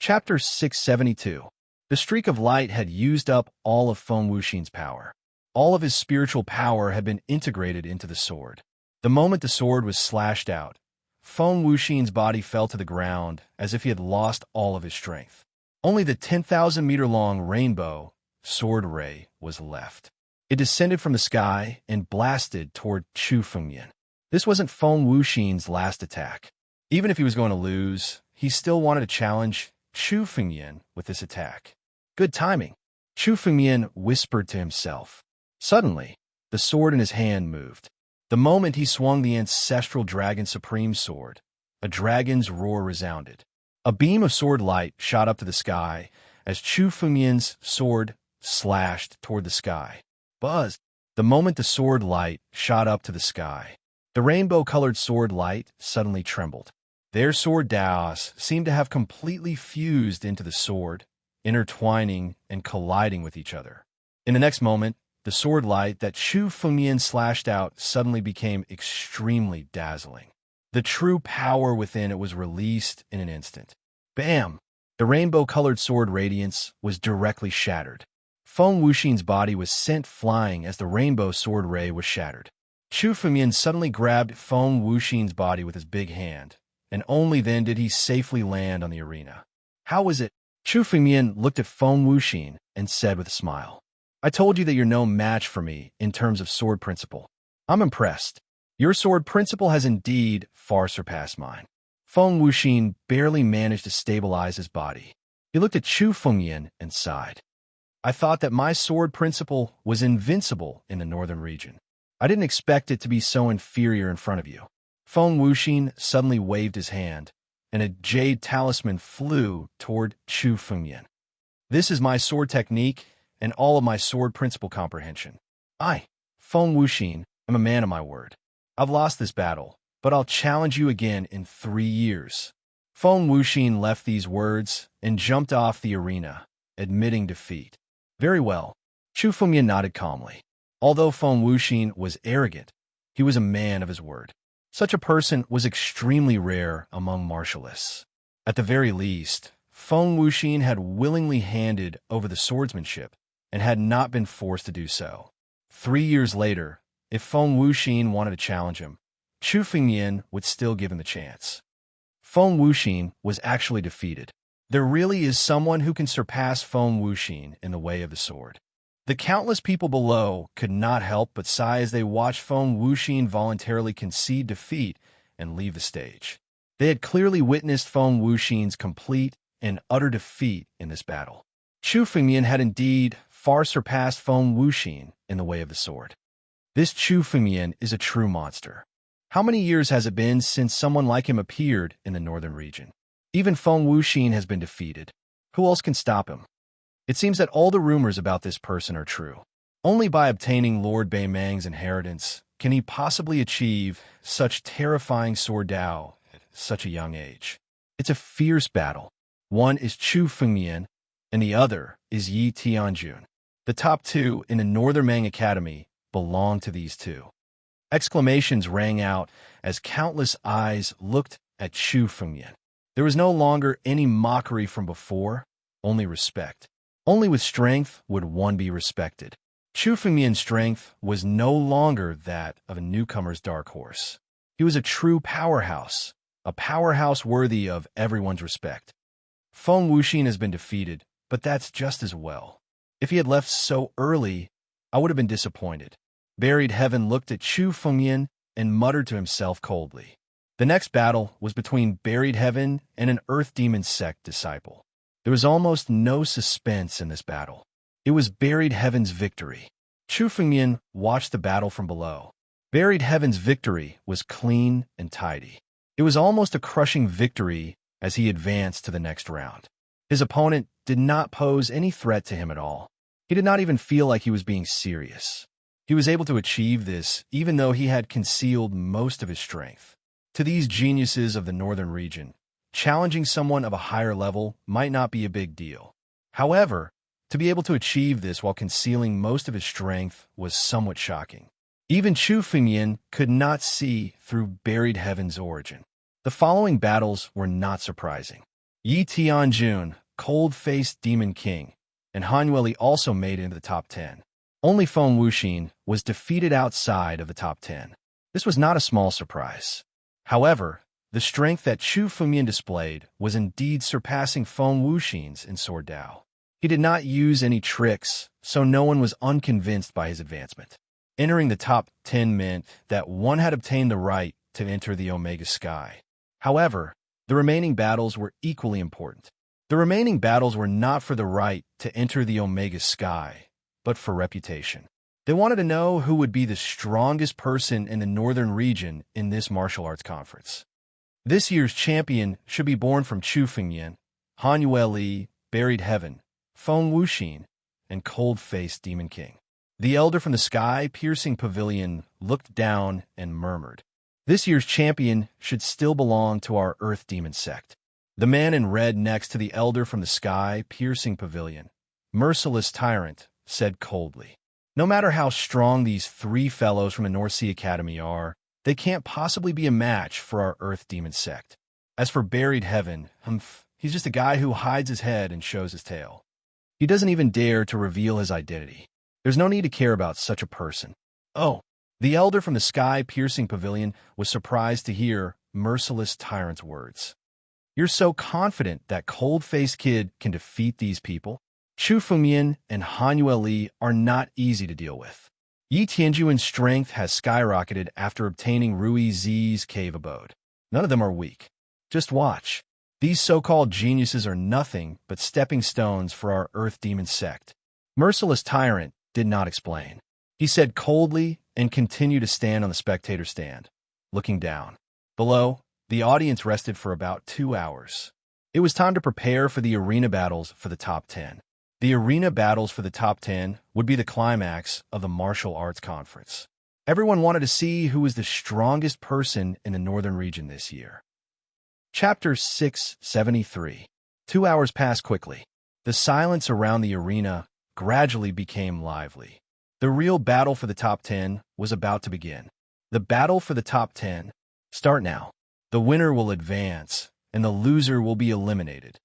Chapter 672. The streak of light had used up all of Feng Wuxin's power. All of his spiritual power had been integrated into the sword. The moment the sword was slashed out, Feng Wuxin's body fell to the ground as if he had lost all of his strength. Only the 10,000-meter-long rainbow sword ray was left. It descended from the sky and blasted toward Chu Fengyan. This wasn't Feng Wuxin's last attack. Even if he was going to lose, he still wanted to challenge Chu Fengyan with this attack. Good timing. Chu Fengyan whispered to himself. Suddenly, the sword in his hand moved. The moment he swung the ancestral dragon supreme sword, a dragon's roar resounded. A beam of sword light shot up to the sky as Chu Fengyan's sword slashed toward the sky. Buzzed. The moment the sword light shot up to the sky, the rainbow-colored sword light suddenly trembled. Their sword daos seemed to have completely fused into the sword, intertwining and colliding with each other. In the next moment, the sword light that Chu Fengyan slashed out suddenly became extremely dazzling. The true power within it was released in an instant. Bam! The rainbow-colored sword radiance was directly shattered. Feng Wuxin's body was sent flying as the rainbow sword ray was shattered. Chu Fengyan suddenly grabbed Feng Wuxin's body with his big hand, and only then did he safely land on the arena. How was it? Chu Fengyan looked at Feng Wuxin and said with a smile, "I told you that you're no match for me in terms of sword principle. I'm impressed. Your sword principle has indeed far surpassed mine." Feng Wuxin barely managed to stabilize his body. He looked at Chu Fengyan and sighed. "I thought that my sword principle was invincible in the northern region. I didn't expect it to be so inferior in front of you." Feng Wuxin suddenly waved his hand, and a jade talisman flew toward Chu Fengyan. "This is my sword technique and all of my sword principle comprehension. I, Feng Wuxin, am a man of my word. I've lost this battle, but I'll challenge you again in 3 years." Feng Wuxin left these words and jumped off the arena, admitting defeat. "Very well." Chu Fengyan nodded calmly. Although Feng Wuxin was arrogant, he was a man of his word. Such a person was extremely rare among martialists. At the very least, Feng Wuxin had willingly handed over the swordsmanship and had not been forced to do so. 3 years later, if Feng Wuxin wanted to challenge him, Chu Fengyan would still give him the chance. Feng Wuxin was actually defeated. There really is someone who can surpass Feng Wuxin in the way of the sword. The countless people below could not help but sigh as they watched Feng Wuxin voluntarily concede defeat and leave the stage. They had clearly witnessed Feng Wuxin's complete and utter defeat in this battle. Chu Fengyan had indeed far surpassed Feng Wuxin in the way of the sword. This Chu Fengyan is a true monster. How many years has it been since someone like him appeared in the northern region? Even Feng Wuxin has been defeated. Who else can stop him? It seems that all the rumors about this person are true. Only by obtaining Lord Beimang's inheritance can he possibly achieve such terrifying sword Dao at such a young age. It's a fierce battle. One is Chu Fengyan, and the other is Yi Tianjun. The top two in the Northern Mang Academy belong to these two. Exclamations rang out as countless eyes looked at Chu Fengyan. There was no longer any mockery from before, only respect. Only with strength would one be respected. Chu Fengyan's strength was no longer that of a newcomer's dark horse. He was a true powerhouse, a powerhouse worthy of everyone's respect. Feng Wuxin has been defeated, but that's just as well. If he had left so early, I would have been disappointed. Buried Heaven looked at Chu Fengyan and muttered to himself coldly. The next battle was between Buried Heaven and an Earth Demon sect disciple. There was almost no suspense in this battle. It was Buried Heaven's victory. Chu Fengyan watched the battle from below. Buried Heaven's victory was clean and tidy. It was almost a crushing victory as he advanced to the next round. His opponent did not pose any threat to him at all. He did not even feel like he was being serious. He was able to achieve this even though he had concealed most of his strength. To these geniuses of the northern region, challenging someone of a higher level might not be a big deal. However, to be able to achieve this while concealing most of his strength was somewhat shocking. Even Chu Fengyan could not see through Buried Heaven's origin. The following battles were not surprising. Yi Tianjun, cold-faced demon king, and Han Yueli also made it into the top 10. Only Feng Wuxin was defeated outside of the top 10. This was not a small surprise. However, the strength that Chu Fengmian displayed was indeed surpassing Feng Wuxin's in Sword Dao. He did not use any tricks, so no one was unconvinced by his advancement. Entering the top 10 meant that one had obtained the right to enter the Omega Sky. However, the remaining battles were equally important. The remaining battles were not for the right to enter the Omega Sky, but for reputation. They wanted to know who would be the strongest person in the northern region in this martial arts conference. This year's champion should be born from Chu Fengmian, Han Yueli, Buried Heaven, Feng Wuxin, and Cold-Faced Demon King. The elder from the sky-piercing pavilion looked down and murmured, "This year's champion should still belong to our Earth Demon sect." The man in red next to the elder from the sky-piercing pavilion, Merciless Tyrant, said coldly, "No matter how strong these three fellows from the North Sea Academy are, they can't possibly be a match for our Earth Demon sect. As for Buried Heaven, he's just a guy who hides his head and shows his tail. He doesn't even dare to reveal his identity. There's no need to care about such a person." Oh, the elder from the sky-piercing pavilion was surprised to hear Merciless Tyrant's words. "You're so confident that cold-faced kid can defeat these people? Chu Fengmian and Han Yueli are not easy to deal with. Yi Tianjuan's strength has skyrocketed after obtaining Rui Zi's cave abode. None of them are weak. Just watch. These so-called geniuses are nothing but stepping stones for our Earth Demon sect." Merciless Tyrant did not explain. He said coldly and continued to stand on the spectator stand, looking down. Below, the audience rested for about 2 hours. It was time to prepare for the arena battles for the top 10. The arena battles for the top 10 would be the climax of the martial arts conference. Everyone wanted to see who was the strongest person in the northern region this year. Chapter 673. 2 hours passed quickly. The silence around the arena gradually became lively. The real battle for the top 10 was about to begin. The battle for the top 10. Start now. The winner will advance, and the loser will be eliminated.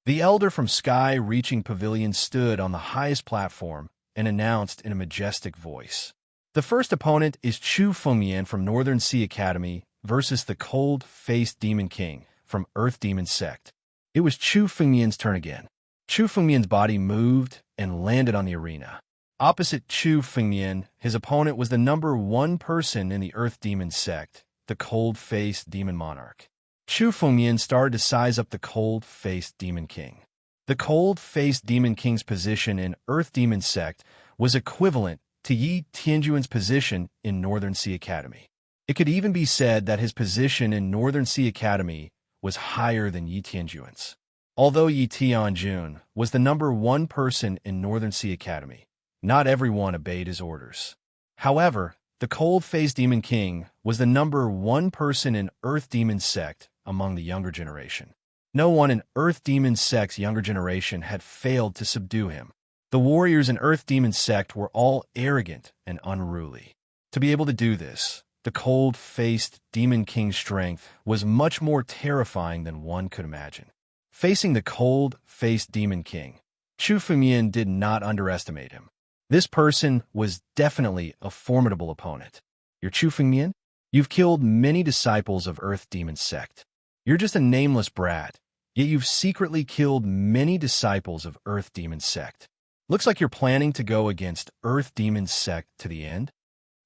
The elder from Sky-reaching Pavilion stood on the highest platform and announced in a majestic voice, "The first opponent is Chu Fengmian from Northern Sea Academy versus the Cold-Faced Demon King from Earth Demon Sect." It was Chu Fengmian's turn again. Chu Fengmian's body moved and landed on the arena. Opposite Chu Fengmian, his opponent was the number 1 person in the Earth Demon Sect, the Cold-Faced Demon Monarch. Chu Fengmian started to size up the Cold-Faced Demon King. The Cold-Faced Demon King's position in Earth Demon Sect was equivalent to Yi Tianjuan's position in Northern Sea Academy. It could even be said that his position in Northern Sea Academy was higher than Yi Tianjuan's. Although Yi Tianjun was the number 1 person in Northern Sea Academy, not everyone obeyed his orders. However, the Cold-Faced Demon King was the number 1 person in Earth Demon Sect among the younger generation. No one in Earth Demon Sect's younger generation had failed to subdue him. The warriors in Earth Demon Sect were all arrogant and unruly. To be able to do this, the Cold-Faced Demon King's strength was much more terrifying than one could imagine. Facing the Cold-Faced Demon King, Chu Fengmian did not underestimate him. This person was definitely a formidable opponent. "You're Chu Fengmian? You've killed many disciples of Earth Demon Sect. You're just a nameless brat, yet you've secretly killed many disciples of Earth Demon Sect. Looks like you're planning to go against Earth Demon Sect to the end?"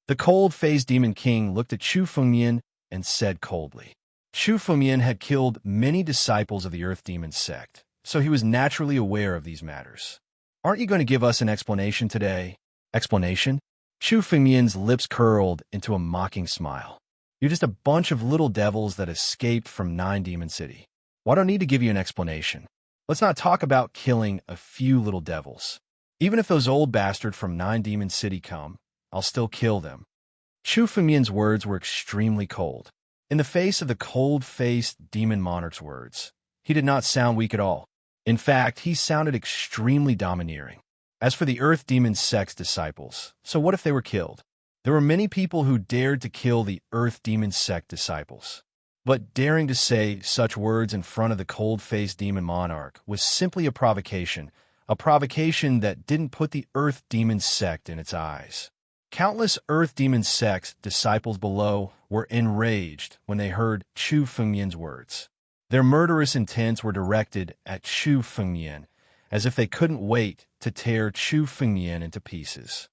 The Cold-Faced Demon King looked at Chu Fengmian and said coldly. Chu Fengmian had killed many disciples of the Earth Demon Sect, so he was naturally aware of these matters. "Aren't you going to give us an explanation today?" "Explanation?" Chu Fengmian's lips curled into a mocking smile. "You're just a bunch of little devils that escaped from Nine Demon City. Well, I don't need to give you an explanation. Let's not talk about killing a few little devils. Even if those old bastards from Nine Demon City come, I'll still kill them." Chu Fengmian's words were extremely cold. In the face of the Cold-Faced Demon Monarch's words, he did not sound weak at all. In fact, he sounded extremely domineering. As for the Earth Demon Sect's disciples, so what if they were killed? There were many people who dared to kill the Earth Demon Sect disciples. But daring to say such words in front of the cold-faced demon monarch was simply a provocation that didn't put the Earth Demon sect in its eyes. Countless Earth Demon sect disciples below were enraged when they heard Chu Fengmian's words. Their murderous intents were directed at Chu Fengmian, as if they couldn't wait to tear Chu Fengmian into pieces.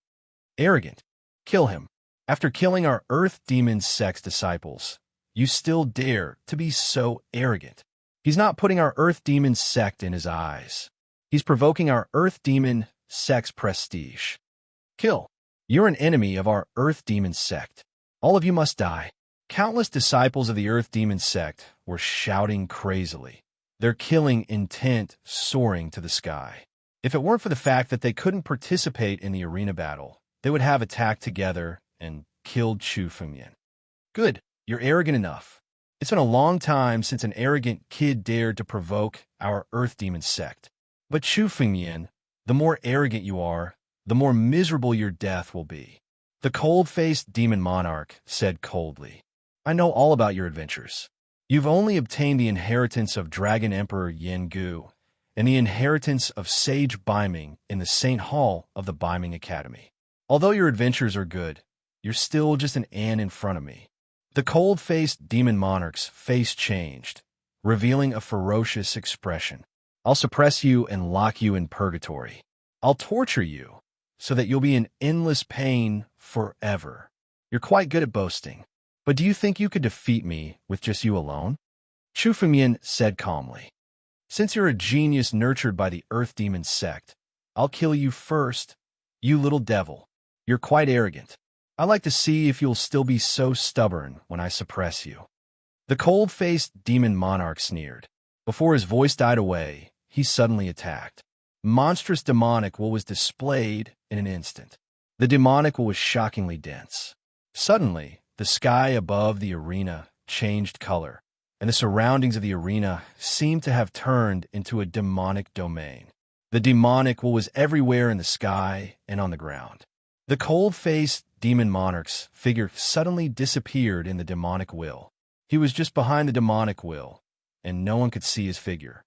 Arrogant. Kill him. After killing our Earth Demon sect's disciples, you still dare to be so arrogant. He's not putting our Earth Demon sect in his eyes. He's provoking our Earth Demon sect's prestige. Kill. You're an enemy of our Earth Demon sect. All of you must die. Countless disciples of the Earth Demon sect were shouting crazily, their killing intent soaring to the sky. If it weren't for the fact that they couldn't participate in the arena battle, they would have attacked together and killed Chu Fengmian. Good, you're arrogant enough. It's been a long time since an arrogant kid dared to provoke our Earth Demon sect. But Chu Fengmian, the more arrogant you are, the more miserable your death will be. The cold-faced demon monarch said coldly, I know all about your adventures. You've only obtained the inheritance of Dragon Emperor Yen Gu and the inheritance of Sage Baiming in the Saint Hall of the Baiming Academy. Although your adventures are good, you're still just an ant in front of me. The cold-faced demon monarch's face changed, revealing a ferocious expression. I'll suppress you and lock you in purgatory. I'll torture you so that you'll be in endless pain forever. You're quite good at boasting. But do you think you could defeat me with just you alone? Chu Fengmian said calmly. Since you're a genius nurtured by the Earth Demon sect, I'll kill you first, you little devil. You're quite arrogant. I'd like to see if you'll still be so stubborn when I suppress you. The cold-faced demon monarch sneered. Before his voice died away, he suddenly attacked. Monstrous demonic will was displayed in an instant. The demonic will was shockingly dense. Suddenly, the sky above the arena changed color, and the surroundings of the arena seemed to have turned into a demonic domain. The demonic will was everywhere in the sky and on the ground. The cold-faced demon monarch's figure suddenly disappeared in the demonic will. He was just behind the demonic will, and no one could see his figure.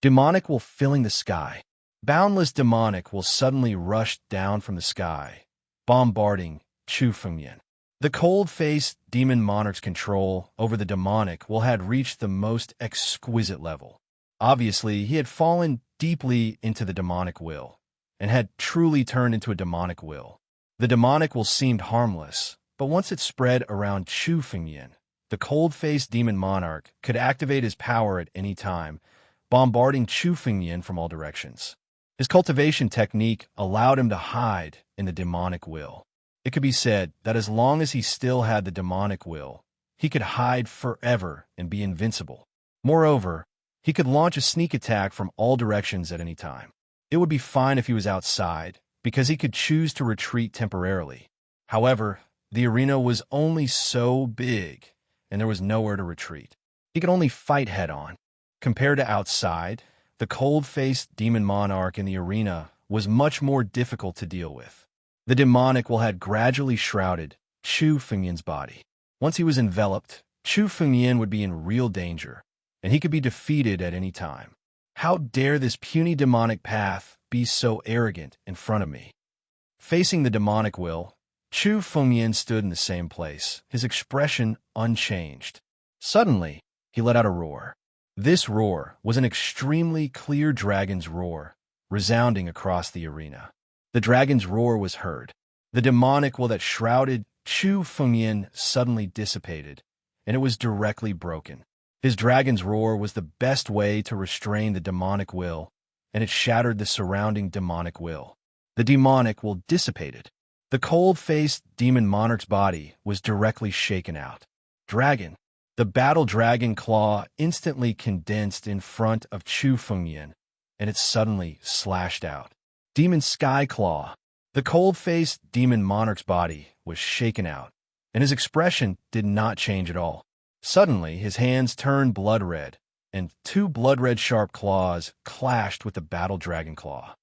Demonic will filling the sky. Boundless demonic will suddenly rush down from the sky, bombarding Chu Fengmian. The cold-faced demon monarch's control over the demonic will had reached the most exquisite level. Obviously, he had fallen deeply into the demonic will, and had truly turned into a demonic will. The demonic will seemed harmless, but once it spread around Chu Fengmian, the cold-faced demon monarch could activate his power at any time, bombarding Chu Fengmian from all directions. His cultivation technique allowed him to hide in the demonic will. It could be said that as long as he still had the demonic will, he could hide forever and be invincible. Moreover, he could launch a sneak attack from all directions at any time. It would be fine if he was outside, because he could choose to retreat temporarily. However, the arena was only so big, and there was nowhere to retreat. He could only fight head-on. Compared to outside, the cold-faced demon monarch in the arena was much more difficult to deal with. The demonic will had gradually shrouded Chu Fengmian's body. Once he was enveloped, Chu Fengmian would be in real danger, and he could be defeated at any time. How dare this puny demonic path be so arrogant in front of me? Facing the demonic will, Chu Fengmian stood in the same place, his expression unchanged. Suddenly, he let out a roar. This roar was an extremely clear dragon's roar, resounding across the arena. The dragon's roar was heard. The demonic will that shrouded Chu Fengmian suddenly dissipated, and it was directly broken. His dragon's roar was the best way to restrain the demonic will, and it shattered the surrounding demonic will. The demonic will dissipated. The cold-faced demon monarch's body was directly shaken out. Dragon. The battle dragon claw instantly condensed in front of Chu Fengmian, and it suddenly slashed out. Demon Sky Claw. The cold-faced demon monarch's body was shaken out, and his expression did not change at all. Suddenly, his hands turned blood-red, and two blood-red sharp claws clashed with the battle dragon claw.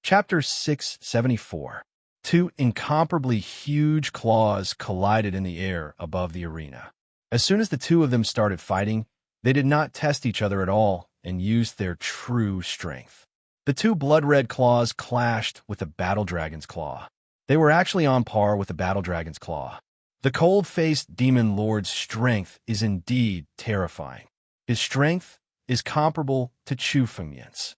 Chapter 674. Two incomparably huge claws collided in the air above the arena. As soon as the two of them started fighting, they did not test each other at all and used their true strength. The two blood-red claws clashed with the battle dragon's claw. They were actually on par with the battle dragon's claw. The cold-faced demon lord's strength is indeed terrifying. His strength is comparable to Chu Fengmian's.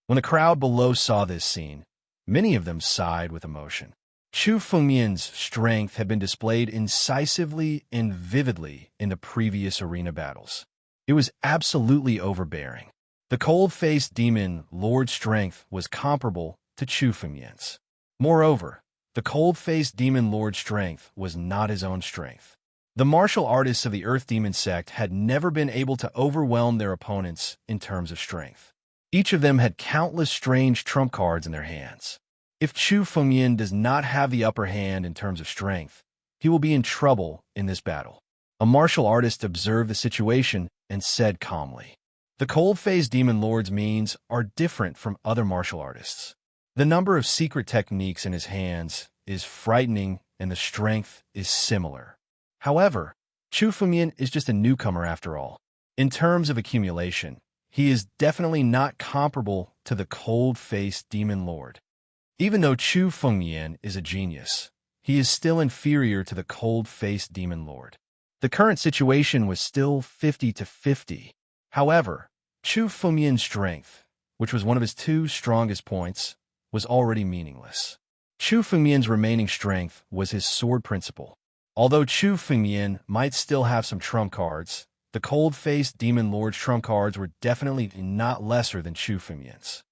When the crowd below saw this scene, many of them sighed with emotion. Chu Fengmian's strength had been displayed incisively and vividly in the previous arena battles. It was absolutely overbearing. The cold-faced demon lord's strength was comparable to Chu Fengmian's. Moreover, the cold-faced demon lord's strength was not his own strength. The martial artists of the Earth Demon sect had never been able to overwhelm their opponents in terms of strength. Each of them had countless strange trump cards in their hands. If Chu Fengmian does not have the upper hand in terms of strength, he will be in trouble in this battle. A martial artist observed the situation and said calmly, "The cold-faced demon lord's means are different from other martial artists. The number of secret techniques in his hands is frightening and the strength is similar. However, Chu Fengmian is just a newcomer after all. In terms of accumulation, he is definitely not comparable to the cold-faced demon lord. Even though Chu Fengmian is a genius, he is still inferior to the cold-faced demon lord." The current situation was still 50-50. However, Chu Fengmian's strength, which was one of his two strongest points, was already meaningless. Chu Fengmian's remaining strength was his sword principle. Although Chu Fengmian might still have some trump cards, the cold-faced demon lord's trump cards were definitely not lesser than Chu Fengmian's.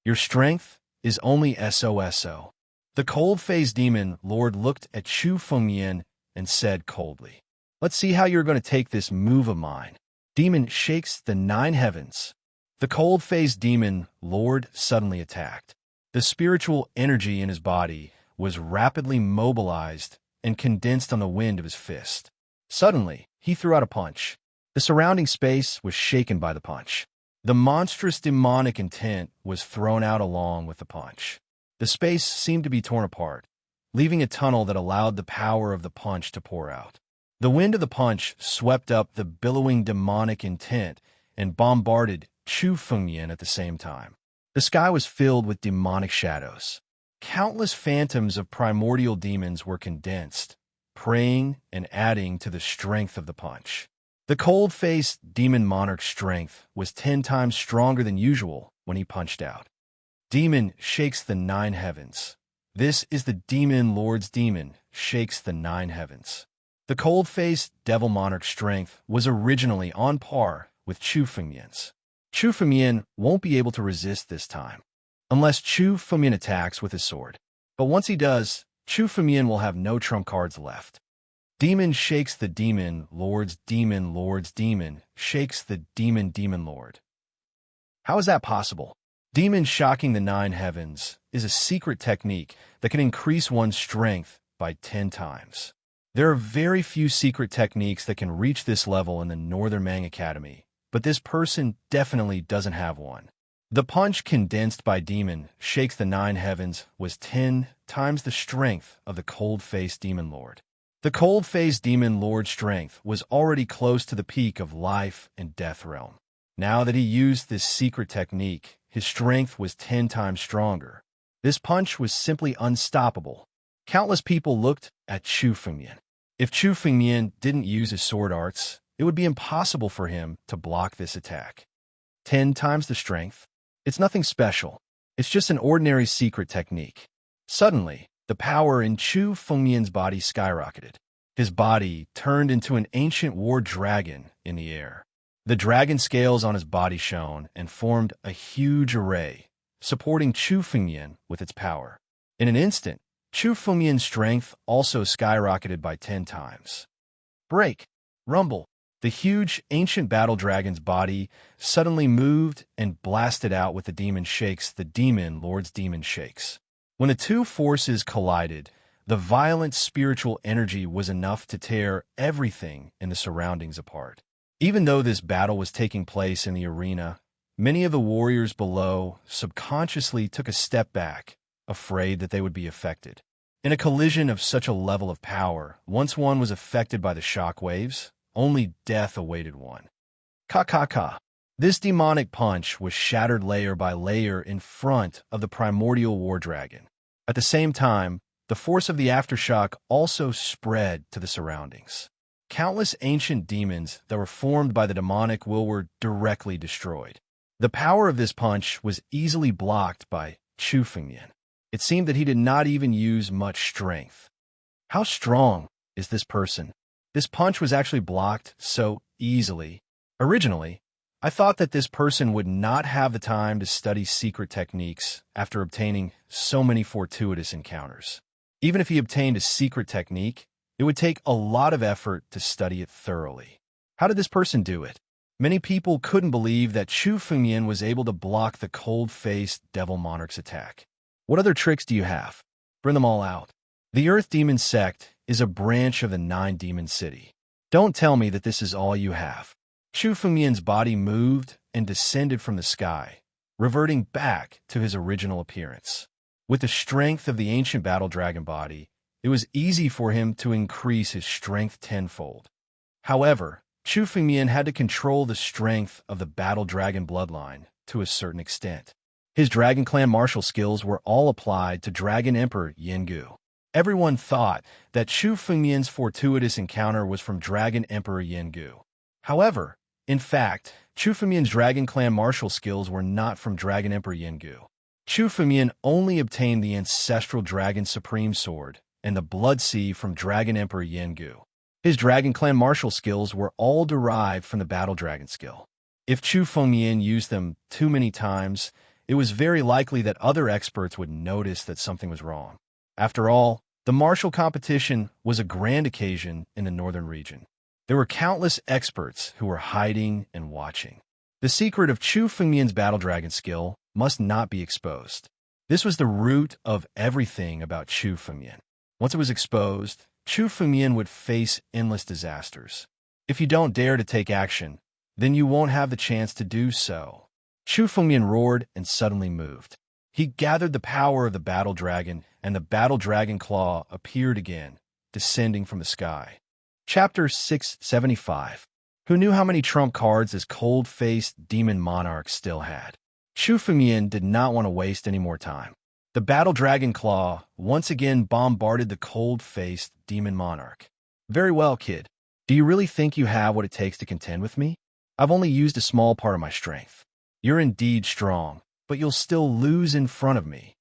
"Your strength is only SOSO. The cold-faced demon lord looked at Chu Fengmian and said coldly, "Let's see how you're going to take this move of mine." Demon shakes the 9 heavens. The cold-faced demon lord suddenly attacked. The spiritual energy in his body was rapidly mobilized and condensed on the wind of his fist. Suddenly, he threw out a punch. The surrounding space was shaken by the punch. The monstrous demonic intent was thrown out along with the punch. The space seemed to be torn apart, leaving a tunnel that allowed the power of the punch to pour out. The wind of the punch swept up the billowing demonic intent and bombarded Chu Fengmian at the same time. The sky was filled with demonic shadows. Countless phantoms of primordial demons were condensed, praying and adding to the strength of the punch. The cold-faced demon monarch's strength was 10 times stronger than usual when he punched out. Demon shakes the 9 heavens. This is the demon lord's demon shakes the 9 heavens. The cold-faced devil monarch's strength was originally on par with Chu Fengmian's. Chu Fengmian won't be able to resist this time, unless Chu Fengmian attacks with his sword. But once he does, Chu Fengmian will have no trump cards left. Demon shakes the demon lord's demon shakes the demon lord. How is that possible? Demon shocking the 9 heavens is a secret technique that can increase one's strength by 10 times. There are very few secret techniques that can reach this level in the Northern Mang Academy, but this person definitely doesn't have one. The punch condensed by Demon shakes the 9 heavens was 10 times the strength of the cold-faced demon lord. The cold-faced demon lord's strength was already close to the peak of life and death realm. Now that he used this secret technique, his strength was 10 times stronger. This punch was simply unstoppable. Countless people looked at Chu Fengmian. If Chu Fengmian didn't use his sword arts, it would be impossible for him to block this attack. 10 times the strength? It's nothing special. It's just an ordinary secret technique. Suddenly, the power in Chu Fengmian's body skyrocketed. His body turned into an ancient war dragon in the air. The dragon scales on his body shone and formed a huge array, supporting Chu Fengmian with its power. In an instant, Chu Fengmian's strength also skyrocketed by 10 times. Break! Rumble! The huge, ancient battle dragon's body suddenly moved and blasted out with the demon shakes the demon lord's demon shakes. When the two forces collided, the violent spiritual energy was enough to tear everything in the surroundings apart. Even though this battle was taking place in the arena, many of the warriors below subconsciously took a step back, afraid that they would be affected. In a collision of such a level of power, once one was affected by the shock waves, only death awaited one. Ka ka ka. This demonic punch was shattered layer by layer in front of the primordial war dragon. At the same time, the force of the aftershock also spread to the surroundings. Countless ancient demons that were formed by the demonic will were directly destroyed. The power of this punch was easily blocked by Chu Fengmian. It seemed that he did not even use much strength. How strong is this person? This punch was actually blocked so easily. Originally, I thought that this person would not have the time to study secret techniques after obtaining so many fortuitous encounters. Even if he obtained a secret technique, it would take a lot of effort to study it thoroughly. How did this person do it? Many people couldn't believe that Chu Fengmian was able to block the cold-faced Devil Monarch's attack. What other tricks do you have? Bring them all out. The Earth Demon Sect is a branch of the Nine Demon City. Don't tell me that this is all you have. Chu Fengmian's body moved and descended from the sky, reverting back to his original appearance. With the strength of the ancient battle dragon body, it was easy for him to increase his strength tenfold. However, Chu Fengmian had to control the strength of the battle dragon bloodline to a certain extent. His Dragon Clan martial skills were all applied to Dragon Emperor Yengu. Everyone thought that Chu Fengmian's fortuitous encounter was from Dragon Emperor Yengu. However, in fact, Chu Fengmian's Dragon Clan martial skills were not from Dragon Emperor Yengu. Chu Fengmian only obtained the ancestral Dragon Supreme Sword and the Blood Sea from Dragon Emperor Yengu. His Dragon Clan martial skills were all derived from the Battle Dragon skill. If Chu Fengmian used them too many times, it was very likely that other experts would notice that something was wrong. After all, the martial competition was a grand occasion in the northern region. There were countless experts who were hiding and watching. The secret of Chu Fengmian's Battle Dragon skill must not be exposed. This was the root of everything about Chu Fengmian. Once it was exposed, Chu Fengmian would face endless disasters. If you don't dare to take action, then you won't have the chance to do so. Chu Fengmian roared and suddenly moved. He gathered the power of the Battle Dragon, and the Battle Dragon Claw appeared again, descending from the sky. Chapter 675. Who knew how many trump cards this cold-faced demon monarch still had? Chu Fengmian did not want to waste any more time. The Battle Dragon Claw once again bombarded the cold-faced demon monarch. Very well, kid. Do you really think you have what it takes to contend with me? I've only used a small part of my strength. You're indeed strong, but you'll still lose in front of me.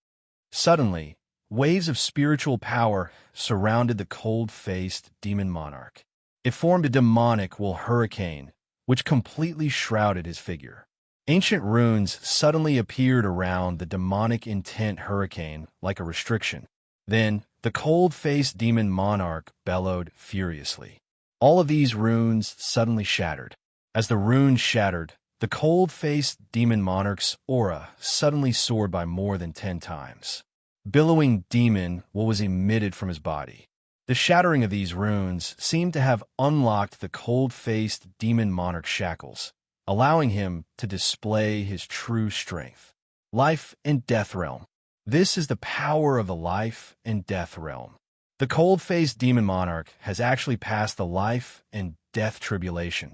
Suddenly, waves of spiritual power surrounded the cold-faced demon monarch. It formed a demonic wool hurricane, which completely shrouded his figure. Ancient runes suddenly appeared around the demonic intent hurricane like a restriction. Then, the cold-faced demon monarch bellowed furiously. All of these runes suddenly shattered. As the runes shattered, the cold-faced demon monarch's aura suddenly soared by more than 10 times. Billowing demon wool was emitted from his body. The shattering of these runes seemed to have unlocked the cold-faced demon monarch's shackles, allowing him to display his true strength. Life and Death Realm. This is the power of the Life and Death Realm. The cold-faced demon monarch has actually passed the life and death tribulation.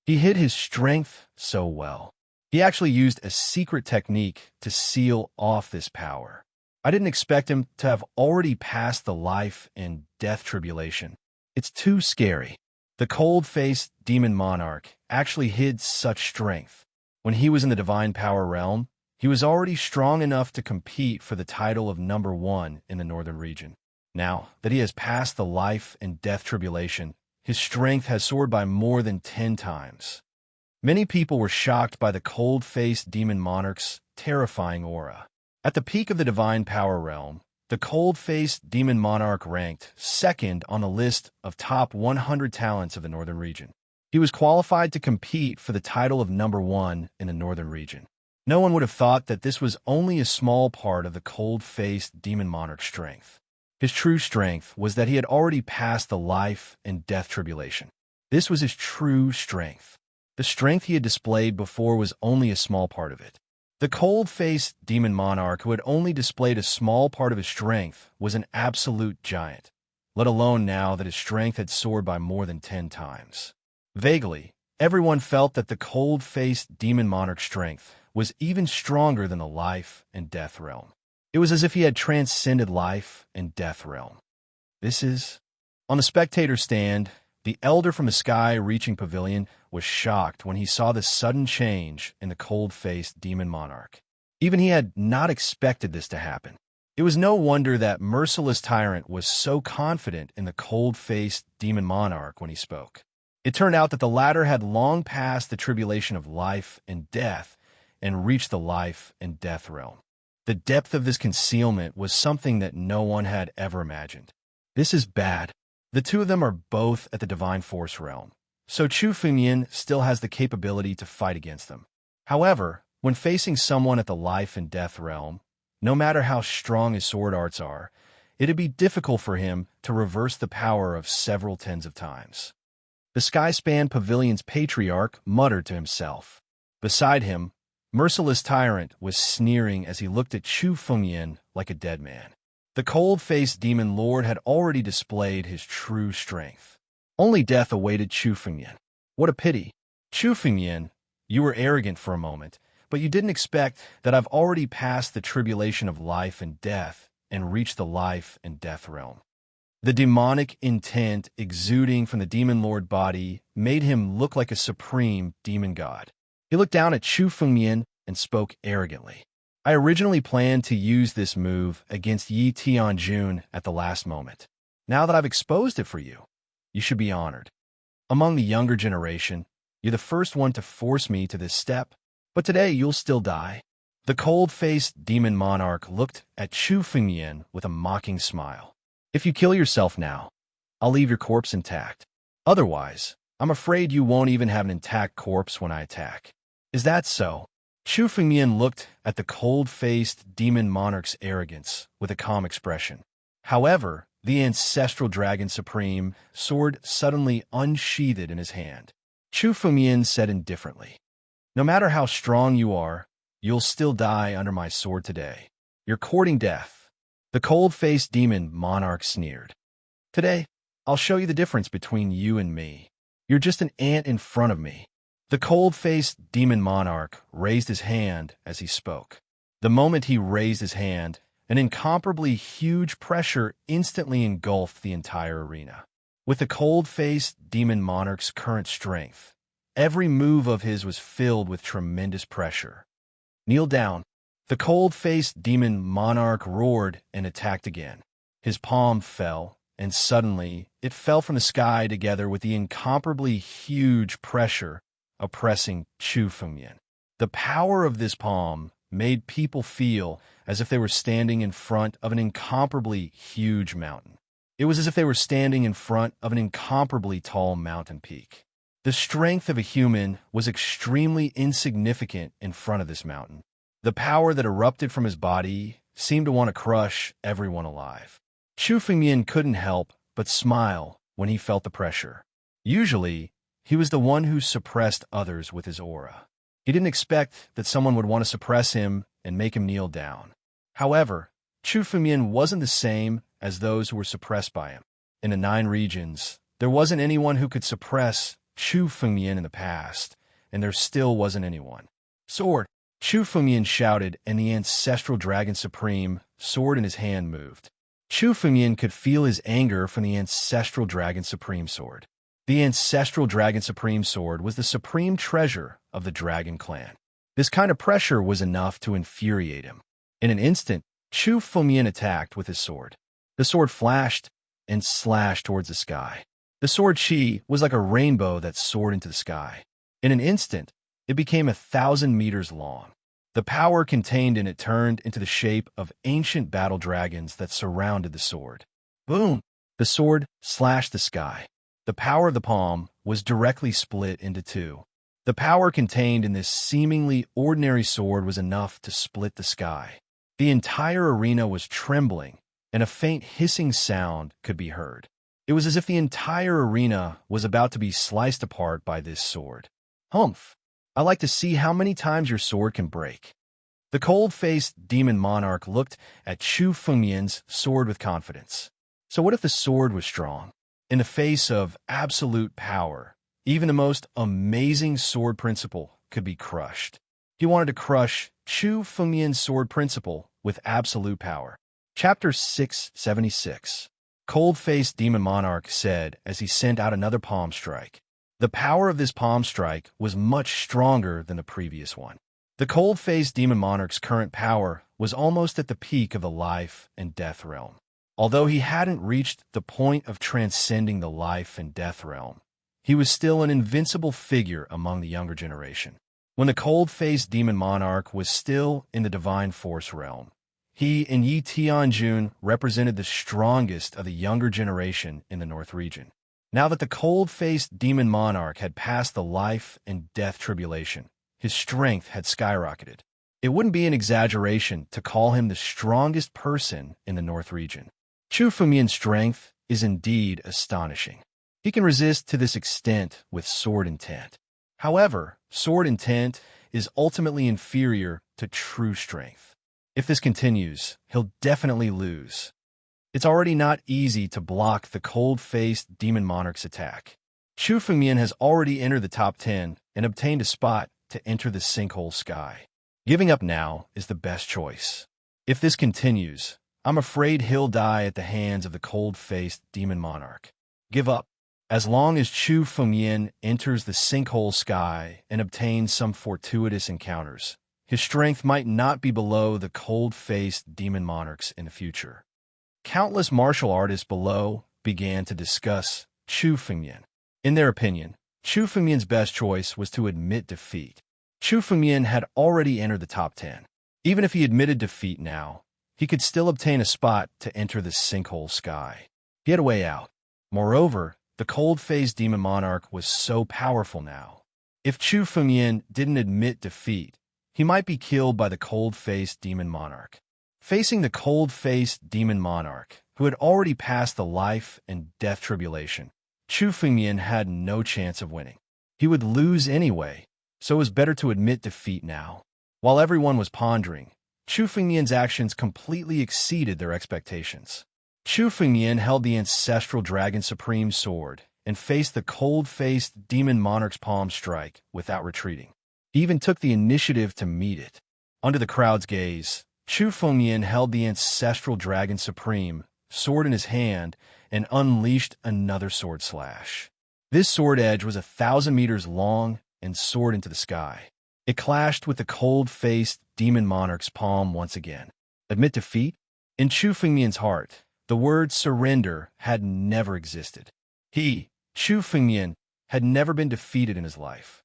He hid his strength so well. He actually used a secret technique to seal off this power. I didn't expect him to have already passed the life and death tribulation. It's too scary. The cold-faced demon monarch actually hid such strength. When he was in the divine power realm, he was already strong enough to compete for the title of #1 in the northern region. Now that he has passed the life and death tribulation, his strength has soared by more than 10 times. Many people were shocked by the cold-faced demon monarch's terrifying aura. At the peak of the divine power realm, the cold-faced demon monarch ranked second on the list of top 100 talents of the northern region. He was qualified to compete for the title of #1 in the northern region. No one would have thought that this was only a small part of the cold-faced demon monarch's strength. His true strength was that he had already passed the life and death tribulation. This was his true strength. The strength he had displayed before was only a small part of it. The cold-faced demon monarch who had only displayed a small part of his strength was an absolute giant, let alone now that his strength had soared by more than 10 times. Vaguely, everyone felt that the cold-faced demon monarch's strength was even stronger than the life and death realm. It was as if he had transcended life and death realm. This is... On the spectator stand, the elder from the sky-reaching pavilion was shocked when he saw this sudden change in the cold-faced demon monarch. Even he had not expected this to happen. It was no wonder that merciless tyrant was so confident in the cold-faced demon monarch when he spoke. It turned out that the latter had long passed the tribulation of life and death and reached the life and death realm. The depth of this concealment was something that no one had ever imagined. This is bad. The two of them are both at the divine force realm, so Chu Fengyan still has the capability to fight against them. However, when facing someone at the life and death realm, no matter how strong his sword arts are, it'd be difficult for him to reverse the power of several tens of times. The Skyspan Pavilion's patriarch muttered to himself. Beside him, Merciless Tyrant was sneering as he looked at Chu Fengyan like a dead man. The cold-faced demon lord had already displayed his true strength. Only death awaited Chu Fengyan. What a pity. Chu Fengyan, you were arrogant for a moment, but you didn't expect that I've already passed the tribulation of life and death and reached the life and death realm. The demonic intent exuding from the demon lord body made him look like a supreme demon god. He looked down at Chu Fengyan and spoke arrogantly. I originally planned to use this move against Yi Tianjun at the last moment. Now that I've exposed it for you, you should be honored. Among the younger generation, you're the first one to force me to this step, but today you'll still die. The cold-faced demon monarch looked at Chu Fengyan with a mocking smile. If you kill yourself now, I'll leave your corpse intact. Otherwise, I'm afraid you won't even have an intact corpse when I attack. Is that so? Chu Fengyan looked at the cold-faced demon monarch's arrogance with a calm expression. However, the ancestral dragon supreme sword suddenly unsheathed in his hand. Chu Fengyan said indifferently, no matter how strong you are, you'll still die under my sword today. You're courting death. The cold-faced demon monarch sneered. Today, I'll show you the difference between you and me. You're just an ant in front of me. The cold-faced demon monarch raised his hand as he spoke. The moment he raised his hand, an incomparably huge pressure instantly engulfed the entire arena. With the cold-faced demon monarch's current strength, every move of his was filled with tremendous pressure. Kneel down. The cold-faced demon monarch roared and attacked again. His palm fell, and suddenly it fell from the sky together with the incomparably huge pressure oppressing Chu Fengyan. The power of this palm made people feel as if they were standing in front of an incomparably huge mountain. It was as if they were standing in front of an incomparably tall mountain peak. The strength of a human was extremely insignificant in front of this mountain. The power that erupted from his body seemed to want to crush everyone alive. Chu Fengyan couldn't help but smile when he felt the pressure. Usually, he was the one who suppressed others with his aura. He didn't expect that someone would want to suppress him and make him kneel down. However, Chu Fengyan wasn't the same as those who were suppressed by him. In the 9 regions, there wasn't anyone who could suppress Chu Fengyan in the past, and there still wasn't anyone. Sword! Chu Fengyan shouted, and the ancestral dragon supreme sword in his hand moved. Chu Fengyan could feel his anger from the ancestral dragon supreme sword. The ancestral dragon supreme sword was the supreme treasure of the dragon clan. This kind of pressure was enough to infuriate him. In an instant, Chu Fengyan attacked with his sword. The sword flashed and slashed towards the sky. The sword chi was like a rainbow that soared into the sky. In an instant, it became 1,000 meters long. The power contained in it turned into the shape of ancient battle dragons that surrounded the sword. Boom! The sword slashed the sky. The power of the palm was directly split into 2. The power contained in this seemingly ordinary sword was enough to split the sky. The entire arena was trembling, and a faint hissing sound could be heard. It was as if the entire arena was about to be sliced apart by this sword. Humph! I like to see how many times your sword can break. The cold-faced demon monarch looked at Chu Fengyan's sword with confidence. So what if the sword was strong? In the face of absolute power, Even the most amazing sword principle could be crushed. He wanted to crush Chu Fengmian's sword principle with absolute power. Chapter 676. Cold-faced demon monarch said as he sent out another palm strike. The power of this palm strike was much stronger than the previous one. The cold-faced demon monarch's current power was almost at the peak of the life and death realm. Although he hadn't reached the point of transcending the life and death realm, he was still an invincible figure among the younger generation. When the cold-faced demon monarch was still in the divine force realm, he and Yi Tianjun represented the strongest of the younger generation in the North region. Now that the cold-faced demon monarch had passed the life and death tribulation, his strength had skyrocketed. It wouldn't be an exaggeration to call him the strongest person in the North region. Chu Fengmian's strength is indeed astonishing. He can resist to this extent with sword intent. However, sword intent is ultimately inferior to true strength. If this continues, he'll definitely lose. It's already not easy to block the cold-faced demon monarch's attack. Chu Fengmian has already entered the top 10 and obtained a spot to enter the sinkhole sky. Giving up now is the best choice. If this continues, I'm afraid he'll die at the hands of the cold-faced demon monarch. Give up. As long as Chu Fengmian enters the sinkhole sky and obtains some fortuitous encounters, his strength might not be below the cold-faced demon monarch's in the future. Countless martial artists below began to discuss Chu Fengmian. In their opinion, Chu Fengmian's best choice was to admit defeat. Chu Fengmian had already entered the top 10. Even if he admitted defeat now, he could still obtain a spot to enter the sinkhole sky. He had a way out. Moreover, the cold-faced demon monarch was so powerful now. If Chu Fengmian didn't admit defeat, he might be killed by the cold-faced demon monarch. Facing the cold-faced demon monarch, who had already passed the life and death tribulation, Chu Fengmian had no chance of winning. He would lose anyway, so it was better to admit defeat now. While everyone was pondering, Chu Fengmian's actions completely exceeded their expectations. Chu Fengmian held the ancestral Dragon Supreme sword and faced the cold-faced demon monarch's palm strike without retreating. He even took the initiative to meet it. Under the crowd's gaze, Chu Fengmian held the ancestral Dragon Supreme sword in his hand and unleashed another sword slash. This sword edge was 1,000 meters long and soared into the sky. It clashed with the cold-faced demon monarch's palm once again. Admit defeat? In Chu Fengmian's heart, the word surrender had never existed. He, Chu Fengmian, had never been defeated in his life.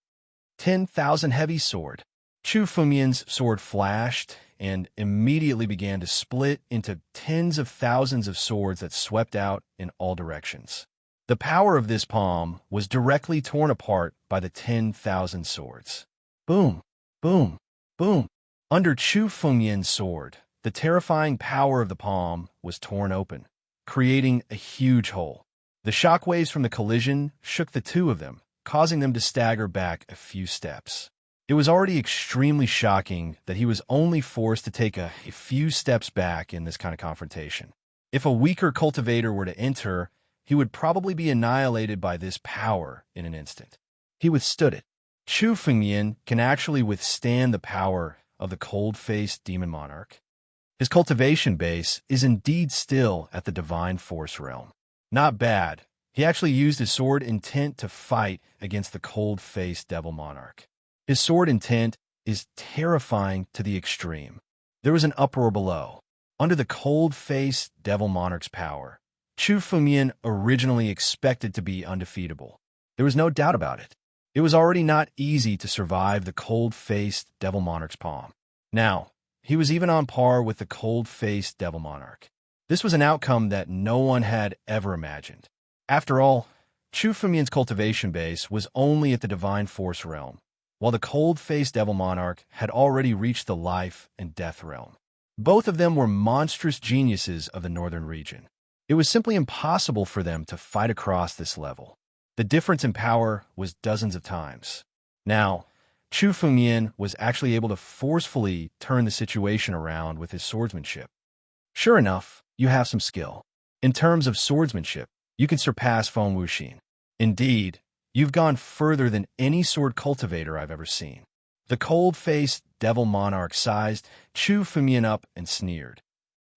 10,000 heavy sword. Chu Fengmian's sword flashed and immediately began to split into tens of thousands of swords that swept out in all directions. The power of this palm was directly torn apart by the 10,000 swords. Boom, boom, boom. Under Chu Fengmian's sword, the terrifying power of the palm was torn open, creating a huge hole. The shockwaves from the collision shook the two of them, causing them to stagger back a few steps. It was already extremely shocking that he was only forced to take a few steps back in this kind of confrontation. If a weaker cultivator were to enter, he would probably be annihilated by this power in an instant. He withstood it. Chu Fengmian can actually withstand the power of the cold-faced demon monarch. His cultivation base is indeed still at the divine force realm. Not bad. He actually used his sword intent to fight against the cold-faced devil monarch. His sword intent is terrifying to the extreme. There was an uproar below. Under the cold-faced devil monarch's power, Chu Fengmian originally expected to be undefeatable. There was no doubt about it. It was already not easy to survive the cold-faced devil monarch's palm. Now, he was even on par with the cold-faced devil monarch. This was an outcome that no one had ever imagined. After all, Chu Fengmian's cultivation base was only at the divine force realm, while the cold-faced devil monarch had already reached the life and death realm. Both of them were monstrous geniuses of the northern region. It was simply impossible for them to fight across this level. The difference in power was dozens of times. Now, Chu Fengmian was actually able to forcefully turn the situation around with his swordsmanship. Sure enough, you have some skill. In terms of swordsmanship, you can surpass Feng Wuxin. Indeed, You've gone further than any sword cultivator I've ever seen. The cold-faced devil monarch sized Chu Fumian up and sneered.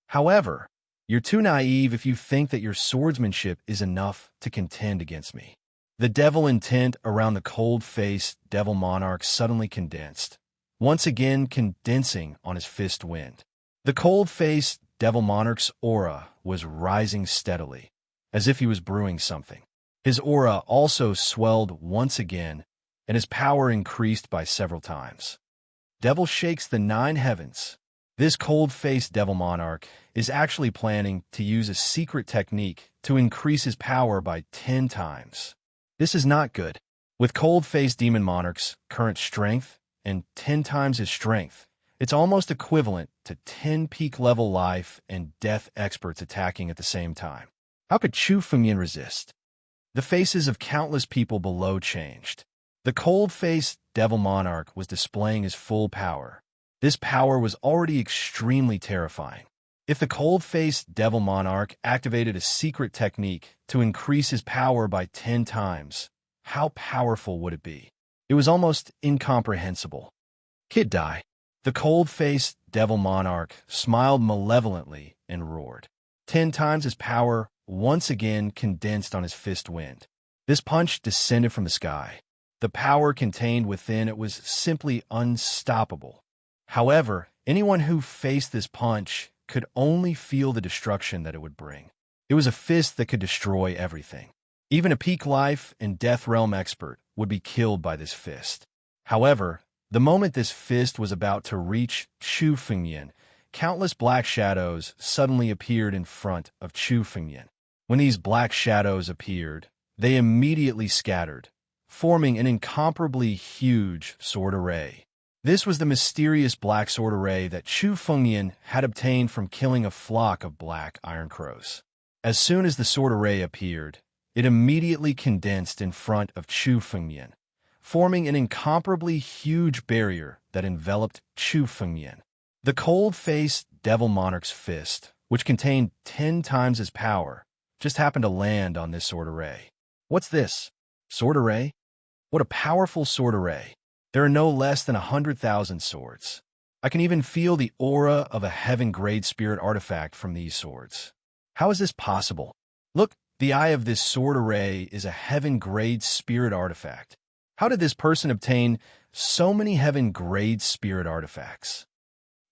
However, you're too naive if you think that your swordsmanship is enough to contend against me. The devil intent around the cold-faced devil monarch suddenly condensed, once again condensing on his fist wind. The cold-faced devil monarch's aura was rising steadily, as if he was brewing something. His aura also swelled once again, and his power increased by several times. Devil shakes the 9 heavens. This cold-faced devil monarch is actually planning to use a secret technique to increase his power by 10 times. This is not good. With cold-faced demon monarch's current strength and 10 times his strength, it's almost equivalent to 10 peak-level life and death experts attacking at the same time. How could Chu Fumian resist? The faces of countless people below changed. The cold-faced devil monarch was displaying his full power. This power was already extremely terrifying. If the cold-faced devil monarch activated a secret technique to increase his power by 10 times, how powerful would it be? It was almost incomprehensible. Kid die. The cold-faced devil monarch smiled malevolently and roared. 10 times his power once again condensed on his fist wind. This punch descended from the sky. The power contained within it was simply unstoppable. However, anyone who faced this punch could only feel the destruction that it would bring. It was a fist that could destroy everything. Even a peak life and death realm expert would be killed by this fist. However, the moment this fist was about to reach Chu Fumian, countless black shadows suddenly appeared in front of Chu Fumian. When these black shadows appeared, they immediately scattered, forming an incomparably huge sword array. This was the mysterious black sword array that Chu Fumian had obtained from killing a flock of black iron crows. As soon as the sword array appeared, it immediately condensed in front of Chu Fumian, forming an incomparably huge barrier that enveloped Chu Fumian. The cold-faced devil monarch's fist, which contained 10 times his power, just happened to land on this sword array. What's this? Sword array? What a powerful sword array. There are no less than 100,000 swords. I can even feel the aura of a heaven-grade spirit artifact from these swords. How is this possible? Look, the eye of this sword array is a heaven-grade spirit artifact. How did this person obtain so many heaven-grade spirit artifacts?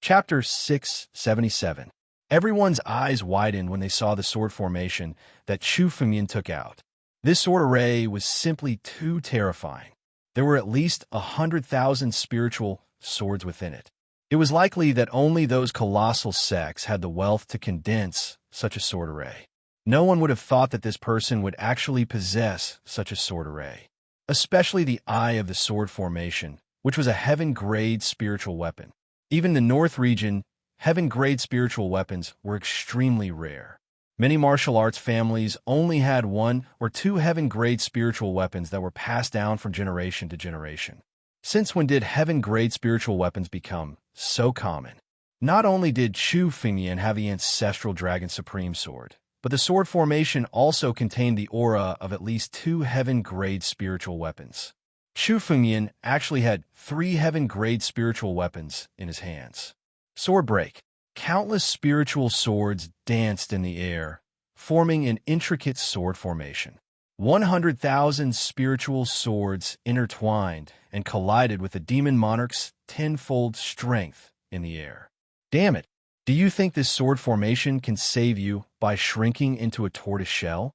Chapter 677. Everyone's eyes widened when they saw the sword formation that Chu Fumian took out. This sword array was simply too terrifying. There were at least 100,000 spiritual swords within it. It was likely that only those colossal sects had the wealth to condense such a sword array. No one would have thought that this person would actually possess such a sword array, especially the eye of the sword formation, which was a heaven-grade spiritual weapon. Even in the North region, heaven-grade spiritual weapons were extremely rare. Many martial arts families only had 1 or 2 heaven-grade spiritual weapons that were passed down from generation to generation. Since when did heaven-grade spiritual weapons become so common? Not only did Chu Fumian have the ancestral Dragon Supreme Sword, but the sword formation also contained the aura of at least 2 heaven-grade spiritual weapons. Chu Fumian actually had 3 heaven-grade spiritual weapons in his hands. Sword break. Countless spiritual swords danced in the air, forming an intricate sword formation. 100,000 spiritual swords intertwined and collided with the demon monarch's tenfold strength in the air. Damn it! Do you think this sword formation can save you by shrinking into a tortoise shell?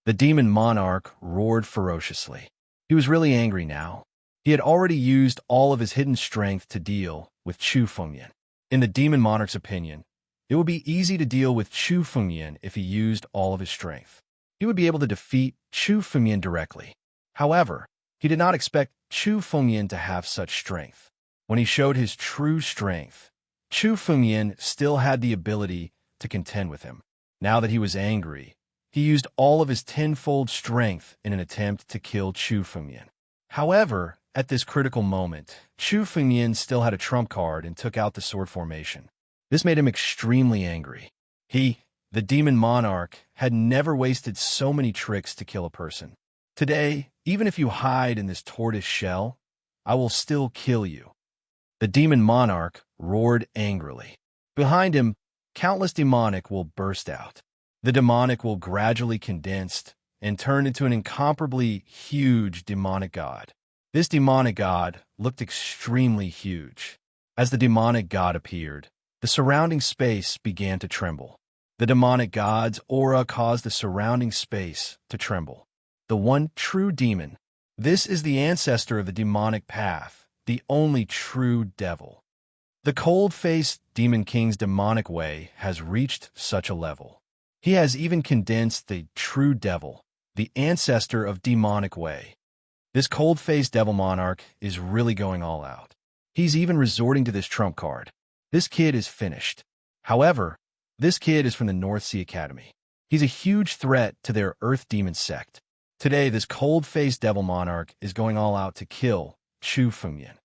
The demon monarch roared ferociously. He was really angry now. He had already used all of his hidden strength to deal with Chu Fumian. In the demon monarch's opinion, it would be easy to deal with Chu Fumian if he used all of his strength. He would be able to defeat Chu Fumian directly. However, he did not expect Chu Fumian to have such strength. When he showed his true strength, Chu Fumian still had the ability to contend with him. Now that he was angry, he used all of his tenfold strength in an attempt to kill Chu Fumian. However, at this critical moment, Chu Fumian still had a trump card and took out the sword formation. This made him extremely angry. He, the demon monarch, had never wasted so many tricks to kill a person. Today, even if you hide in this tortoise shell, I will still kill you." The demon monarch roared angrily. Behind him, countless demonic will burst out. The demonic will gradually condense and turn into an incomparably huge demonic god. This demonic god looked extremely huge. As the demonic god appeared, the surrounding space began to tremble. The demonic god's aura caused the surrounding space to tremble. The one true demon. This is the ancestor of the demonic path, the only true devil. The cold-faced Demon King's demonic way has reached such a level. He has even condensed the true devil, the ancestor of demonic way. This cold-faced devil monarch is really going all out. He's even resorting to this trump card. This kid is finished. However, this kid is from the North Sea Academy. He's a huge threat to their Earth Demon sect. Today, this cold-faced devil monarch is going all out to kill Chu Fengmian.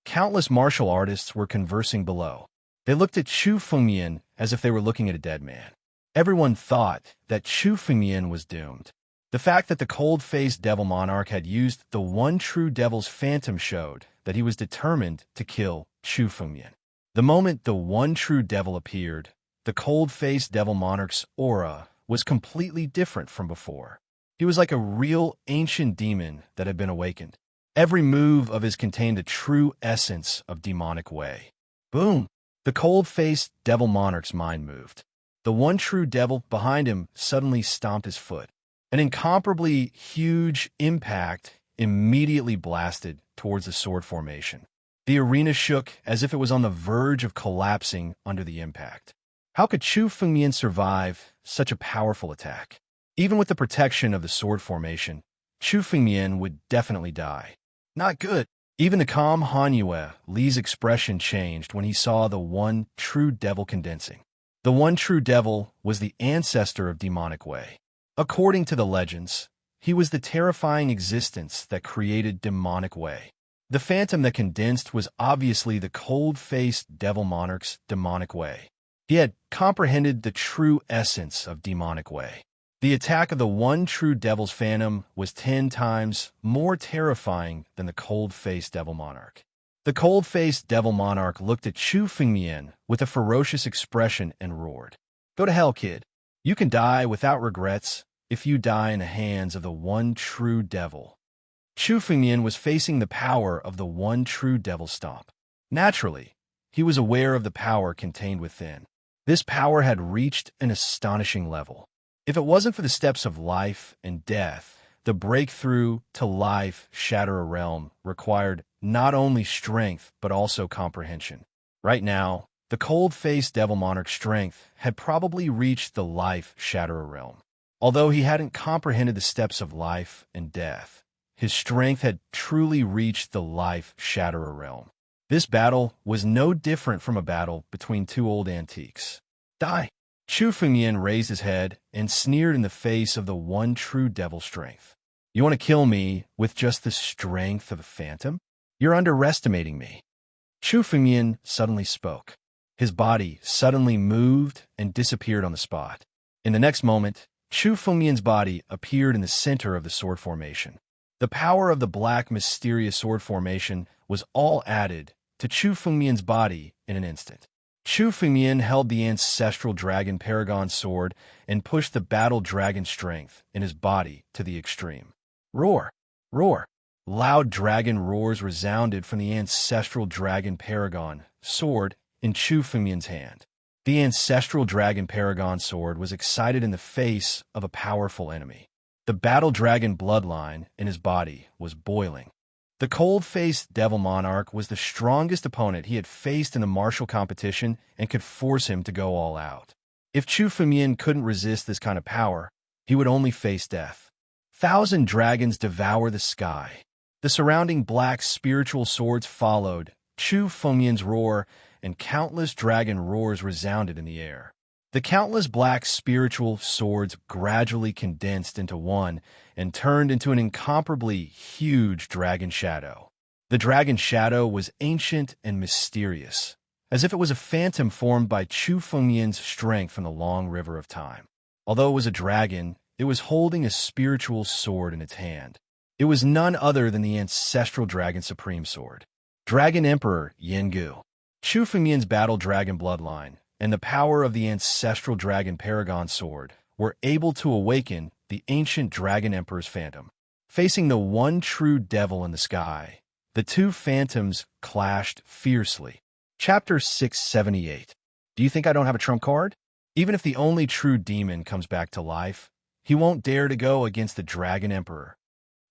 Countless martial artists were conversing below. They looked at Chu Fengmian as if they were looking at a dead man. Everyone thought that Chu Fengmian was doomed. The fact that the cold-faced devil monarch had used the one true devil's phantom showed that he was determined to kill Chu Fengmian. The moment the one true devil appeared, the cold-faced devil monarch's aura was completely different from before. He was like a real ancient demon that had been awakened. Every move of his contained the true essence of demonic way. Boom! The cold-faced devil monarch's mind moved. The one true devil behind him suddenly stomped his foot. An incomparably huge impact immediately blasted towards the sword formation. The arena shook as if it was on the verge of collapsing under the impact. How could Chu Fengmian survive such a powerful attack? Even with the protection of the sword formation, Chu Fengmian would definitely die. Not good. Even the calm Han Yue Li's expression changed when he saw the one true devil condensing. The one true devil was the ancestor of demonic way. According to the legends, he was the terrifying existence that created demonic way. The phantom that condensed was obviously the cold-faced devil monarch's demonic way. He had comprehended the true essence of demonic way. The attack of the one true devil's phantom was 10 times more terrifying than the cold-faced devil monarch. The cold-faced devil monarch looked at Chu Fengmian with a ferocious expression and roared, "Go to hell, kid. You can die without regrets if you die in the hands of the one true devil." Chu Fengmian was facing the power of the one true devil stomp. Naturally, he was aware of the power contained within. This power had reached an astonishing level. If it wasn't for the steps of life and death, the breakthrough to life shatter a realm required not only strength but also comprehension. Right now, the cold-faced devil monarch's strength had probably reached the life shatter a realm. Although he hadn't comprehended the steps of life and death, his strength had truly reached the life shatter a realm. This battle was no different from a battle between two old antiques. Die! Chu Fengmian raised his head and sneered in the face of the one true devil strength. "You want to kill me with just the strength of a phantom? You're underestimating me." Chu Fengmian suddenly spoke. His body suddenly moved and disappeared on the spot. In the next moment, Chu Fengmian's body appeared in the center of the sword formation. The power of the black mysterious sword formation was all added to Chu Fengmian's body in an instant. Chu Fengmian held the ancestral dragon paragon sword and pushed the battle dragon strength in his body to the extreme. Roar! Roar! Loud dragon roars resounded from the ancestral dragon paragon sword in Chu Fengmian's hand. The ancestral dragon paragon sword was excited in the face of a powerful enemy. The battle dragon bloodline in his body was boiling. The cold-faced devil monarch was the strongest opponent he had faced in the martial competition and could force him to go all out. If Chu Fengmian couldn't resist this kind of power, he would only face death. 1,000 dragons devour the sky. The surrounding black spiritual swords followed Chu Fengmian's roar, and countless dragon roars resounded in the air. The countless black spiritual swords gradually condensed into one and turned into an incomparably huge dragon shadow. The dragon shadow was ancient and mysterious, as if it was a phantom formed by Chu Fengmian's strength from the long river of time. Although it was a dragon, it was holding a spiritual sword in its hand. It was none other than the ancestral Dragon Supreme Sword. Dragon Emperor Yengu. Chu Fengmian's battle dragon bloodline and the power of the ancestral Dragon Paragon Sword were able to awaken the ancient Dragon Emperor's phantom. Facing the one true devil in the sky, the two phantoms clashed fiercely. Chapter 678. Do you think I don't have a trump card? Even if the only true demon comes back to life, he won't dare to go against the Dragon Emperor.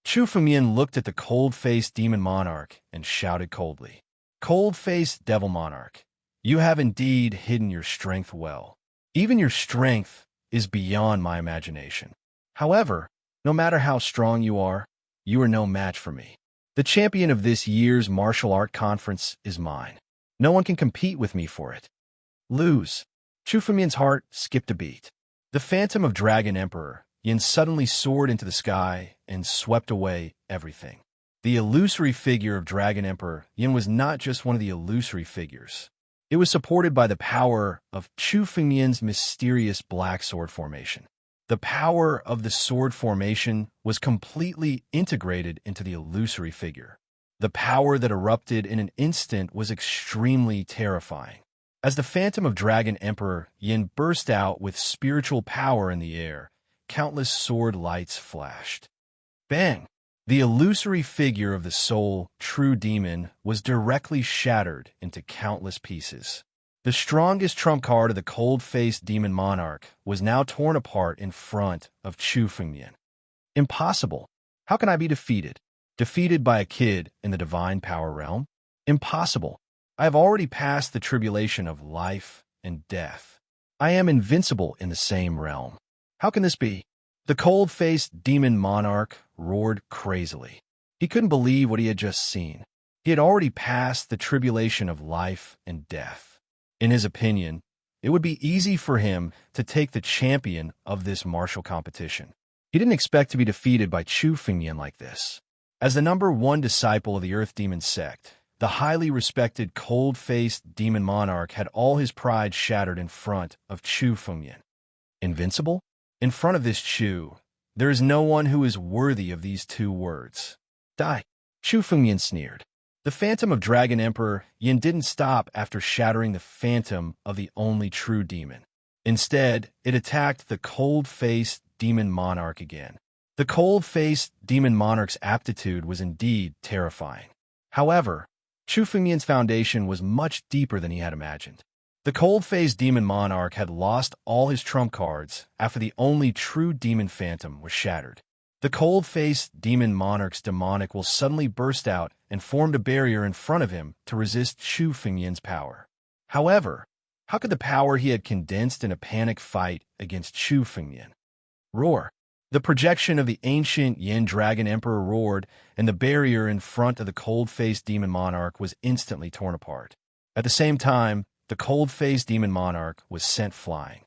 Chu Fengmian looked at the cold-faced demon monarch and shouted coldly, "Cold-faced devil monarch, you have indeed hidden your strength well. Even your strength is beyond my imagination. However, no matter how strong you are no match for me. The champion of this year's martial art conference is mine. No one can compete with me for it." Lose. Chu Fengmian's heart skipped a beat. The phantom of Dragon Emperor Yin suddenly soared into the sky and swept away everything. The illusory figure of Dragon Emperor Yin was not just one of the illusory figures. It was supported by the power of Chu Fengmian's mysterious black sword formation. The power of the sword formation was completely integrated into the illusory figure. The power that erupted in an instant was extremely terrifying. As the phantom of Dragon Emperor Yin burst out with spiritual power in the air, countless sword lights flashed. Bang! The illusory figure of the sole, true demon was directly shattered into countless pieces. The strongest trump card of the cold-faced demon monarch was now torn apart in front of Chu Fengmian. Impossible! How can I be defeated? Defeated by a kid in the divine power realm? Impossible! I have already passed the tribulation of life and death. I am invincible in the same realm. How can this be? The cold-faced demon monarch roared crazily. He couldn't believe what he had just seen. He had already passed the tribulation of life and death. In his opinion, it would be easy for him to take the champion of this martial competition. He didn't expect to be defeated by Chu Fengmian like this. As the #1 disciple of the Earth Demon sect, the highly respected cold-faced demon monarch had all his pride shattered in front of Chu Fengmian. Invincible? In front of this Chu, there is no one who is worthy of these two words. Die! Chu Fengmian sneered. The phantom of Dragon Emperor Yin didn't stop after shattering the phantom of the only true demon. Instead, it attacked the cold-faced demon monarch again. The cold-faced demon monarch's aptitude was indeed terrifying. However, Chu Fengmian's foundation was much deeper than he had imagined. The cold-faced demon monarch had lost all his trump cards after the only true demon phantom was shattered. The cold-faced demon monarch's demonic will suddenly burst out and formed a barrier in front of him to resist Chu Fengmian's power. However, how could the power he had condensed in a panic fight against Chu Fengmian? Roar! The projection of the ancient Yin Dragon Emperor roared, and the barrier in front of the cold-faced demon monarch was instantly torn apart. At the same time, the cold-faced demon monarch was sent flying.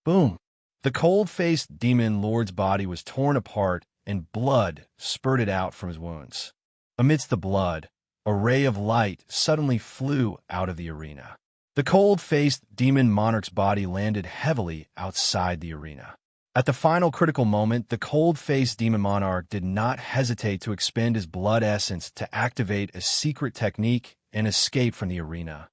Boom! The cold-faced demon lord's body was torn apart and blood spurted out from his wounds. Amidst the blood, a ray of light suddenly flew out of the arena. The cold-faced demon monarch's body landed heavily outside the arena. At the final critical moment, the cold-faced demon monarch did not hesitate to expend his blood essence to activate a secret technique and escape from the arena.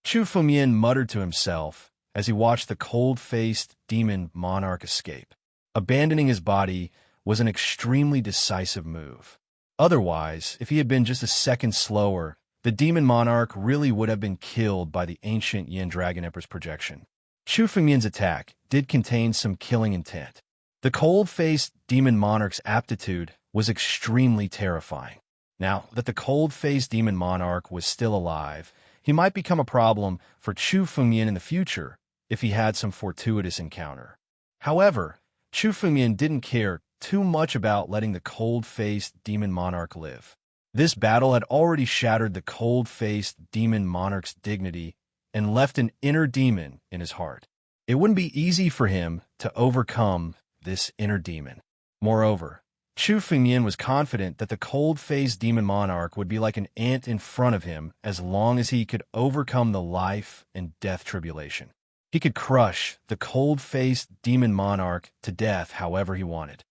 Chu Fengmian muttered to himself as he watched the cold-faced demon monarch escape. Abandoning his body was an extremely decisive move. Otherwise, if he had been just a second slower, the demon monarch really would have been killed by the ancient Yin Dragon Emperor's projection. Chu Fengmian's attack did contain some killing intent. The cold-faced demon monarch's aptitude was extremely terrifying. Now that the cold-faced demon monarch was still alive, he might become a problem for Chu Fengmian in the future if he had some fortuitous encounter. However, Chu Fengmian didn't care too much about letting the cold-faced demon monarch live. This battle had already shattered the cold-faced demon monarch's dignity and left an inner demon in his heart. It wouldn't be easy for him to overcome this inner demon. Moreover, Chu Fengmian was confident that the cold-faced demon monarch would be like an ant in front of him as long as he could overcome the life and death tribulation. He could crush the cold-faced demon monarch to death however he wanted.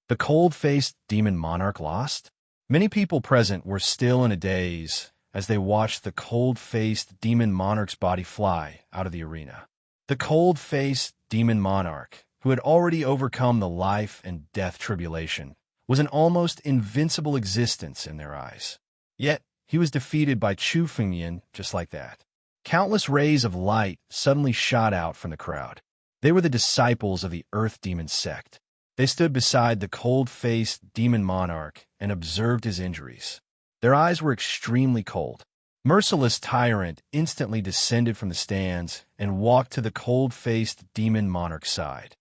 The cold-faced demon monarch lost? Many people present were still in a daze as they watched the cold-faced demon monarch's body fly out of the arena. The cold-faced demon monarch, who had already overcome the life and death tribulation, was an almost invincible existence in their eyes. Yet, he was defeated by Chu Fengyan just like that. Countless rays of light suddenly shot out from the crowd. They were the disciples of the Earth Demon sect. They stood beside the cold-faced demon monarch and observed his injuries. Their eyes were extremely cold. Merciless Tyrant instantly descended from the stands and walked to the cold-faced demon monarch's side.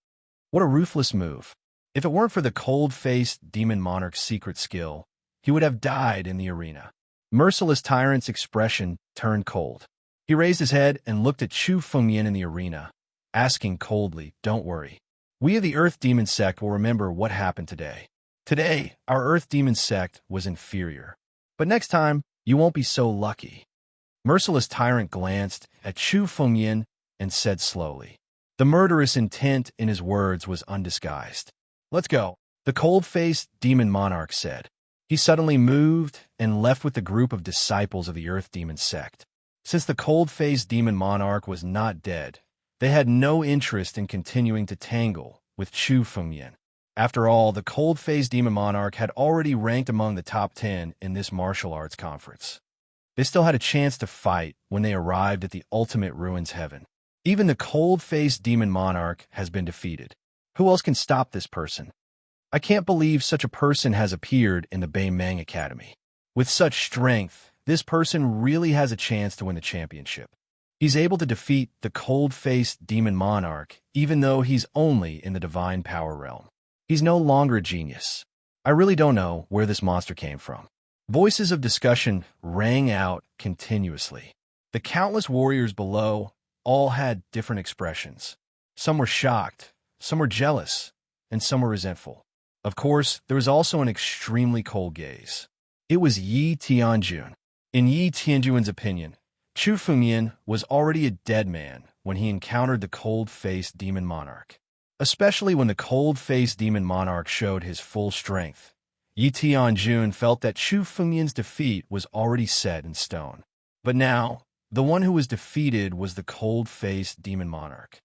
What a ruthless move. If it weren't for the cold-faced demon monarch's secret skill, he would have died in the arena. Merciless Tyrant's expression turned cold. He raised his head and looked at Chu Fengyan in the arena, asking coldly, "Don't worry. We of the Earth Demon sect will remember what happened today. Today, our Earth Demon sect was inferior. But next time, you won't be so lucky." Merciless Tyrant glanced at Chu Fengyan and said slowly. The murderous intent in his words was undisguised. "Let's go," the cold-faced demon monarch said. He suddenly moved and left with the group of disciples of the Earth Demon sect. Since the cold-faced demon monarch was not dead, they had no interest in continuing to tangle with Chu Fengyan. After all, the cold-faced demon monarch had already ranked among the top 10 in this martial arts conference. They still had a chance to fight when they arrived at the ultimate ruins heaven. Even the cold-faced demon monarch has been defeated. Who else can stop this person? I can't believe such a person has appeared in the Beimeng Academy. With such strength, this person really has a chance to win the championship. He's able to defeat the cold-faced demon monarch, even though he's only in the divine power realm. He's no longer a genius. I really don't know where this monster came from. Voices of discussion rang out continuously. The countless warriors below all had different expressions. Some were shocked, some were jealous, and some were resentful. Of course, there was also an extremely cold gaze. It was Yi Tianjun. In Yi Tianjun's opinion, Chu Fengyan was already a dead man when he encountered the cold-faced demon monarch. Especially when the cold-faced demon monarch showed his full strength, Yi Tianjun felt that Chu Fengyan's defeat was already set in stone. But now, the one who was defeated was the cold-faced demon monarch.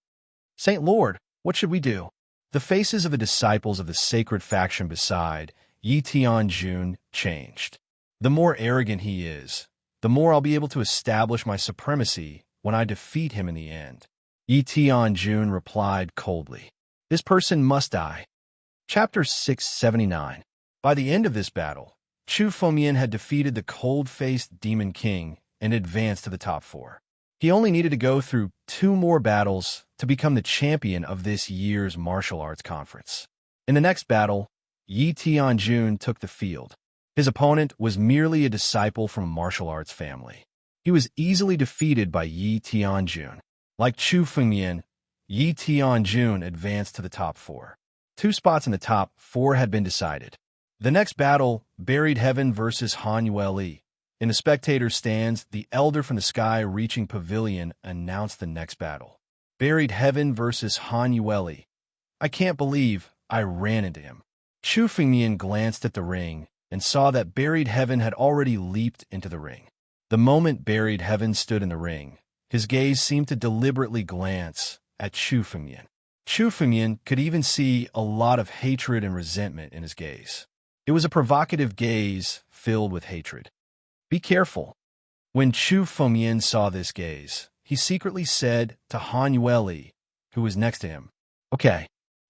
"Saint Lord, what should we do?" The faces of the disciples of the sacred faction beside Yi Tianjun changed. The more arrogant he is, the more I'll be able to establish my supremacy when I defeat him in the end. Yi Tianjun replied coldly. This person must die. Chapter 679. By the end of this battle, Chu Fengyan had defeated the cold-faced demon king and advanced to the top 4. He only needed to go through 2 more battles to become the champion of this year's martial arts conference. In the next battle, Yi Tianjun took the field. His opponent was merely a disciple from a martial arts family. He was easily defeated by Yi Tianjun. Like Chu Fengyan, Yi Tianjun advanced to the top 4. 2 spots in the top 4 had been decided. The next battle, Buried Heaven versus Han Yueli. In the spectator stands, the Elder from the Sky Reaching Pavilion announced the next battle. Buried Heaven versus Han Yueli. I can't believe I ran into him. Chu Fengyan glanced at the ring and saw that Buried Heaven had already leaped into the ring. The moment Buried Heaven stood in the ring, his gaze seemed to deliberately glance at Chu Fengyan. Chu Fengyan could even see a lot of hatred and resentment in his gaze. It was a provocative gaze filled with hatred. Be careful. When Chu Fengyan saw this gaze, he secretly said to Han Yueli, who was next to him, "Okay."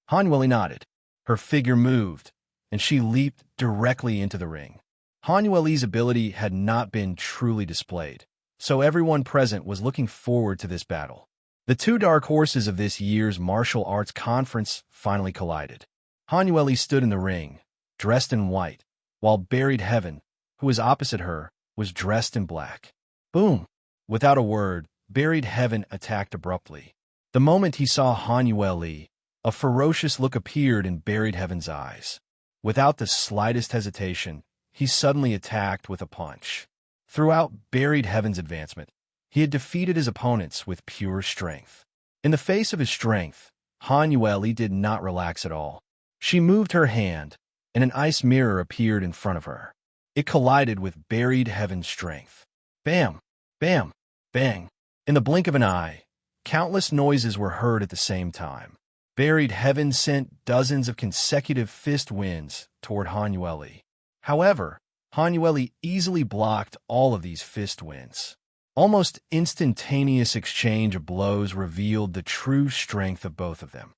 Han Yueli nodded. Her figure moved, and she leaped directly into the ring. Han Yueli's ability had not been truly displayed, so everyone present was looking forward to this battle. The 2 dark horses of this year's martial arts conference finally collided. Han Yueli stood in the ring, dressed in white, while Buried Heaven, who was opposite her, was dressed in black. Boom! Without a word, Buried Heaven attacked abruptly. The moment he saw Han Yueli, a ferocious look appeared in Buried Heaven's eyes. Without the slightest hesitation, he suddenly attacked with a punch. Throughout Buried Heaven's advancement, he had defeated his opponents with pure strength. In the face of his strength, Han Yueli did not relax at all. She moved her hand, and an ice mirror appeared in front of her. It collided with buried heaven's strength. Bam! Bam! Bang! In the blink of an eye, countless noises were heard at the same time. Buried heaven sent dozens of consecutive fist winds toward Han Yueli. However, Han Yueli easily blocked all of these fist winds. Almost instantaneous exchange of blows revealed the true strength of both of them.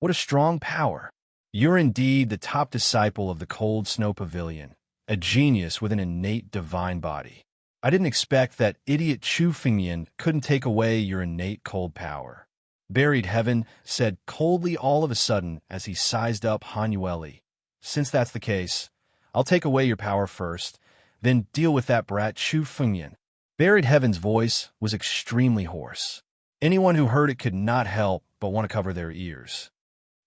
What a strong power! You're indeed the top disciple of the Cold Snow Pavilion, a genius with an innate divine body. I didn't expect that idiot Chu Fengyan couldn't take away your innate cold power. Buried Heaven said coldly all of a sudden as he sized up Han Yueli. Since that's the case, I'll take away your power first, then deal with that brat Chu Fengyan. Buried Heaven's voice was extremely hoarse. Anyone who heard it could not help but want to cover their ears.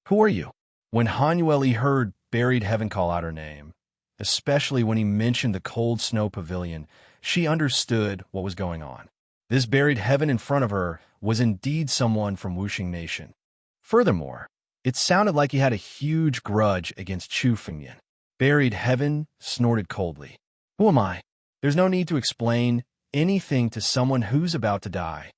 Who are you? When Han Yueli heard Buried Heaven call out her name, especially when he mentioned the Cold Snow Pavilion, she understood what was going on. This Buried Heaven in front of her was indeed someone from Wuxing Nation. Furthermore, it sounded like he had a huge grudge against Chu Fengyan. Buried Heaven snorted coldly. Who am I? There's no need to explain anything to someone who's about to die.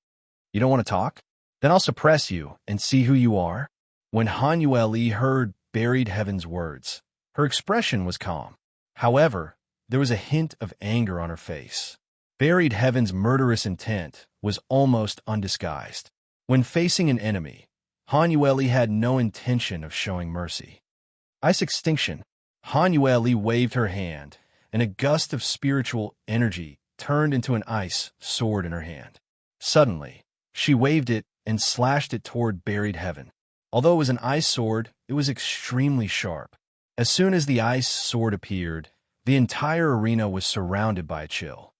You don't want to talk? Then I'll suppress you and see who you are. When Han Yueli heard Buried Heaven's words, her expression was calm. However, there was a hint of anger on her face. Buried Heaven's murderous intent was almost undisguised. When facing an enemy, Han Yueli had no intention of showing mercy. Ice extinction. Han Yueli waved her hand, and a gust of spiritual energy turned into an ice sword in her hand. Suddenly, she waved it and slashed it toward Buried Heaven. Although it was an ice sword, it was extremely sharp. As soon as the ice sword appeared, the entire arena was surrounded by a chill.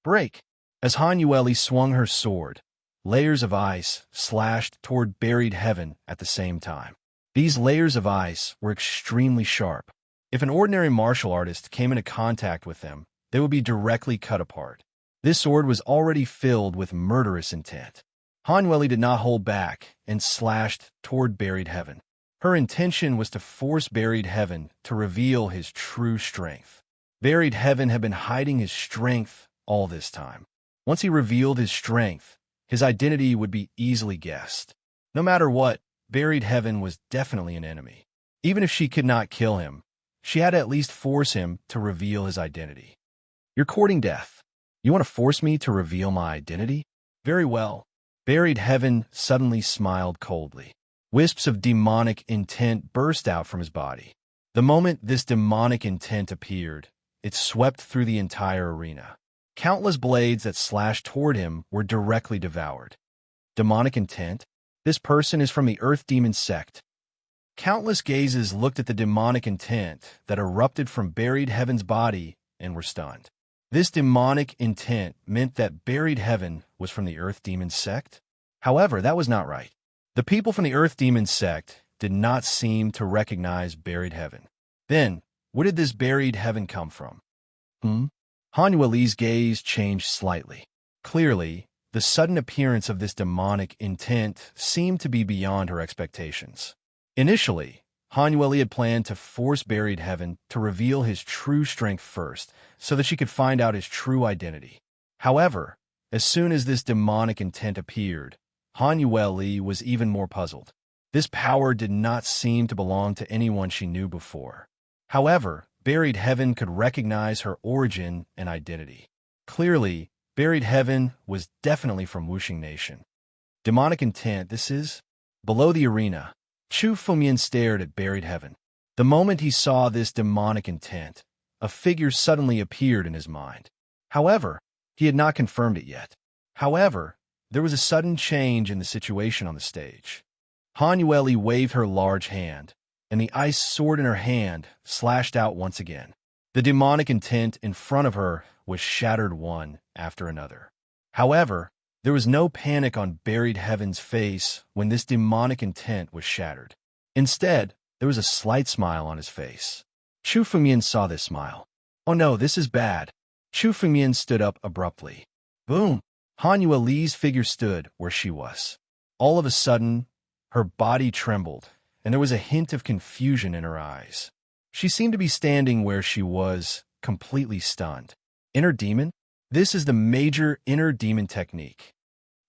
Break! As Han Yueli swung her sword, layers of ice slashed toward Buried Heaven at the same time. These layers of ice were extremely sharp. If an ordinary martial artist came into contact with them, they would be directly cut apart. This sword was already filled with murderous intent. Han Yueli did not hold back and slashed toward Buried Heaven. Her intention was to force Buried Heaven to reveal his true strength. Buried Heaven had been hiding his strength all this time. Once he revealed his strength, his identity would be easily guessed. No matter what, Buried Heaven was definitely an enemy. Even if she could not kill him, she had to at least force him to reveal his identity. You're courting death. You want to force me to reveal my identity? Very well. Buried Heaven suddenly smiled coldly. Wisps of demonic intent burst out from his body. The moment this demonic intent appeared, it swept through the entire arena. Countless blades that slashed toward him were directly devoured. Demonic intent? This person is from the Earth Demon sect. Countless gazes looked at the demonic intent that erupted from Buried Heaven's body and were stunned. This demonic intent meant that Buried Heaven was from the Earth Demon sect? However, that was not right. The people from the Earth Demon sect did not seem to recognize Buried Heaven. Then, where did this Buried Heaven come from? Han Yueli's gaze changed slightly. Clearly, the sudden appearance of this demonic intent seemed to be beyond her expectations. Initially, Han Yueli had planned to force Buried Heaven to reveal his true strength first, so that she could find out his true identity. However, as soon as this demonic intent appeared, Han Yueli was even more puzzled. This power did not seem to belong to anyone she knew before. However, Buried Heaven could recognize her origin and identity. Clearly, Buried Heaven was definitely from Wuxing Nation. Demonic intent, this is? Below the arena, Chu Fengyan stared at Buried Heaven. The moment he saw this demonic intent, a figure suddenly appeared in his mind. However, he had not confirmed it yet. However, there was a sudden change in the situation on the stage. Han Yueli waved her large hand, and the ice sword in her hand slashed out once again. The demonic intent in front of her was shattered one after another. However, there was no panic on Buried Heaven's face when this demonic intent was shattered. Instead, there was a slight smile on his face. Chu Fengyan saw this smile. Oh no, this is bad. Chu Fengyan stood up abruptly. Boom! Han Yueli's figure stood where she was. All of a sudden, her body trembled, and there was a hint of confusion in her eyes. She seemed to be standing where she was, completely stunned. Inner demon? This is the major inner demon technique.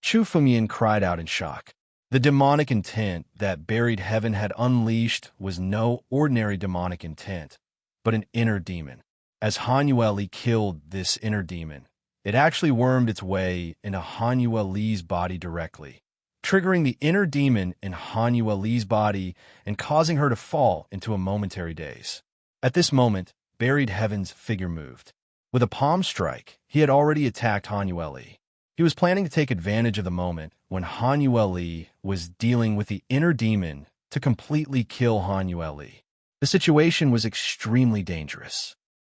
Chu Fengmian cried out in shock. The demonic intent that buried heaven had unleashed was no ordinary demonic intent, but an inner demon. As Han Yueli killed this inner demon, it actually wormed its way into Han Yueli's body directly, triggering the inner demon in Han Yueli's body and causing her to fall into a momentary daze. At this moment, buried heaven's figure moved. With a palm strike, he had already attacked Han Yueli. He was planning to take advantage of the moment when Han Yueli was dealing with the inner demon to completely kill Han Yueli. The situation was extremely dangerous.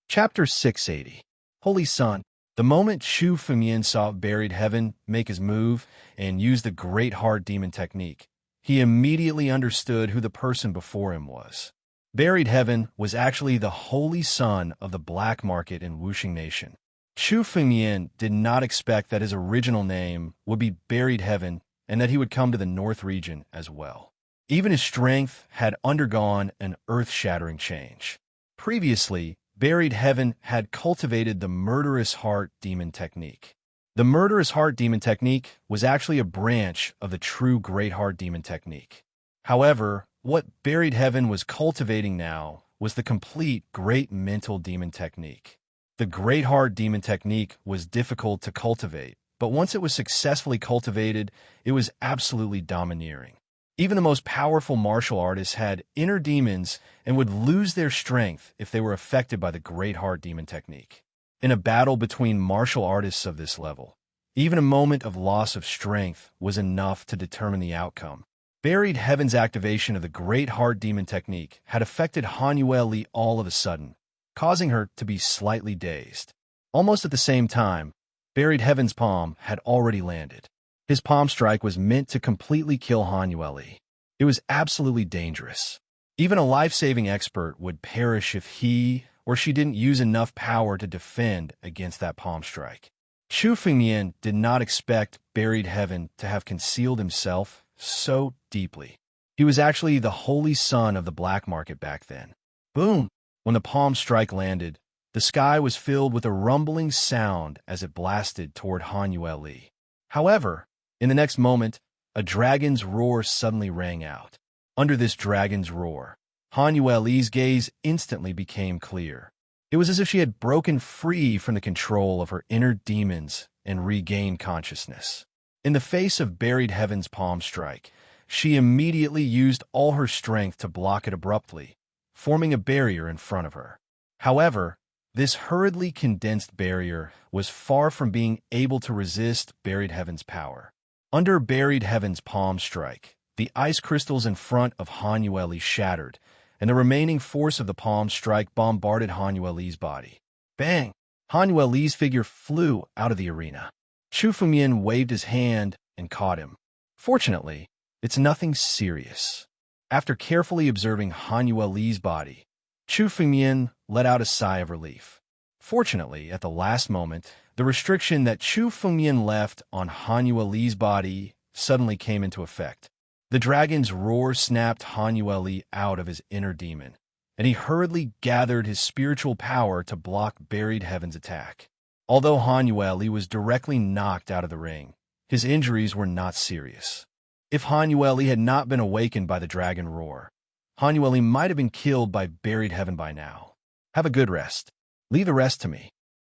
Chapter 680. Holy Sun. The moment Chu Fengmian saw buried heaven make his move and use the Great Heart Demon technique, he immediately understood who the person before him was. Buried heaven was actually the holy sun of the black market in Wuxing Nation. Chu Fengmian did not expect that his original name would be Buried Heaven and that he would come to the North region as well. Even his strength had undergone an earth-shattering change. Previously, Buried Heaven had cultivated the Murderous Heart Demon technique. The Murderous Heart Demon technique was actually a branch of the true Great Heart Demon technique. However, what Buried Heaven was cultivating now was the complete Great Mental Demon technique. The Great Heart Demon technique was difficult to cultivate, but once it was successfully cultivated, it was absolutely domineering. Even the most powerful martial artists had inner demons and would lose their strength if they were affected by the Great Heart Demon technique. In a battle between martial artists of this level, even a moment of loss of strength was enough to determine the outcome. Buried Heaven's activation of the Great Heart Demon technique had affected Han Yueli all of a sudden, causing her to be slightly dazed. Almost at the same time, Buried Heaven's palm had already landed. His palm strike was meant to completely kill Han Yueli. It was absolutely dangerous. Even a life-saving expert would perish if he or she didn't use enough power to defend against that palm strike. Chu Fengmian did not expect Buried Heaven to have concealed himself so deeply. He was actually the holy sun of the black market back then. Boom! When the palm strike landed, the sky was filled with a rumbling sound as it blasted toward Han Yueli. However, in the next moment, a dragon's roar suddenly rang out. Under this dragon's roar, Han Yueli's gaze instantly became clear. It was as if she had broken free from the control of her inner demons and regained consciousness. In the face of Buried Heaven's palm strike, she immediately used all her strength to block it abruptly, forming a barrier in front of her. However, this hurriedly condensed barrier was far from being able to resist Buried Heaven's power. Under Buried Heaven's palm strike, the ice crystals in front of Han Yueli shattered, and the remaining force of the palm strike bombarded Han Yueli's body. Bang! Han Yueli's figure flew out of the arena. Chu Fengmian waved his hand and caught him. Fortunately, it's nothing serious. After carefully observing Han Yueli's body, Chu Fengmian let out a sigh of relief. Fortunately, at the last moment, the restriction that Chu Fengmian left on Han Yueli's body suddenly came into effect. The dragon's roar snapped Han Yueli out of his inner demon, and he hurriedly gathered his spiritual power to block Buried Heaven's attack. Although Han Yueli was directly knocked out of the ring, his injuries were not serious. If Han Yueli had not been awakened by the dragon roar, Han Yueli might have been killed by Buried Heaven by now. Have a good rest. Leave the rest to me.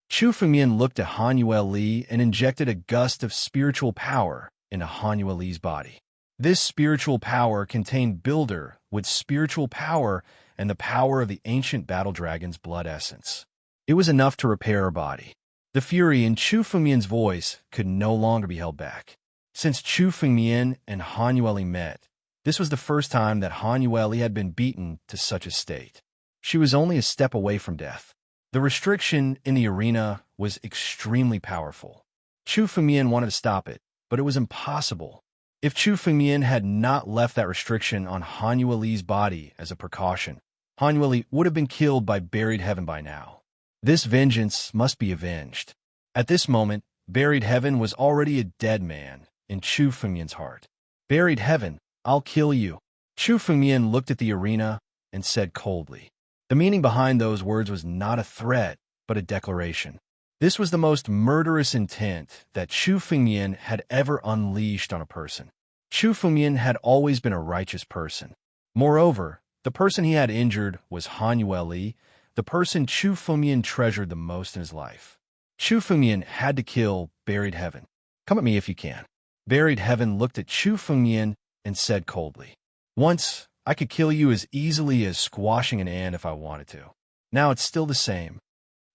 Chu Fengmian looked at Han Yueli and injected a gust of spiritual power into Han Yueli's body. This spiritual power contained Builder with spiritual power and the power of the ancient battle dragon's blood essence. It was enough to repair her body. The fury in Chu Fengmian's voice could no longer be held back. Since Chu Fengmian and Han Yueli met, this was the first time that Han Yueli had been beaten to such a state. She was only a step away from death. The restriction in the arena was extremely powerful. Chu Fengmian wanted to stop it, but it was impossible. If Chu Fengmian had not left that restriction on Han Yueli's body as a precaution, Han Yueli would have been killed by Buried Heaven by now. This vengeance must be avenged. At this moment, Buried Heaven was already a dead man in Chu Fengmian's heart. Buried heaven, I'll kill you. Chu Fengmian looked at the arena and said coldly. The meaning behind those words was not a threat, but a declaration. This was the most murderous intent that Chu Fengmian had ever unleashed on a person. Chu Fengmian had always been a righteous person. Moreover, the person he had injured was Han Yueli, the person Chu Fengmian treasured the most in his life. Chu Fengmian had to kill Buried Heaven. Come at me if you can. Buried Heaven looked at Chu Fengmian and said coldly, once, I could kill you as easily as squashing an ant if I wanted to. Now it's still the same.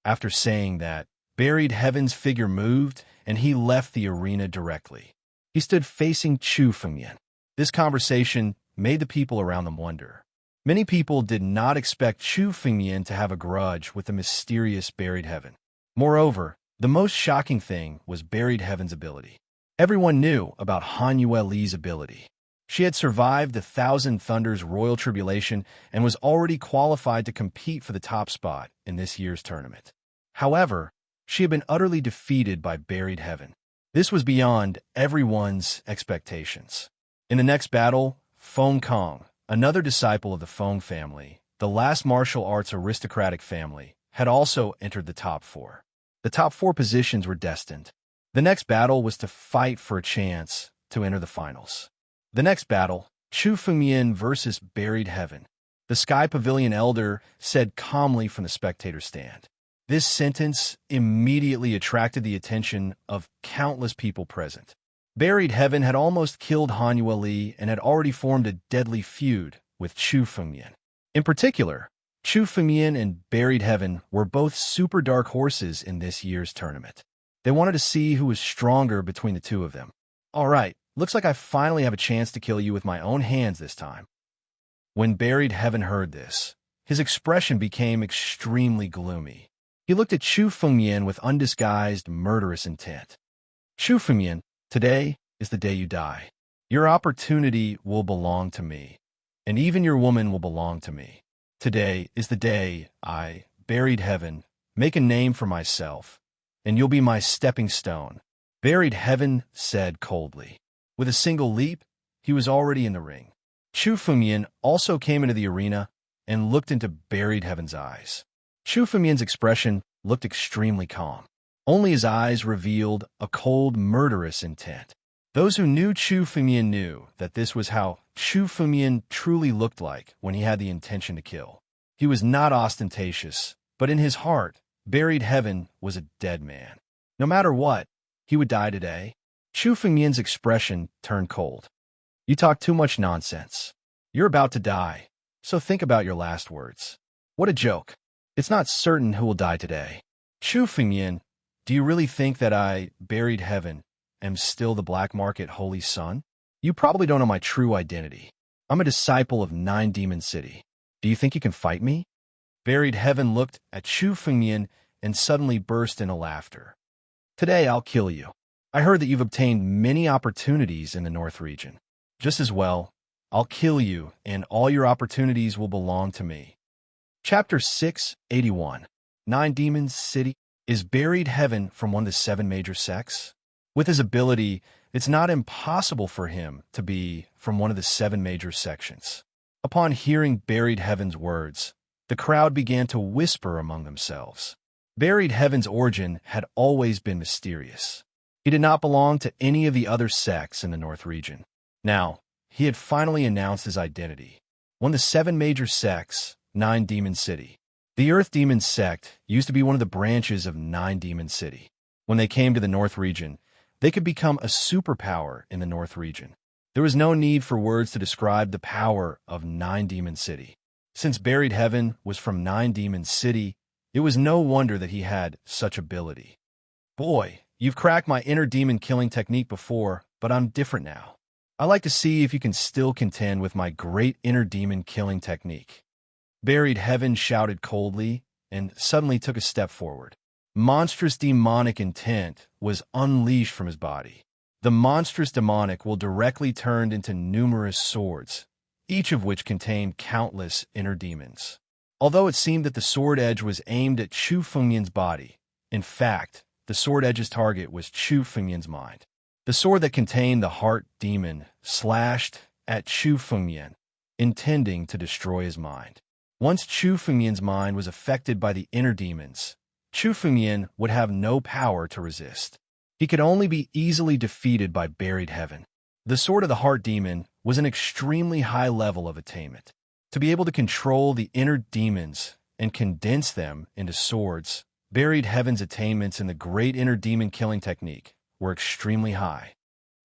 After saying that, Buried Heaven's figure moved, and he left the arena directly. He stood facing Chu Fengmian. This conversation made the people around them wonder. Many people did not expect Chu Fengmian to have a grudge with the mysterious Buried Heaven. Moreover, the most shocking thing was Buried Heaven's ability. Everyone knew about Han Yueli's ability. She had survived the Thousand Thunders Royal Tribulation and was already qualified to compete for the top spot in this year's tournament. However, she had been utterly defeated by Buried Heaven. This was beyond everyone's expectations. In the next battle, Feng Kong, another disciple of the Feng family, the last martial arts aristocratic family, had also entered the top 4. The top 4 positions were destined. The next battle was to fight for a chance to enter the finals. The next battle, Chu Fengmian versus Buried Heaven. The Sky Pavilion Elder said calmly from the spectator stand. This sentence immediately attracted the attention of countless people present. Buried Heaven had almost killed Han Yueli and had already formed a deadly feud with Chu Fengmian. In particular, Chu Fengmian and Buried Heaven were both super dark horses in this year's tournament. They wanted to see who was stronger between the two of them. All right, looks like I finally have a chance to kill you with my own hands this time. When Buried Heaven heard this, his expression became extremely gloomy. He looked at Chu Fengmian with undisguised, murderous intent. Chu Fengmian, today is the day you die. Your opportunity will belong to me, and even your woman will belong to me. Today is the day I, Buried Heaven, make a name for myself, and you'll be my stepping stone. Buried Heaven said coldly. With a single leap, he was already in the ring. Chu Fengmian also came into the arena and looked into Buried Heaven's eyes. Chu Fengmian's expression looked extremely calm. Only his eyes revealed a cold, murderous intent. Those who knew Chu Fengmian knew that this was how Chu Fengmian truly looked like when he had the intention to kill. He was not ostentatious, but in his heart, Buried Heaven was a dead man. No matter what, he would die today. Chu Fengmian's expression turned cold. You talk too much nonsense. You're about to die, so think about your last words. What a joke. It's not certain who will die today. Chu Fengmian, do you really think that I, Buried Heaven, am still the black market holy son? You probably don't know my true identity. I'm a disciple of Nine Demon City. Do you think you can fight me? Buried Heaven looked at Chu Fengmian and suddenly burst into laughter. Today I'll kill you. I heard that you've obtained many opportunities in the North region. Just as well, I'll kill you, and all your opportunities will belong to me. Chapter 681. Nine Demon City. Is Buried Heaven from one of the 7 major sects? With his ability, it's not impossible for him to be from one of the 7 major sections. Upon hearing Buried Heaven's words, the crowd began to whisper among themselves. Buried Heaven's origin had always been mysterious. He did not belong to any of the other sects in the North region. Now, he had finally announced his identity. One of the 7 major sects, Nine Demon City. The Earth Demon sect used to be one of the branches of Nine Demon City. When they came to the North region, they could become a superpower in the North region. There was no need for words to describe the power of Nine Demon City. Since Buried Heaven was from Nine Demon City, it was no wonder that he had such ability. Boy, you've cracked my inner demon killing technique before, but I'm different now. I like to see if you can still contend with my great inner demon killing technique. Buried Heaven shouted coldly and suddenly took a step forward. Monstrous demonic intent was unleashed from his body. The monstrous demonic will directly turn into numerous swords, each of which contained countless inner demons. Although it seemed that the sword edge was aimed at Chu Fengmian's body, in fact, the sword edge's target was Chu Fengmian's mind. The sword that contained the heart demon slashed at Chu Fengmian, intending to destroy his mind. Once Chu Fengmian's mind was affected by the inner demons, Chu Fengmian would have no power to resist. He could only be easily defeated by buried heaven. The sword of the heart demon was an extremely high level of attainment. To be able to control the inner demons and condense them into swords, buried heaven's attainments in the great inner demon killing technique were extremely high.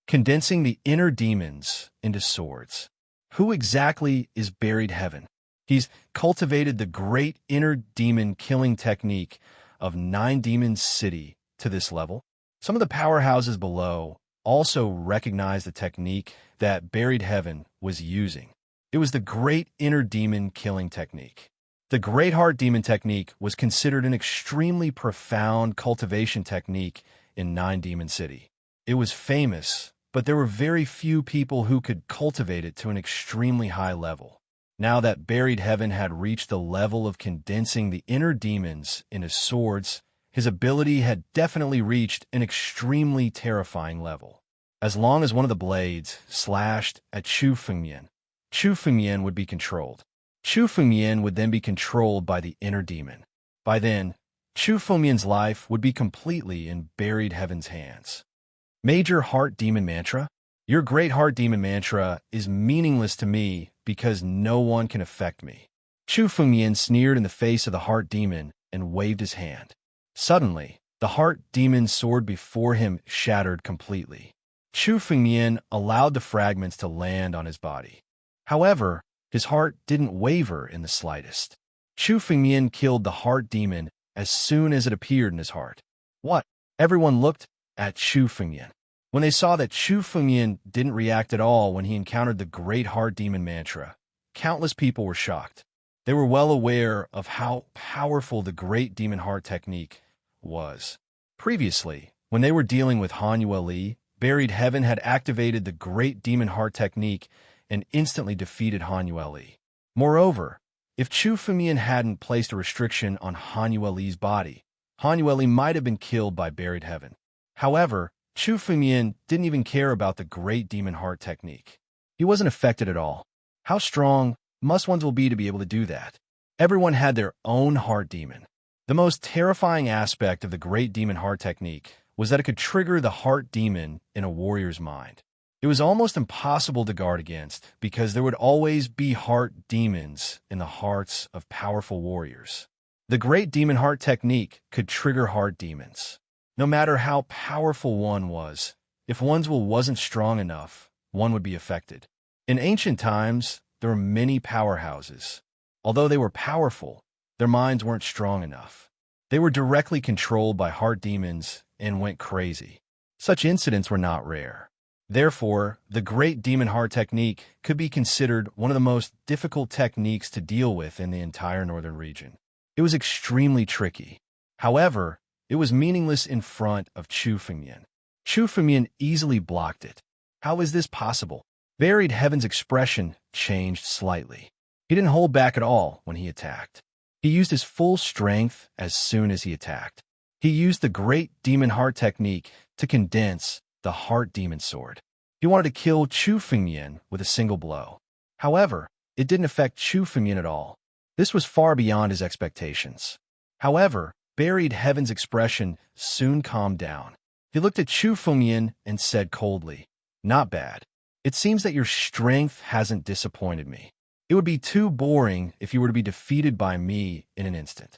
Condensing the inner demons into swords. Who exactly is buried heaven? He's cultivated the great inner demon killing technique of 9 Demons City to this level. Some of the powerhouses below also recognize the technique that buried heaven was using. It was the great inner demon killing technique. The great heart demon technique was considered an extremely profound cultivation technique in 9 Demon City. It was famous, but there were very few people who could cultivate it to an extremely high level. Now that buried heaven had reached the level of condensing the inner demons into swords, his ability had definitely reached an extremely terrifying level. As long as one of the blades slashed at Chu Fengmian would be controlled. Chu Fengmian would then be controlled by the inner demon. By then, Chu Fengmian's life would be completely in buried heaven's hands. Major Heart Demon Mantra. Your great heart demon mantra is meaningless to me because no one can affect me. Chu Fengmian sneered in the face of the heart demon and waved his hand. Suddenly, the heart demon's sword before him shattered completely. Chu Fengmian allowed the fragments to land on his body. However, his heart didn't waver in the slightest. Chu Fengmian killed the heart demon as soon as it appeared in his heart. What? Everyone looked at Chu Fengmian. When they saw that Chu Fengmian didn't react at all when he encountered the great heart demon mantra, countless people were shocked. They were well aware of how powerful the great demon heart technique was. Previously, when they were dealing with Han Yueli, buried heaven had activated the great demon heart technique and instantly defeated Han Yueli. Moreover, if Chu Fengmian hadn't placed a restriction on Han Yueli's body, Han Yueli might have been killed by buried heaven. However, Chu Fengmian didn't even care about the great demon heart technique. He wasn't affected at all. How strong must ones will be to be able to do that? Everyone had their own heart demon. The most terrifying aspect of the great demon heart technique was that it could trigger the heart demon in a warrior's mind. It was almost impossible to guard against because there would always be heart demons in the hearts of powerful warriors. The great demon heart technique could trigger heart demons. No matter how powerful one was, if one's will wasn't strong enough, one would be affected. In ancient times, there were many powerhouses. Although they were powerful, their minds weren't strong enough. They were directly controlled by heart demons and went crazy. Such incidents were not rare. Therefore, the great demon heart technique could be considered one of the most difficult techniques to deal with in the entire northern region. It was extremely tricky. However, it was meaningless in front of Chu Fengmian. Chu Fengmian easily blocked it. How is this possible? Buried heaven's expression changed slightly. He didn't hold back at all when he attacked. He used his full strength as soon as he attacked. He used the great demon heart technique to condense the heart demon sword. He wanted to kill Chu Fengmian with a single blow. However, it didn't affect Chu Fengmian at all. This was far beyond his expectations. However, buried heaven's expression soon calmed down. He looked at Chu Fengmian and said coldly, "Not bad. It seems that your strength hasn't disappointed me. It would be too boring if you were to be defeated by me in an instant.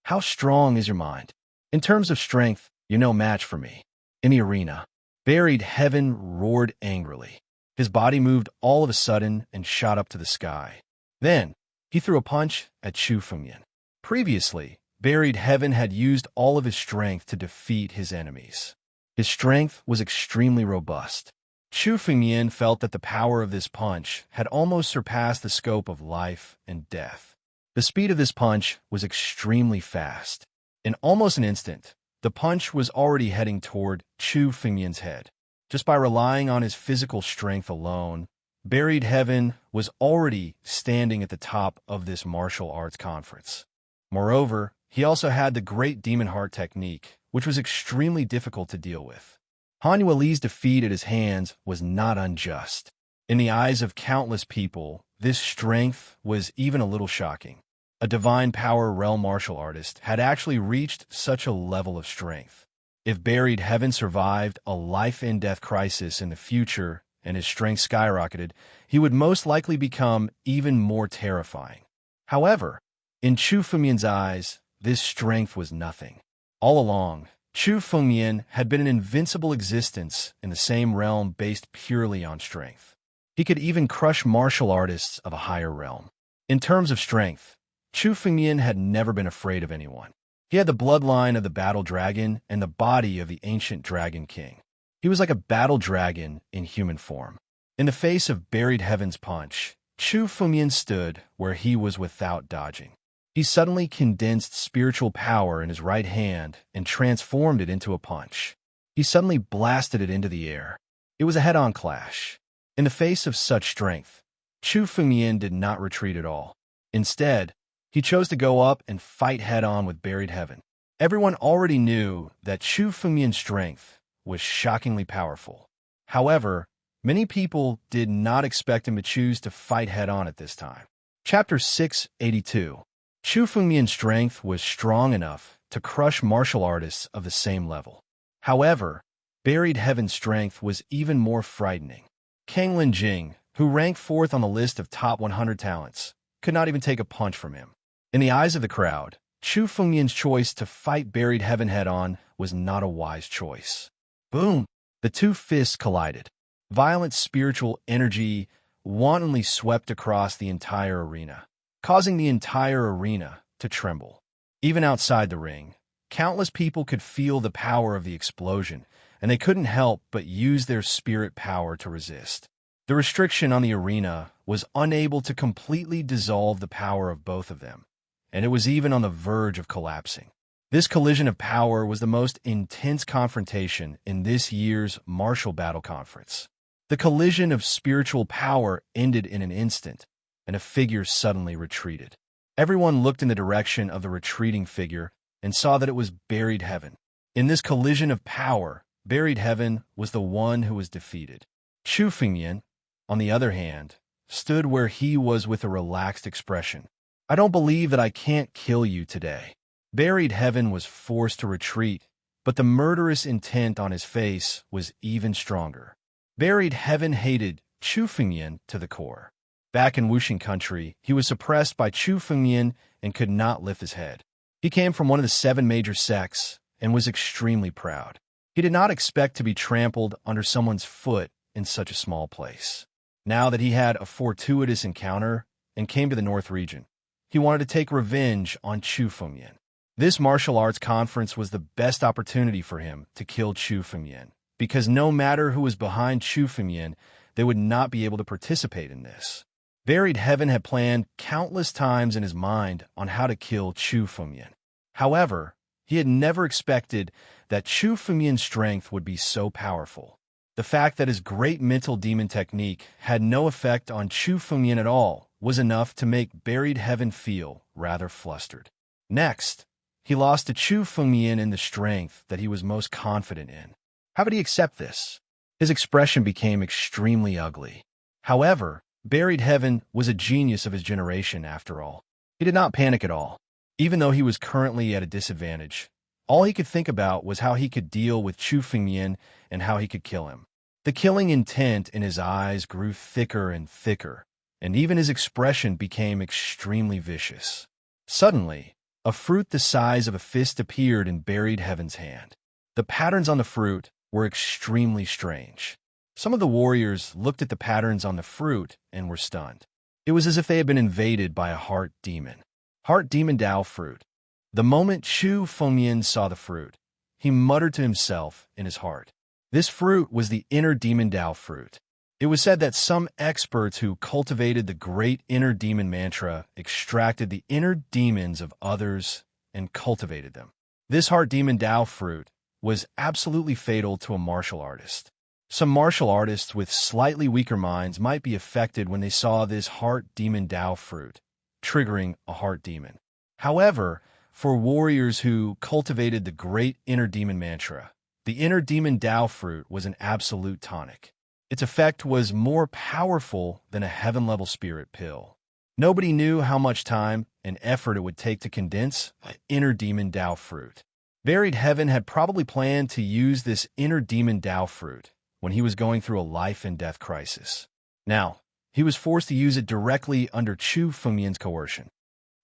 How strong is your mind? In terms of strength, you're no match for me." In the arena, buried heaven roared angrily. His body moved all of a sudden and shot up to the sky. Then, he threw a punch at Chu Fengmian. Previously, buried heaven had used all of his strength to defeat his enemies. His strength was extremely robust. Chu Fengmian felt that the power of this punch had almost surpassed the scope of life and death. The speed of this punch was extremely fast. In almost an instant, the punch was already heading toward Chu Fengmian's head. Just by relying on his physical strength alone, buried heaven was already standing at the top of this martial arts conference. Moreover, he also had the great demon heart technique, which was extremely difficult to deal with. Hanuali's defeat at his hands was not unjust. In the eyes of countless people, this strength was even a little shocking. A divine power realm martial artist had actually reached such a level of strength. If Buried Heaven survived a life-and-death crisis in the future and his strength skyrocketed, he would most likely become even more terrifying. However, in Chu Fengmian's eyes, this strength was nothing. All along, Chu Fengmian had been an invincible existence in the same realm based purely on strength. He could even crush martial artists of a higher realm. In terms of strength, Chu Fengmian had never been afraid of anyone. He had the bloodline of the battle dragon and the body of the ancient dragon king. He was like a battle dragon in human form. In the face of Buried Heaven's punch, Chu Fengmian stood where he was without dodging. He suddenly condensed spiritual power in his right hand and transformed it into a punch. He suddenly blasted it into the air. It was a head-on clash. In the face of such strength, Chu Fengmian did not retreat at all. Instead, he chose to go up and fight head-on with Buried Heaven. Everyone already knew that Chu Fengmian's strength was shockingly powerful. However, many people did not expect him to choose to fight head-on at this time. Chapter 682. Chu Fengmian's strength was strong enough to crush martial artists of the same level. However, Buried Heaven's strength was even more frightening. Kang Linjing, who ranked 4th on the list of top 100 talents, could not even take a punch from him. In the eyes of the crowd, Chu Fengmian's choice to fight Buried Heaven head-on was not a wise choice. Boom! The two fists collided. Violent spiritual energy wantonly swept across the entire arena, causing the entire arena to tremble. Even outside the ring, countless people could feel the power of the explosion, and they couldn't help but use their spirit power to resist. The restriction on the arena was unable to completely dissolve the power of both of them, and it was even on the verge of collapsing. This collision of power was the most intense confrontation in this year's Martial Battle Conference. The collision of spiritual power ended in an instant, and a figure suddenly retreated. Everyone looked in the direction of the retreating figure and saw that it was Buried Heaven. In this collision of power, Buried Heaven was the one who was defeated. Chu Fengmian, on the other hand, stood where he was with a relaxed expression. I don't believe that I can't kill you today. Buried Heaven was forced to retreat, but the murderous intent on his face was even stronger. Buried Heaven hated Chu Fengmian to the core. Back in Wuxing country, he was suppressed by Chu Fengmian and could not lift his head. He came from one of the 7 major sects and was extremely proud. He did not expect to be trampled under someone's foot in such a small place. Now that he had a fortuitous encounter and came to the North region, he wanted to take revenge on Chu Fengmian. This martial arts conference was the best opportunity for him to kill Chu Fengmian, because no matter who was behind Chu Fengmian, they would not be able to participate in this. Buried Heaven had planned countless times in his mind on how to kill Chu Fengmian. However, he had never expected that Chu Fengmian's strength would be so powerful. The fact that his great mental demon technique had no effect on Chu Fengmian at all was enough to make Buried Heaven feel rather flustered. Next, he lost to Chu Fengmian in the strength that he was most confident in. How would he accept this? His expression became extremely ugly. However, Buried Heaven was a genius of his generation after all. He did not panic at all. Even though he was currently at a disadvantage, all he could think about was how he could deal with Chu Fengmian and how he could kill him. The killing intent in his eyes grew thicker and thicker, and even his expression became extremely vicious. Suddenly, a fruit the size of a fist appeared in Buried Heaven's hand. The patterns on the fruit were extremely strange. Some of the warriors looked at the patterns on the fruit and were stunned. It was as if they had been invaded by a heart demon. Heart demon Dao fruit. The moment Chu Fengmian saw the fruit, he muttered to himself in his heart. This fruit was the inner demon Dao fruit. It was said that some experts who cultivated the great inner demon mantra extracted the inner demons of others and cultivated them. This heart demon Dao fruit was absolutely fatal to a martial artist. Some martial artists with slightly weaker minds might be affected when they saw this heart demon Dao fruit, triggering a heart demon. However, for warriors who cultivated the great inner demon mantra, The inner demon Tao fruit was an absolute tonic. Its effect was more powerful than a heaven-level spirit pill. Nobody knew how much time and effort it would take to condense an inner demon Tao fruit. Buried Heaven had probably planned to use this inner demon Tao fruit when he was going through a life-and-death crisis. Now, he was forced to use it directly under Chu Fengmian's coercion.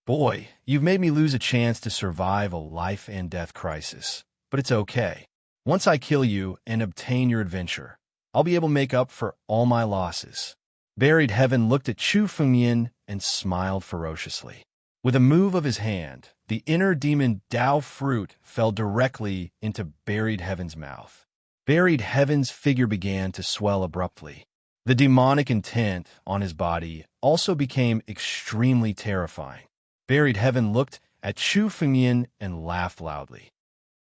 Boy, you've made me lose a chance to survive a life-and-death crisis. But it's okay. Once I kill you and obtain your adventure, I'll be able to make up for all my losses. Buried Heaven looked at Chu Fengmian and smiled ferociously. With a move of his hand, the inner demon Tao fruit fell directly into Buried Heaven's mouth. Buried Heaven's figure began to swell abruptly. The demonic intent on his body also became extremely terrifying. Buried Heaven looked at Chu Fengmian and laughed loudly.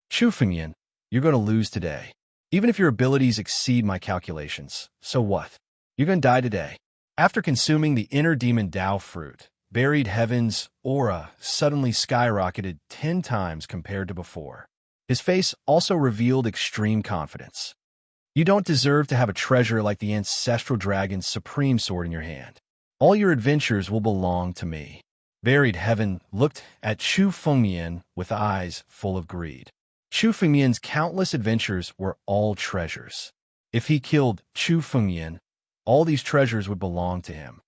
Chu Fengmian, you're going to lose today. Even if your abilities exceed my calculations, so what? You're going to die today. After consuming the inner demon Tao fruit, Buried Heaven's aura suddenly skyrocketed 10 times compared to before. His face also revealed extreme confidence. You don't deserve to have a treasure like the ancestral dragon's supreme sword in your hand. All your adventures will belong to me. Buried Heaven looked at Chu Fengmian with eyes full of greed. Chu Fengmian's countless adventures were all treasures. If he killed Chu Fengmian, all these treasures would belong to him.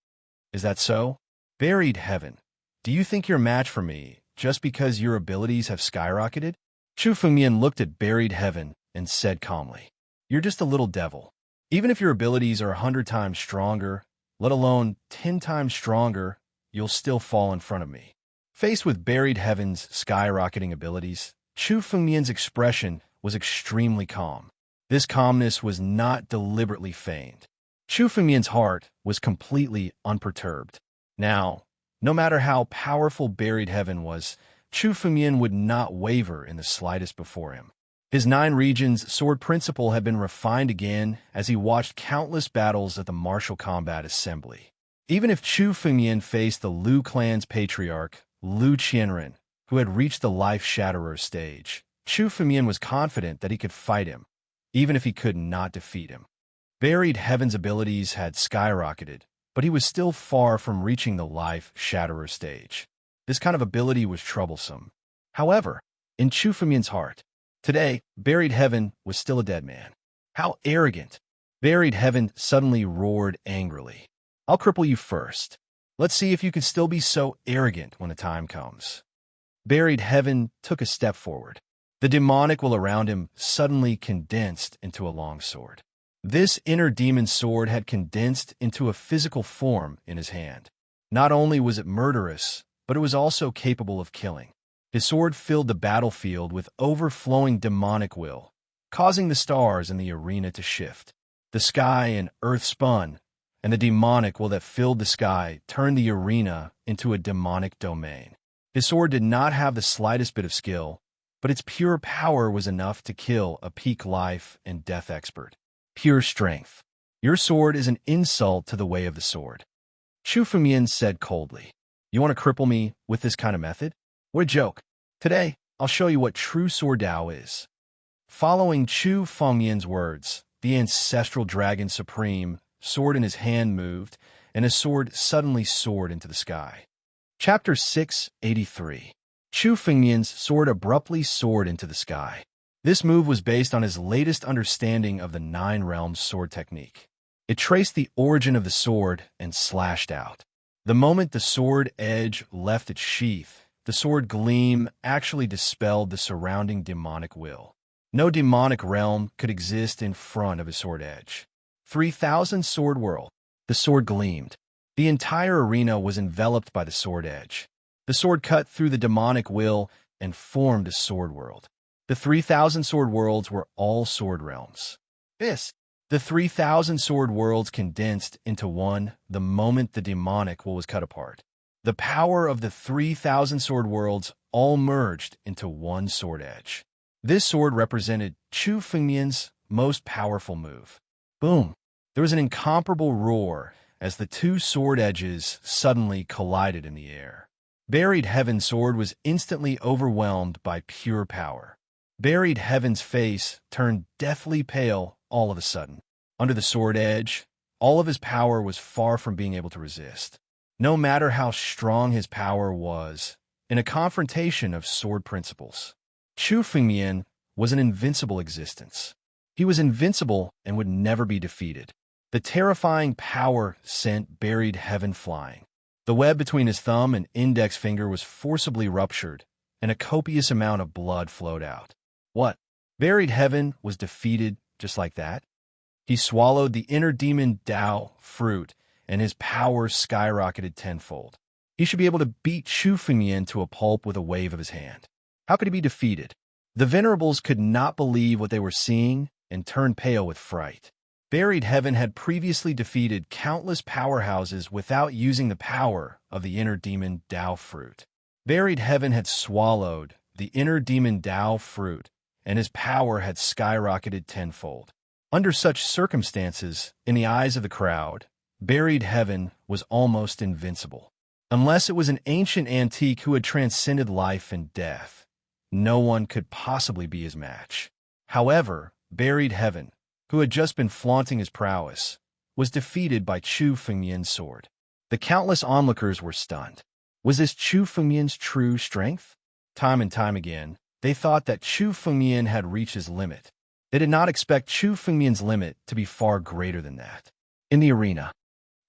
Is that so? Buried Heaven, do you think you're a match for me just because your abilities have skyrocketed? Chu Fengmian looked at Buried Heaven and said calmly, you're just a little devil. Even if your abilities are 100 times stronger, let alone 10 times stronger, you'll still fall in front of me. Faced with Buried Heaven's skyrocketing abilities, Chu Fengmian's expression was extremely calm. This calmness was not deliberately feigned. Chu Fengmian's heart was completely unperturbed. Now, no matter how powerful Buried Heaven was, Chu Fengmian would not waver in the slightest before him. His 9 regions sword principle had been refined again as he watched countless battles at the martial combat assembly. Even if Chu Fengmian faced the Liu clan's patriarch, Liu Qianren, who had reached the Life Shatterer stage, Chu Fengmian was confident that he could fight him, even if he could not defeat him. Buried Heaven's abilities had skyrocketed, but he was still far from reaching the Life Shatterer stage. This kind of ability was troublesome. However, in Chu Fengmian's heart, today, Buried Heaven was still a dead man. How arrogant! Buried Heaven suddenly roared angrily. I'll cripple you first. Let's see if you can still be so arrogant when the time comes. Buried Heaven took a step forward. The demonic will around him suddenly condensed into a long sword. This inner demon sword had condensed into a physical form in his hand. Not only was it murderous, but it was also capable of killing. His sword filled the battlefield with overflowing demonic will, causing the stars in the arena to shift. The sky and earth spun, and the demonic will that filled the sky turned the arena into a demonic domain. His sword did not have the slightest bit of skill, but its pure power was enough to kill a peak life and death expert. Pure strength. Your sword is an insult to the way of the sword. Chu Fengmian said coldly. You want to cripple me with this kind of method? What a joke. Today, I'll show you what true sword Tao is. Following Chu Fengmian's words, the ancestral dragon supreme sword in his hand moved, and his sword suddenly soared into the sky. Chapter 683. Chu Fengmian's sword abruptly soared into the sky. This move was based on his latest understanding of the 9 realms sword technique. It traced the origin of the sword and slashed out. The moment the sword edge left its sheath, the sword gleam actually dispelled the surrounding demonic will. No demonic realm could exist in front of a sword edge. 3,000 sword world. The sword gleamed. The entire arena was enveloped by the sword edge. The sword cut through the demonic will and formed a sword world. The 3,000 sword worlds were all sword realms. The 3,000 sword worlds condensed into one the moment the demonic will was cut apart. The power of the 3,000 sword worlds all merged into one sword edge. This sword represented Chu Fengmian's most powerful move. Boom! There was an incomparable roar as the 2 sword edges suddenly collided in the air. Buried Heaven's sword was instantly overwhelmed by pure power. Buried Heaven's face turned deathly pale all of a sudden. Under the sword edge, all of his power was far from being able to resist. No matter how strong his power was, in a confrontation of sword principles, Chu Fengmian was an invincible existence. He was invincible and would never be defeated. The terrifying power sent Buried Heaven flying. The web between his thumb and index finger was forcibly ruptured, and a copious amount of blood flowed out. What? Buried Heaven was defeated just like that? He swallowed the inner demon Dao fruit, and his power skyrocketed tenfold. He should be able to beat Chu Fengmian to a pulp with a wave of his hand. How could he be defeated? The venerables could not believe what they were seeing and turned pale with fright. Buried Heaven had previously defeated countless powerhouses without using the power of the inner demon Dao fruit. Buried Heaven had swallowed the inner demon Dao fruit, and his power had skyrocketed tenfold. Under such circumstances, in the eyes of the crowd, Buried Heaven was almost invincible. Unless it was an ancient antique who had transcended life and death, no one could possibly be his match. However, Buried Heaven, who had just been flaunting his prowess, was defeated by Chu Fengmian's sword. The countless onlookers were stunned. Was this Chu Fengmian's true strength? Time and time again, they thought that Chu Fengmian had reached his limit. They did not expect Chu Fengmian's limit to be far greater than that. In the arena.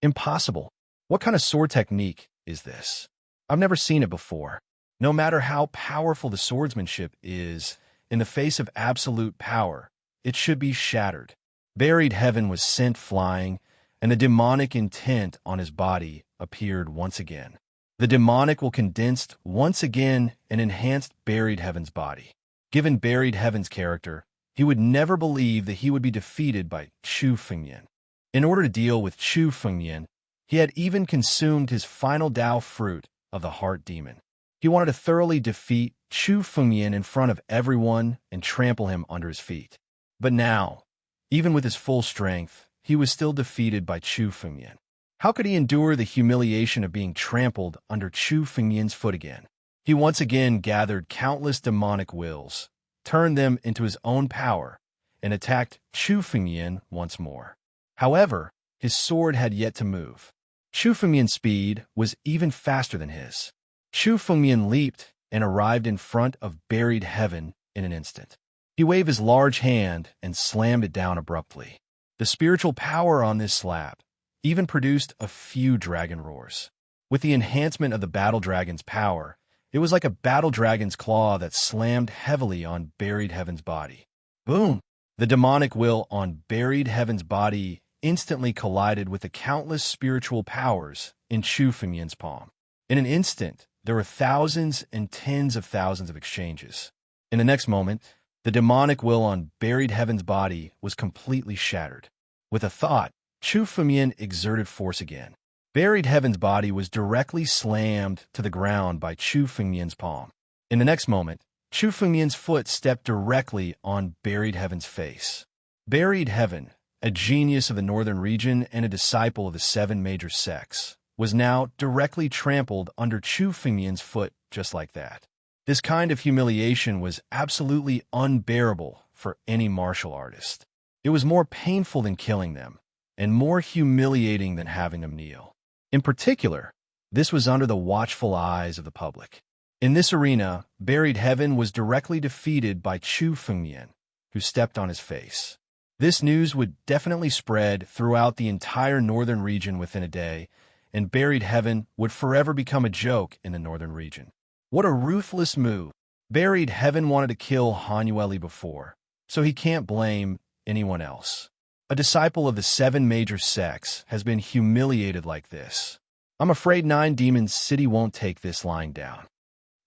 Impossible. What kind of sword technique is this? I've never seen it before. No matter how powerful the swordsmanship is, in the face of absolute power, it should be shattered. Buried Heaven was sent flying, and the demonic intent on his body appeared once again. The demonic will condensed once again and enhanced Buried Heaven's body. Given Buried Heaven's character, he would never believe that he would be defeated by Chu Fengmian. In order to deal with Chu Fengmian, he had even consumed his final Dao fruit of the heart demon. He wanted to thoroughly defeat Chu Fengmian in front of everyone and trample him under his feet. But now, even with his full strength, he was still defeated by Chu Fengmian. How could he endure the humiliation of being trampled under Chu Fengmian's foot again? He once again gathered countless demonic wills, turned them into his own power, and attacked Chu Fengmian once more. However, his sword had yet to move. Chu Fengmian's speed was even faster than his. Chu Fengmian leaped and arrived in front of Buried Heaven in an instant. He waved his large hand and slammed it down abruptly. The spiritual power on this slap even produced a few dragon roars. With the enhancement of the battle dragon's power, it was like a battle dragon's claw that slammed heavily on Buried Heaven's body. Boom! The demonic will on Buried Heaven's body instantly collided with the countless spiritual powers in Chu Fengmian's palm. In an instant, there were thousands and tens of thousands of exchanges. In the next moment, the demonic will on Buried Heaven's body was completely shattered. With a thought, Chu Fengmian exerted force again. Buried Heaven's body was directly slammed to the ground by Chu Fengmian's palm. In the next moment, Chu Fengmian's foot stepped directly on Buried Heaven's face. Buried Heaven, a genius of the northern region and a disciple of the 7 major sects, was now directly trampled under Chu Fengmian's foot just like that. This kind of humiliation was absolutely unbearable for any martial artist. It was more painful than killing them, and more humiliating than having them kneel. In particular, this was under the watchful eyes of the public. In this arena, Buried Heaven was directly defeated by Chu Fengmian, who stepped on his face. This news would definitely spread throughout the entire northern region within a day, and Buried Heaven would forever become a joke in the northern region. What a ruthless move. Buried Heaven wanted to kill Hanueli before, so he can't blame anyone else. A disciple of the 7 major sects has been humiliated like this. I'm afraid 9 Demons City won't take this lying down.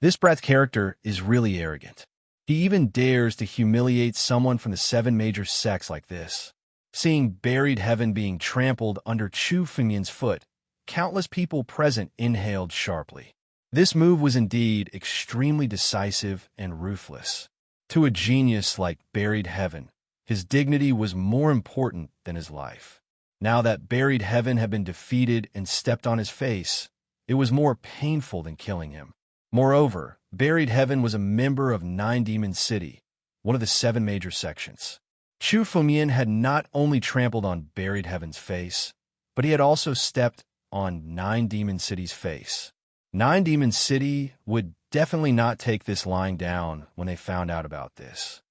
This brat's character is really arrogant. He even dares to humiliate someone from the 7 major sects like this. Seeing Buried Heaven being trampled under Chu Fengmian's foot, countless people present inhaled sharply. This move was indeed extremely decisive and ruthless. To a genius like Buried Heaven, his dignity was more important than his life. Now that Buried Heaven had been defeated and stepped on his face, it was more painful than killing him. Moreover, Buried Heaven was a member of 9 Demon City, one of the 7 major sections. Chu Fengmian had not only trampled on buried heaven's face, but he had also stepped on 9 Demon City's face. 9 Demon City would definitely not take this lying down when they found out about this.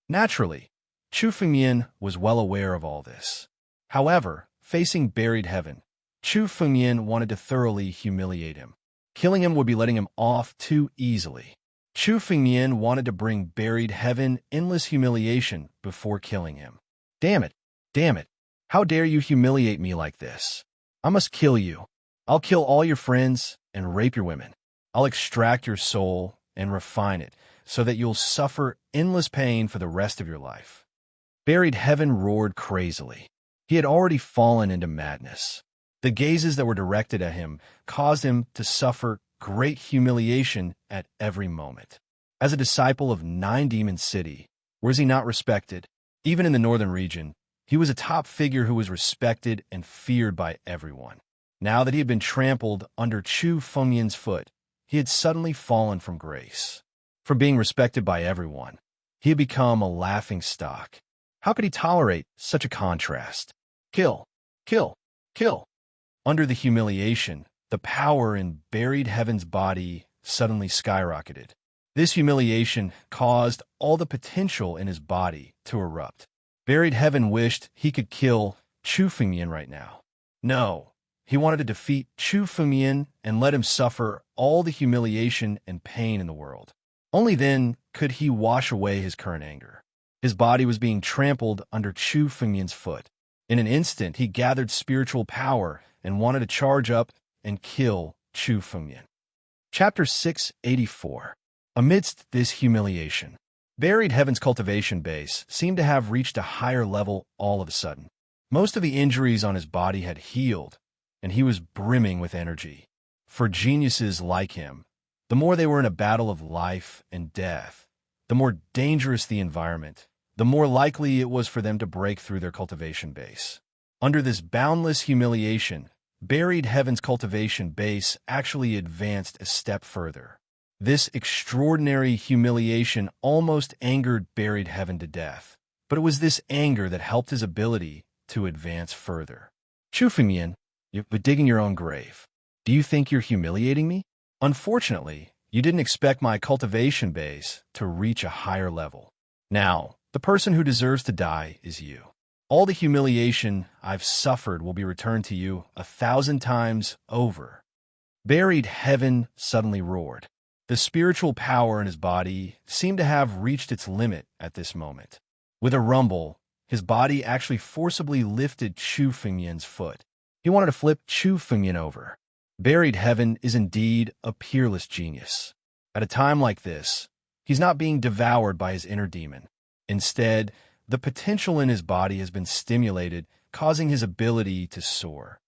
Naturally, Chu Fengmian was well aware of all this. However, facing buried heaven, Chu Fengmian wanted to thoroughly humiliate him. Killing him would be letting him off too easily. Chu Fengmian wanted to bring buried heaven endless humiliation before killing him. Damn it! Damn it! How dare you humiliate me like this? I must kill you. I'll kill all your friends and rape your women. I'll extract your soul and refine it so that you'll suffer endless pain for the rest of your life. Buried heaven roared crazily. He had already fallen into madness. The gazes that were directed at him caused him to suffer great humiliation at every moment. As a disciple of 9 Demon City, was he not respected? Even in the northern region, he was a top figure who was respected and feared by everyone. Now that he had been trampled under Chu Fengmian's foot, he had suddenly fallen from grace. From being respected by everyone, he had become a laughing stock. How could he tolerate such a contrast? Kill! Kill! Kill! Under the humiliation, the power in buried heaven's body suddenly skyrocketed. This humiliation caused all the potential in his body to erupt. Buried heaven wished he could kill Chu Fengmian right now. No, he wanted to defeat Chu Fengmian and let him suffer all the humiliation and pain in the world. Only then could he wash away his current anger. His body was being trampled under Chu Fengmian's foot. In an instant, he gathered spiritual power and wanted to charge up and kill Chu Fengmian. Chapter 684. Amidst this humiliation, buried heaven's cultivation base seemed to have reached a higher level all of a sudden. Most of the injuries on his body had healed, and he was brimming with energy. For geniuses like him, the more they were in a battle of life and death, the more dangerous the environment, the more likely it was for them to break through their cultivation base. Under this boundless humiliation, buried heaven's cultivation base actually advanced a step further. This extraordinary humiliation almost angered buried heaven to death, but it was this anger that helped his ability to advance further. Chu Fengmian, you've been digging your own grave. Do you think you're humiliating me? Unfortunately, you didn't expect my cultivation base to reach a higher level. Now, the person who deserves to die is you. All the humiliation I've suffered will be returned to you 1,000 times over. Buried heaven suddenly roared. The spiritual power in his body seemed to have reached its limit at this moment. With a rumble, his body actually forcibly lifted Chu Fengmian's foot. He wanted to flip Chu Fengmian over. Buried heaven is indeed a peerless genius. At a time like this, he's not being devoured by his inner demon. Instead, the potential in his body has been stimulated, causing his ability to soar.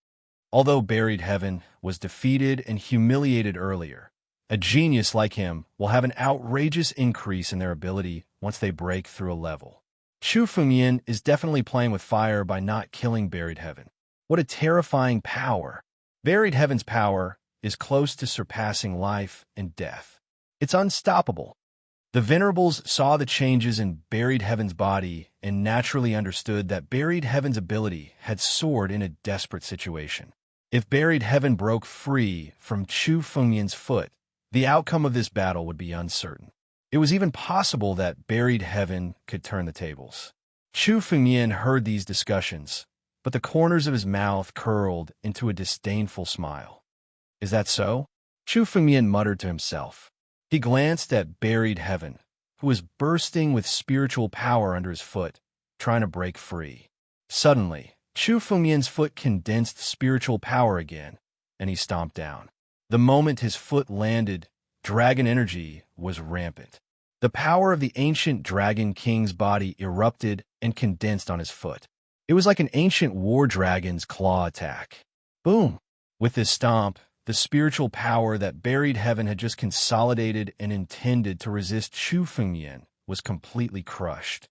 Although buried heaven was defeated and humiliated earlier, a genius like him will have an outrageous increase in their ability once they break through a level. Chu Fengmian is definitely playing with fire by not killing buried heaven. What a terrifying power! Buried heaven's power is close to surpassing life and death. It's unstoppable. The venerables saw the changes in buried heaven's body and naturally understood that buried heaven's ability had soared in a desperate situation. If buried heaven broke free from Chu Fengmian's foot, the outcome of this battle would be uncertain. It was even possible that buried heaven could turn the tables. Chu Fengmian heard these discussions, but the corners of his mouth curled into a disdainful smile. Is that so? Chu Fengmian muttered to himself. He glanced at buried heaven, who was bursting with spiritual power under his foot, trying to break free. Suddenly, Chu Fengmian's foot condensed spiritual power again, and he stomped down. The moment his foot landed, dragon energy was rampant. The power of the ancient dragon king's body erupted and condensed on his foot. It was like an ancient war dragon's claw attack. Boom! With this stomp, the spiritual power that buried heaven had just consolidated and intended to resist Chu Fengmian was completely crushed.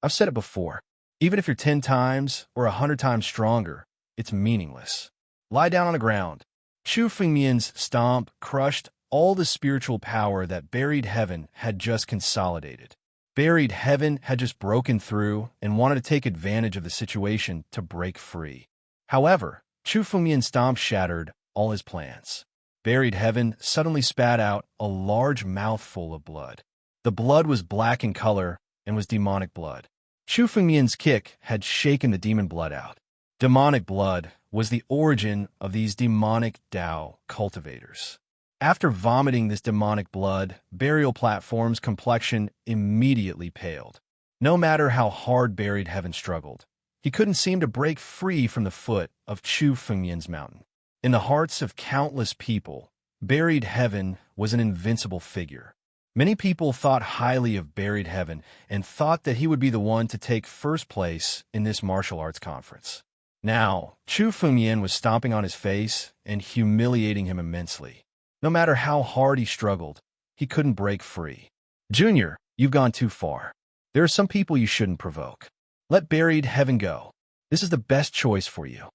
I've said it before. Even if you're 10 times or 100 times stronger, it's meaningless. Lie down on the ground. Chu Fengmian's stomp crushed all the spiritual power that buried heaven had just consolidated. Buried Heaven had just broken through and wanted to take advantage of the situation to break free. However, Chu Fengmian's stomp shattered all his plans. Buried Heaven suddenly spat out a large mouthful of blood. The blood was black in color and was demonic blood. Chu Fengmian's kick had shaken the demon blood out. Demonic blood was the origin of these demonic Dao cultivators. After vomiting this demonic blood, Burial Platform's complexion immediately paled. No matter how hard Buried Heaven struggled, he couldn't seem to break free from the foot of Chu Fengmian's mountain. In the hearts of countless people, Buried Heaven was an invincible figure. Many people thought highly of Buried Heaven and thought that he would be the one to take first place in this martial arts conference. Now, Chu Fengmian was stomping on his face and humiliating him immensely. No matter how hard he struggled, he couldn't break free. Junior, you've gone too far. There are some people you shouldn't provoke. Let Buried Heaven go. This is the best choice for you.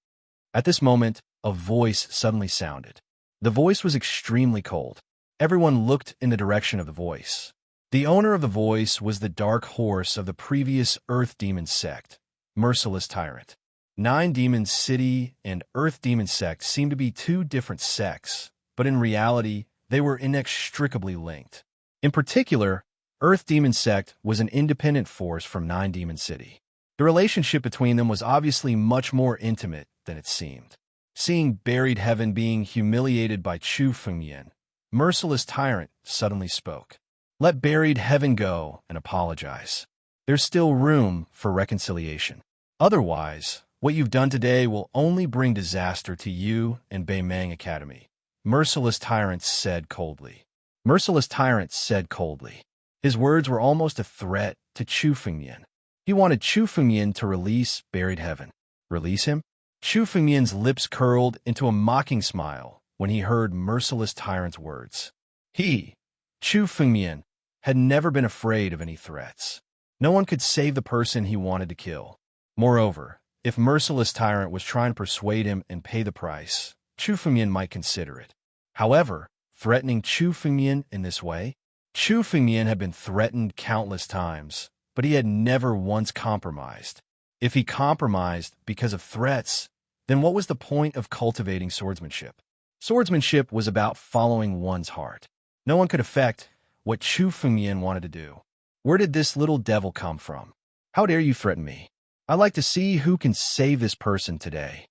At this moment, a voice suddenly sounded. The voice was extremely cold. Everyone looked in the direction of the voice. The owner of the voice was the dark horse of the previous Earth Demon sect, Merciless Tyrant. Nine Demon City and Earth Demon sect seemed to be two different sects, but in reality, they were inextricably linked. In particular, Earth Demon sect was an independent force from Nine Demon City. The relationship between them was obviously much more intimate than it seemed. Seeing Buried Heaven being humiliated by Chu Fengmian, Merciless Tyrant suddenly spoke. Let Buried Heaven go and apologize. There's still room for reconciliation. Otherwise, what you've done today will only bring disaster to you and Beimang Academy, Merciless Tyrant said coldly. Merciless Tyrant said coldly. His words were almost a threat to Chu Fengmian. He wanted Chu Fengmian to release Buried Heaven. Release him? Chu Fengmian's lips curled into a mocking smile when he heard Merciless Tyrant's words. He, Chu Fengmian, had never been afraid of any threats. No one could save the person he wanted to kill. Moreover, if Merciless Tyrant was trying to persuade him and pay the price, Chu Fengmian might consider it. However, threatening Chu Fengmian in this way? Chu Fengmian had been threatened countless times, but he had never once compromised. If he compromised because of threats, then what was the point of cultivating swordsmanship? Swordsmanship was about following one's heart. No one could affect what Chu Fengmian wanted to do. Where did this little devil come from? How dare you threaten me? I'd like to see who can save this person today.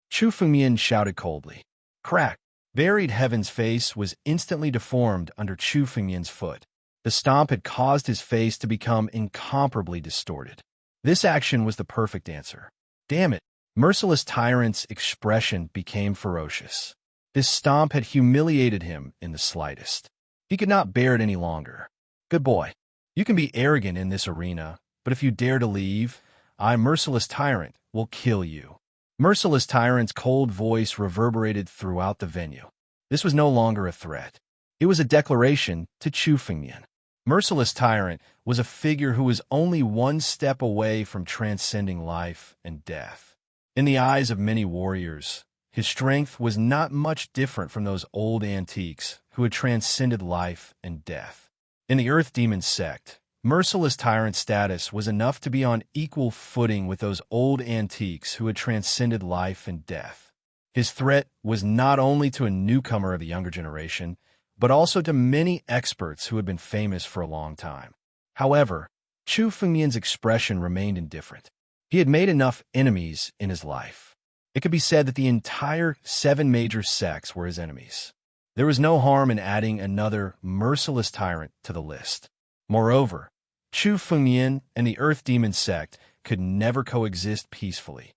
Chu Fengmian shouted coldly. Crack! Buried Heaven's face was instantly deformed under Chu Fengmian's foot. The stomp had caused his face to become incomparably distorted. This action was the perfect answer. Damn it! Merciless Tyrant's expression became ferocious. This stomp had humiliated him in the slightest. He could not bear it any longer. Good boy. You can be arrogant in this arena, but if you dare to leave, I, Merciless Tyrant, will kill you. Merciless Tyrant's cold voice reverberated throughout the venue. This was no longer a threat. It was a declaration to Chu Fengmian. Merciless Tyrant was a figure who was only one step away from transcending life and death. In the eyes of many warriors, his strength was not much different from those old antiques who had transcended life and death. In the Earth Demon sect, Merciless Tyrant's status was enough to be on equal footing with those old antiques who had transcended life and death. His threat was not only to a newcomer of the younger generation, but also to many experts who had been famous for a long time. However, Chu Fengmian's expression remained indifferent. He had made enough enemies in his life. It could be said that the entire 7 major sects were his enemies. There was no harm in adding another Merciless Tyrant to the list. Moreover, Chu Fengmian and the Earth Demon sect could never coexist peacefully.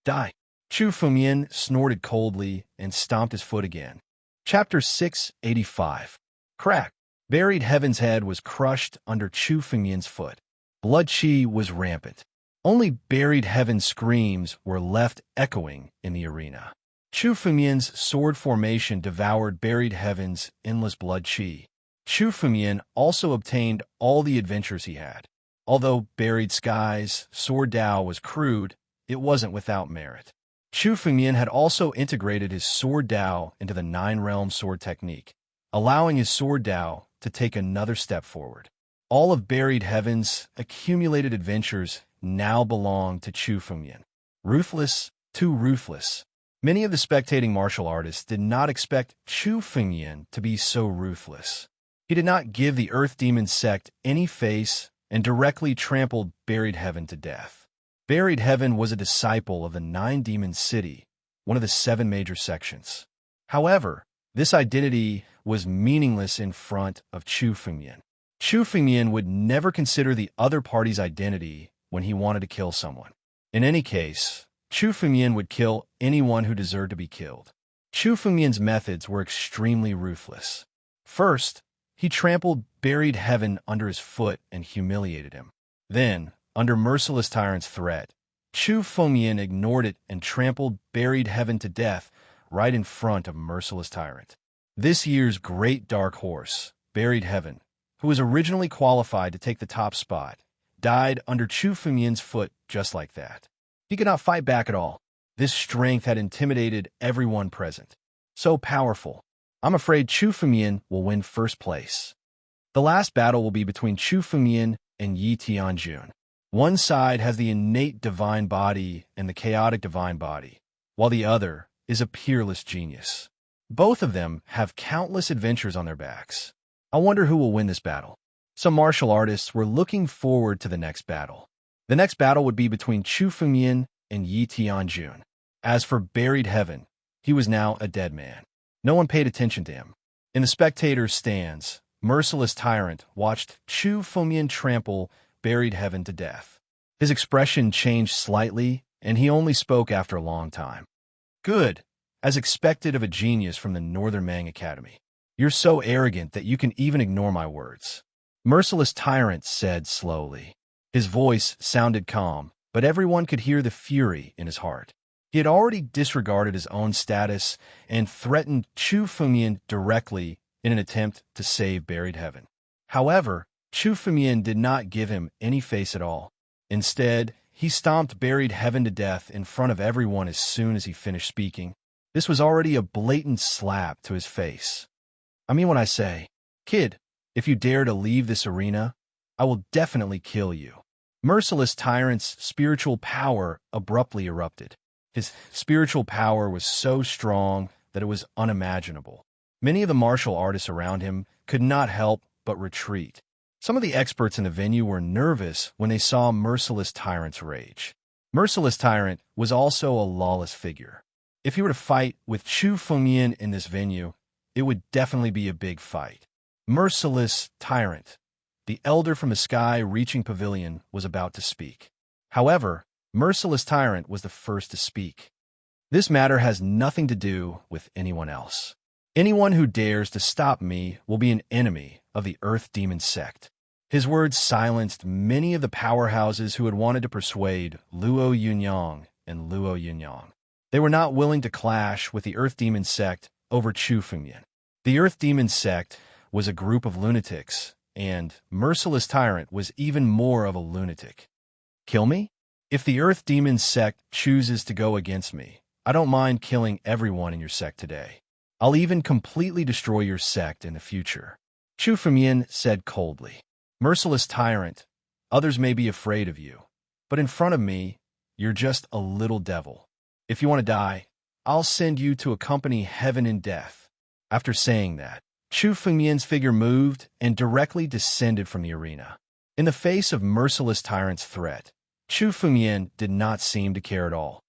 Die! Chu Fengmian snorted coldly and stomped his foot again. Chapter 685. Crack! Buried Heaven's head was crushed under Chu Fengmian's foot. Blood chi was rampant. Only Buried Heaven's screams were left echoing in the arena. Chu Fengmian's sword formation devoured Buried Heaven's endless blood chi. Chu Fengmian also obtained all the adventures he had. Although Buried Sky's sword Dao was crude, it wasn't without merit. Chu Fengmian had also integrated his sword Dao into the 9-realm sword technique, allowing his sword Dao to take another step forward. All of Buried Heaven's accumulated adventures now belong to Chu Fengyan. Ruthless, too ruthless. Many of the spectating martial artists did not expect Chu Fengyan to be so ruthless. He did not give the Earth Demon sect any face and directly trampled Buried Heaven to death. Buried Heaven was a disciple of the Nine Demon City, one of the 7 major sections. However, this identity was meaningless in front of Chu Fengyan. Chu Fengyan would never consider the other party's identity when he wanted to kill someone. In any case, Chu Fengyan would kill anyone who deserved to be killed. Chu Fengyan's methods were extremely ruthless. First, he trampled Buried Heaven under his foot and humiliated him. Then, under Merciless Tyrant's threat, Chu Fengyan ignored it and trampled Buried Heaven to death right in front of Merciless Tyrant. This year's great dark horse, Buried Heaven, who was originally qualified to take the top spot, died under Chu Fengyan's foot just like that. He could not fight back at all. This strength had intimidated everyone present. So powerful. I'm afraid Chu Fengyan will win first place. The last battle will be between Chu Fengyan and Yi Tianjun. One side has the innate divine body and the chaotic divine body, while the other is a peerless genius. Both of them have countless adventures on their backs. I wonder who will win this battle. Some martial artists were looking forward to the next battle. The next battle would be between Chu Fengyan and Yi Tianjun. As for Buried Heaven, he was now a dead man. No one paid attention to him. In the spectators' stands, Merciless Tyrant watched Chu Fengyan trample Buried Heaven to death. His expression changed slightly, and he only spoke after a long time. Good, as expected of a genius from the Northern Mang Academy. You're so arrogant that you can even ignore my words. Merciless Tyrant said slowly. His voice sounded calm, but everyone could hear the fury in his heart. He had already disregarded his own status and threatened Chu Fengyan directly in an attempt to save Buried Heaven. However, Chu Fengyan did not give him any face at all. Instead, he stomped Buried Heaven to death in front of everyone as soon as he finished speaking. This was already a blatant slap to his face. I mean what I say. Kid, if you dare to leave this arena, I will definitely kill you. Merciless Tyrant's spiritual power abruptly erupted. His spiritual power was so strong that it was unimaginable. Many of the martial artists around him could not help but retreat. Some of the experts in the venue were nervous when they saw Merciless Tyrant's rage. Merciless Tyrant was also a lawless figure. If he were to fight with Chu Fengyan in this venue, it would definitely be a big fight. Merciless Tyrant, the elder from the sky-reaching pavilion, was about to speak. However, Merciless Tyrant was the first to speak. This matter has nothing to do with anyone else. Anyone who dares to stop me will be an enemy of the Earth Demon sect. His words silenced many of the powerhouses who had wanted to persuade Luo Yunyang and Luo Yunyang. They were not willing to clash with the Earth Demon sect over Chu Fengyan. The Earth Demon sect was a group of lunatics, and Merciless Tyrant was even more of a lunatic. Kill me? If the Earth Demon sect chooses to go against me, I don't mind killing everyone in your sect today. I'll even completely destroy your sect in the future. Chu Fengyan said coldly. Merciless Tyrant, others may be afraid of you, but in front of me, you're just a little devil. If you want to die, I'll send you to accompany heaven in death. After saying that, Chu Fengyan's figure moved and directly descended from the arena. In the face of Merciless Tyrant's threat, Chu Fengyan did not seem to care at all.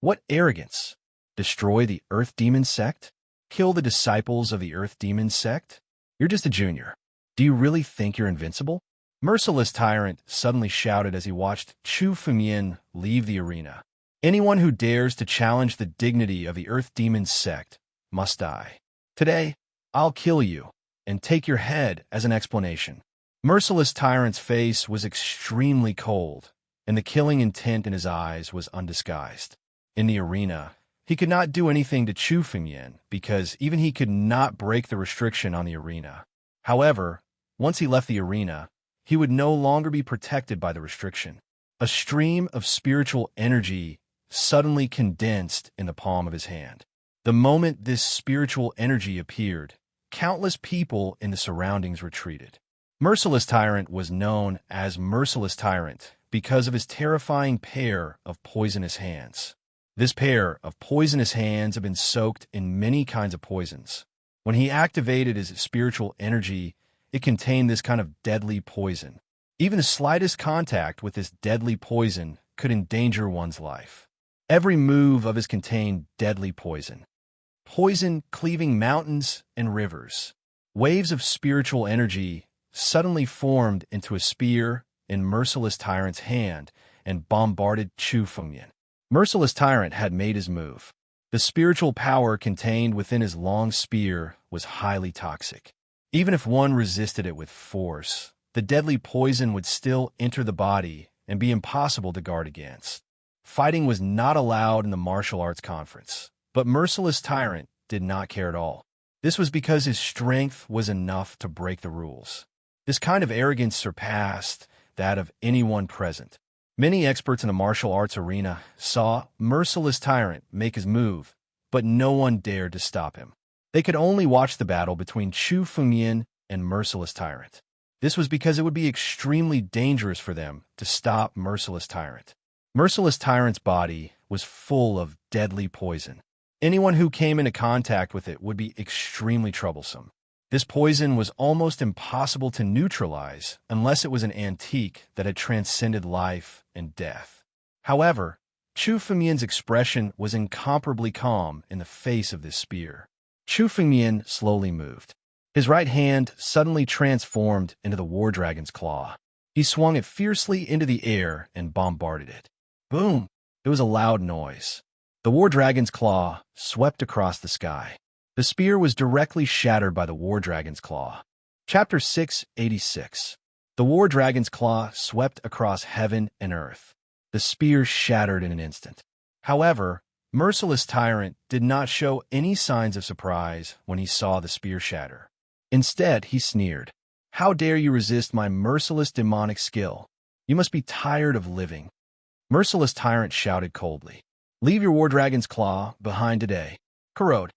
What arrogance! Destroy the Earth Demon sect? Kill the disciples of the Earth Demon sect? You're just a junior. Do you really think you're invincible? Merciless Tyrant suddenly shouted as he watched Chu Fengyan leave the arena. Anyone who dares to challenge the dignity of the Earth Demon sect must die. Today, I'll kill you and take your head as an explanation. Merciless Tyrant's face was extremely cold, and the killing intent in his eyes was undisguised. In the arena, he could not do anything to Chu Fengyan because even he could not break the restriction on the arena. However, once he left the arena, he would no longer be protected by the restriction. A stream of spiritual energy suddenly condensed in the palm of his hand. The moment this spiritual energy appeared, countless people in the surroundings retreated. Merciless Tyrant was known as Merciless Tyrant because of his terrifying pair of poisonous hands. This pair of poisonous hands have been soaked in many kinds of poisons. When he activated his spiritual energy, it contained this kind of deadly poison. Even the slightest contact with this deadly poison could endanger one's life. Every move of his contained deadly poison. Poison cleaving mountains and rivers. Waves of spiritual energy suddenly formed into a spear in Merciless Tyrant's hand and bombarded Chu Fengyan. Merciless Tyrant had made his move. The spiritual power contained within his long spear was highly toxic. Even if one resisted it with force, the deadly poison would still enter the body and be impossible to guard against. Fighting was not allowed in the martial arts conference, but Merciless Tyrant did not care at all. This was because his strength was enough to break the rules. This kind of arrogance surpassed that of anyone present. Many experts in the martial arts arena saw Merciless Tyrant make his move, but no one dared to stop him. They could only watch the battle between Chu Fengyan and Merciless Tyrant. This was because it would be extremely dangerous for them to stop Merciless Tyrant. Merciless Tyrant's body was full of deadly poison. Anyone who came into contact with it would be extremely troublesome. This poison was almost impossible to neutralize unless it was an antique that had transcended life and death. However, Chu Fengyan's expression was incomparably calm in the face of this spear. Chu Fengyan slowly moved. His right hand suddenly transformed into the War Dragon's claw. He swung it fiercely into the air and bombarded it. Boom! It was a loud noise. The War Dragon's claw swept across the sky. The spear was directly shattered by the War Dragon's claw. Chapter 686. The War Dragon's claw swept across heaven and earth. The spear shattered in an instant. However, Merciless Tyrant did not show any signs of surprise when he saw the spear shatter. Instead, he sneered. How dare you resist my merciless demonic skill? You must be tired of living. Merciless Tyrant shouted coldly. Leave your War Dragon's claw behind today. Corrode.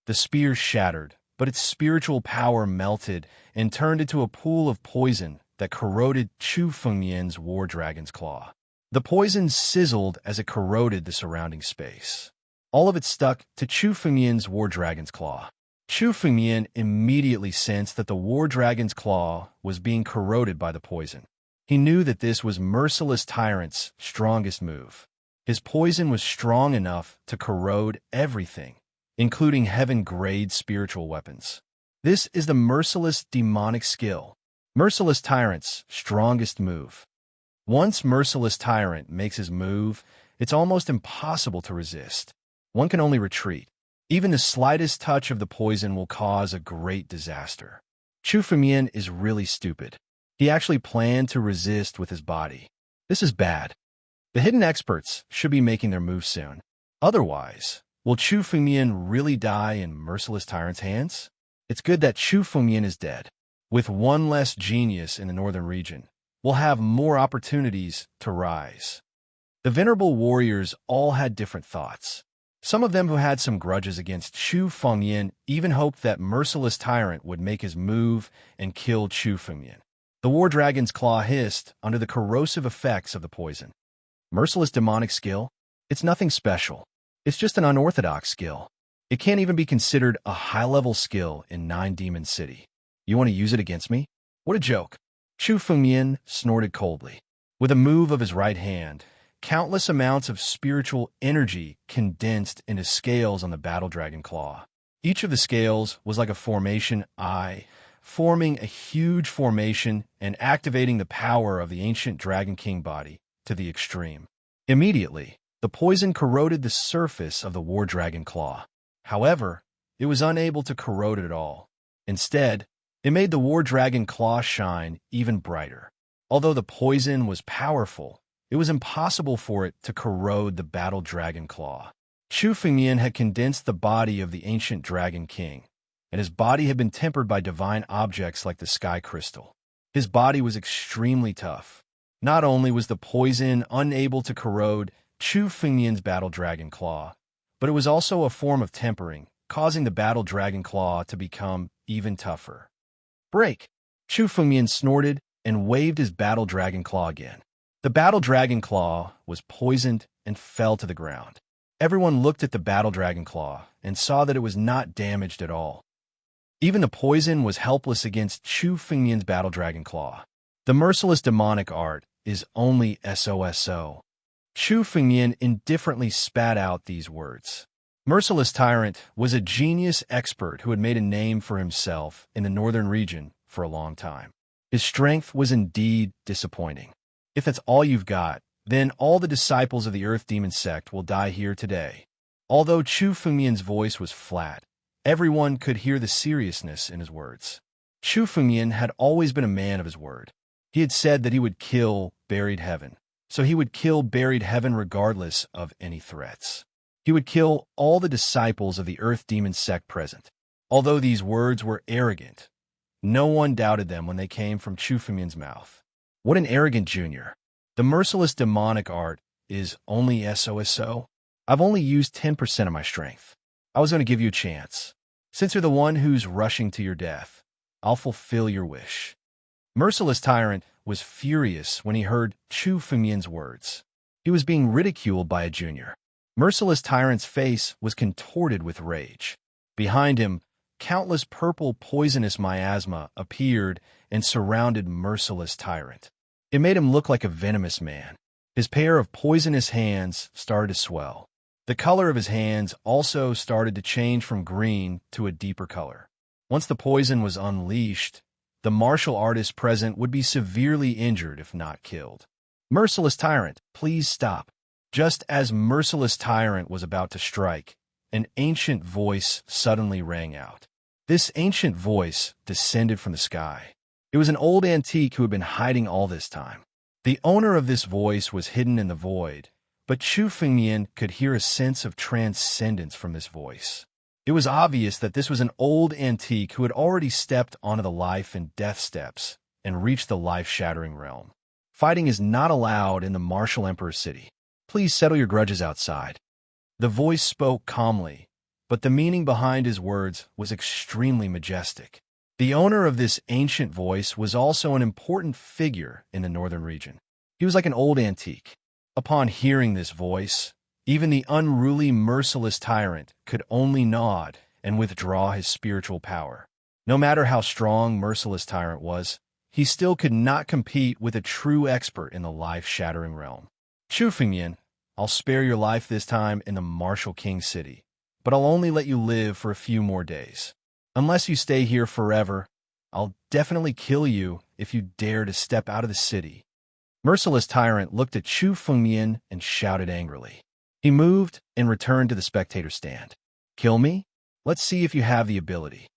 The spear shattered, but its spiritual power melted and turned into a pool of poison that corroded Chu Fengyan's War Dragon's claw. The poison sizzled as it corroded the surrounding space. All of it stuck to Chu Fengyan's War Dragon's claw. Chu Fengyan immediately sensed that the War Dragon's claw was being corroded by the poison. He knew that this was Merciless Tyrant's strongest move. His poison was strong enough to corrode everything, including heaven-grade spiritual weapons. This is the merciless demonic skill, Merciless Tyrant's strongest move. Once Merciless Tyrant makes his move, it's almost impossible to resist. One can only retreat. Even the slightest touch of the poison will cause a great disaster. Chu Fengyan is really stupid. He actually planned to resist with his body. This is bad. The hidden experts should be making their move soon. Otherwise, will Chu Fengyan really die in Merciless Tyrant's hands? It's good that Chu Fengyan is dead. With one less genius in the northern region, we'll have more opportunities to rise. The venerable warriors all had different thoughts. Some of them who had some grudges against Chu Fengyan even hoped that Merciless Tyrant would make his move and kill Chu Fengyan. The War Dragon's claw hissed under the corrosive effects of the poison. Merciless demonic skill? It's nothing special. It's just an unorthodox skill. It can't even be considered a high-level skill in Nine Demon City. You want to use it against me? What a joke. Chu Fengyan snorted coldly. With a move of his right hand, countless amounts of spiritual energy condensed into scales on the Battle Dragon claw. Each of the scales was like a formation eye, forming a huge formation and activating the power of the ancient Dragon King body to the extreme. Immediately, the poison corroded the surface of the War Dragon claw. However, it was unable to corrode it at all. Instead, it made the War Dragon claw shine even brighter. Although the poison was powerful, it was impossible for it to corrode the Battle Dragon claw. Chu Fengyan had condensed the body of the ancient Dragon King, and his body had been tempered by divine objects like the Sky Crystal. His body was extremely tough. Not only was the poison unable to corrode Chu Fengyan's Battle Dragon claw, but it was also a form of tempering, causing the Battle Dragon claw to become even tougher. Break! Chu Fengmian snorted and waved his battle dragon claw again. The battle dragon claw was poisoned and fell to the ground. Everyone looked at the battle dragon claw and saw that it was not damaged at all. Even the poison was helpless against Chu Fengmian's battle dragon claw. The merciless demonic art is only SOSO. Chu Fengmian indifferently spat out these words. Merciless Tyrant was a genius expert who had made a name for himself in the northern region for a long time. His strength was indeed disappointing. If that's all you've got, then all the disciples of the Earth Demon sect will die here today. Although Chu Fengmian's voice was flat, everyone could hear the seriousness in his words. Chu Fengmian had always been a man of his word. He had said that he would kill Buried Heaven, so he would kill Buried Heaven regardless of any threats. He would kill all the disciples of the Earth Demon sect present. Although these words were arrogant, no one doubted them when they came from Chu Fengmian's mouth. What an arrogant junior. The merciless demonic art is only SOSO. I've only used 10% of my strength. I was going to give you a chance. Since you're the one who's rushing to your death, I'll fulfill your wish. Merciless Tyrant was furious when he heard Chu Fengmian's words. He was being ridiculed by a junior. Merciless Tyrant's face was contorted with rage. Behind him, countless purple poisonous miasma appeared and surrounded Merciless Tyrant. It made him look like a venomous man. His pair of poisonous hands started to swell. The color of his hands also started to change from green to a deeper color. Once the poison was unleashed, the martial artist present would be severely injured if not killed. Merciless Tyrant, please stop. Just as Merciless Tyrant was about to strike, an ancient voice suddenly rang out. This ancient voice descended from the sky. It was an old antique who had been hiding all this time. The owner of this voice was hidden in the void, but Chu Fengmian could hear a sense of transcendence from this voice. It was obvious that this was an old antique who had already stepped onto the life and death steps and reached the life-shattering realm. Fighting is not allowed in the Martial Emperor's city. Please settle your grudges outside. The voice spoke calmly, but the meaning behind his words was extremely majestic. The owner of this ancient voice was also an important figure in the northern region. He was like an old antique. Upon hearing this voice, even the unruly Merciless Tyrant could only nod and withdraw his spiritual power. No matter how strong Merciless Tyrant was, he still could not compete with a true expert in the life-shattering realm. Chu Fengmian, I'll spare your life this time in the Martial King City, but I'll only let you live for a few more days. Unless you stay here forever, I'll definitely kill you if you dare to step out of the city. Merciless Tyrant looked at Chu Fengmian and shouted angrily. He moved and returned to the spectator stand. Kill me? Let's see if you have the ability.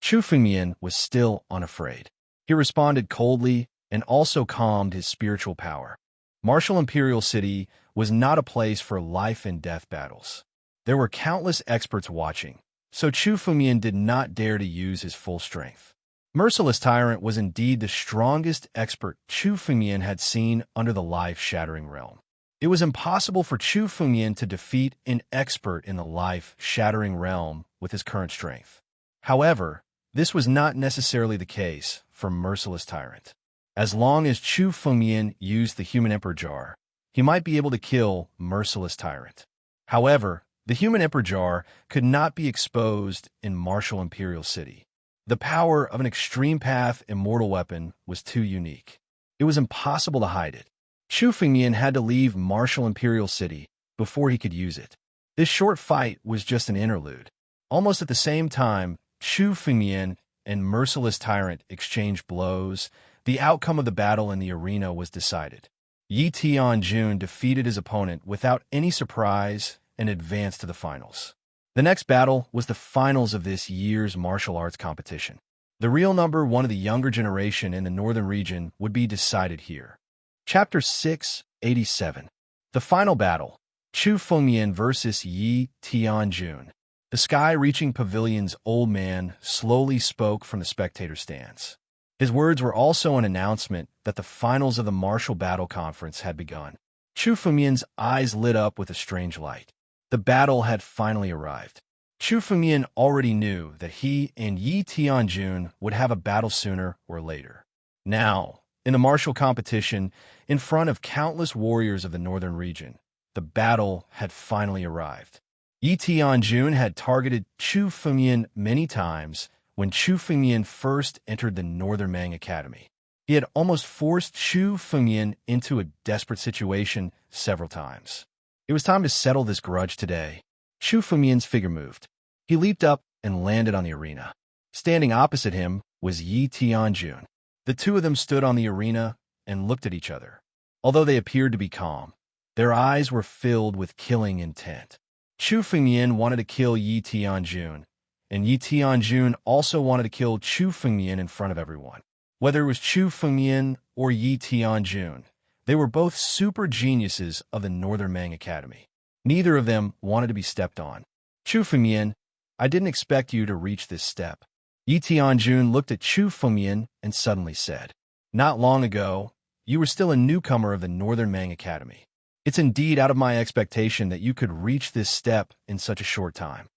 Chu Fengmian was still unafraid. He responded coldly and also calmed his spiritual power. Martial Imperial City was not a place for life and death battles. There were countless experts watching, so Chu Fengmian did not dare to use his full strength. Merciless Tyrant was indeed the strongest expert Chu Fengmian had seen under the life-shattering realm. It was impossible for Chu Fengmian to defeat an expert in the life-shattering realm with his current strength. However, this was not necessarily the case for Merciless Tyrant. As long as Chu Fengmian used the Human Emperor Jar, he might be able to kill Merciless Tyrant. However, the Human Emperor Jar could not be exposed in Martial Imperial City. The power of an extreme path immortal weapon was too unique. It was impossible to hide it. Chu Fengmian had to leave Martial Imperial City before he could use it. This short fight was just an interlude. Almost at the same time, Chu Fengmian and Merciless Tyrant exchanged blows. The outcome of the battle in the arena was decided. Yi Tianjun defeated his opponent without any surprise and advanced to the finals. The next battle was the finals of this year's martial arts competition. The real number one of the younger generation in the northern region would be decided here. Chapter 687. The final battle, Chu Fengmian versus Yi Tianjun. The sky-reaching pavilion's old man slowly spoke from the spectator stands. His words were also an announcement that the finals of the martial battle conference had begun. Chu Fengmian's eyes lit up with a strange light. The battle had finally arrived. Chu Fengmian already knew that he and Yi Tianjun would have a battle sooner or later. Now, in the martial competition, in front of countless warriors of the northern region, the battle had finally arrived. Yi Tianjun had targeted Chu Fengmian many times when Chu Fengmian first entered the Northern Mang Academy. He had almost forced Chu Fengmian into a desperate situation several times. It was time to settle this grudge today. Chu Fengmian's figure moved. He leaped up and landed on the arena. Standing opposite him was Yi Tianjun. The two of them stood on the arena and looked at each other. Although they appeared to be calm, their eyes were filled with killing intent. Chu Fengmian wanted to kill Yi Tianjun, and Yi Tianjun also wanted to kill Chu Fengmian in front of everyone. Whether it was Chu Fengmian or Yi Tianjun, they were both super geniuses of the Northern Mang Academy. Neither of them wanted to be stepped on. Chu Fengmian, I didn't expect you to reach this step. Yi Tianjun looked at Chu Fengmian and suddenly said, Not long ago, you were still a newcomer of the Northern Mang Academy. It's indeed out of my expectation that you could reach this step in such a short time.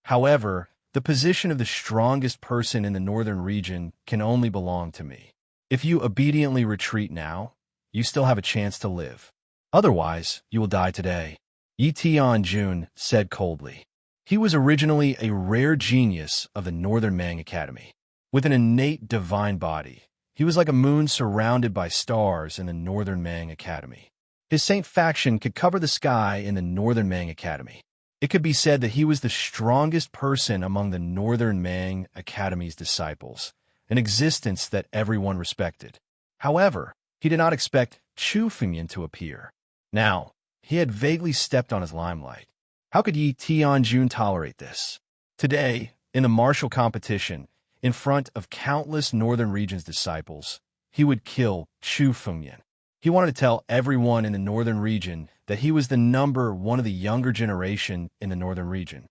However, the position of the strongest person in the northern region can only belong to me. If you obediently retreat now, you still have a chance to live. Otherwise, you will die today. Yi Tianjun said coldly. He was originally a rare genius of the Northern Mang Academy. With an innate divine body, he was like a moon surrounded by stars in the Northern Mang Academy. His saint faction could cover the sky in the Northern Mang Academy. It could be said that he was the strongest person among the Northern Mang Academy's disciples, an existence that everyone respected. However, he did not expect Chu Fengmian to appear. Now, he had vaguely stepped on his limelight. How could Yi Tianjun tolerate this? Today, in the martial competition, in front of countless Northern Region's disciples, he would kill Chu Fengmian. He wanted to tell everyone in the Northern Region that he was the number one of the younger generation in the Northern Region.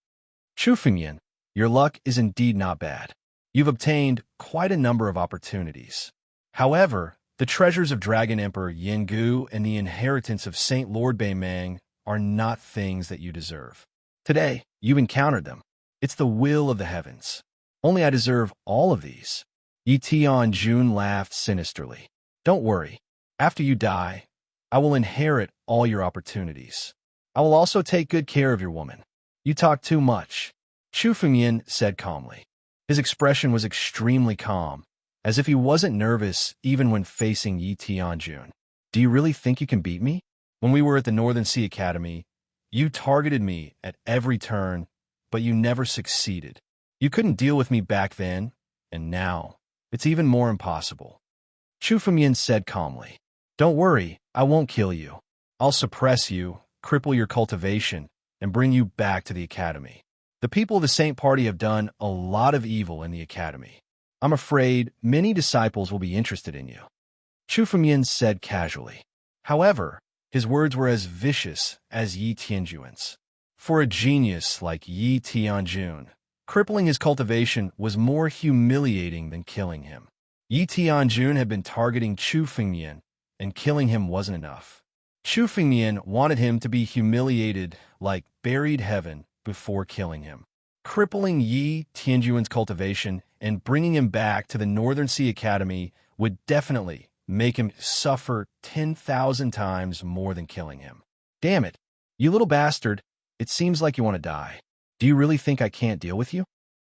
Chu Fengmian, your luck is indeed not bad. You've obtained quite a number of opportunities. However, the treasures of Dragon Emperor Yinggu and the inheritance of Saint Lord Beimang are not things that you deserve. Today, you've encountered them. It's the will of the heavens. Only I deserve all of these. Yi Tianjun laughed sinisterly. Don't worry. After you die, I will inherit all your opportunities. I will also take good care of your woman. You talk too much. Chu Fengmian said calmly. His expression was extremely calm, as if he wasn't nervous even when facing Yi Tianjun. Do you really think you can beat me? When we were at the Northern Sea Academy, you targeted me at every turn, but you never succeeded. You couldn't deal with me back then, and now, it's even more impossible. Chu Fengmian said calmly. Don't worry, I won't kill you. I'll suppress you, cripple your cultivation, and bring you back to the Academy. The people of the Saint Party have done a lot of evil in the Academy. I'm afraid many disciples will be interested in you. Chu Fengmian said casually. However, his words were as vicious as Yi Tianjun's. For a genius like Yi Tianjun, crippling his cultivation was more humiliating than killing him. Yi Tianjun had been targeting Chu Fengmian, and killing him wasn't enough. Chu Fengmian wanted him to be humiliated like buried heaven before killing him. Crippling Yi Tianjun's cultivation and bringing him back to the Northern Sea Academy would definitely make him suffer 10,000 times more than killing him. Damn it, you little bastard, it seems like you want to die. Do you really think I can't deal with you?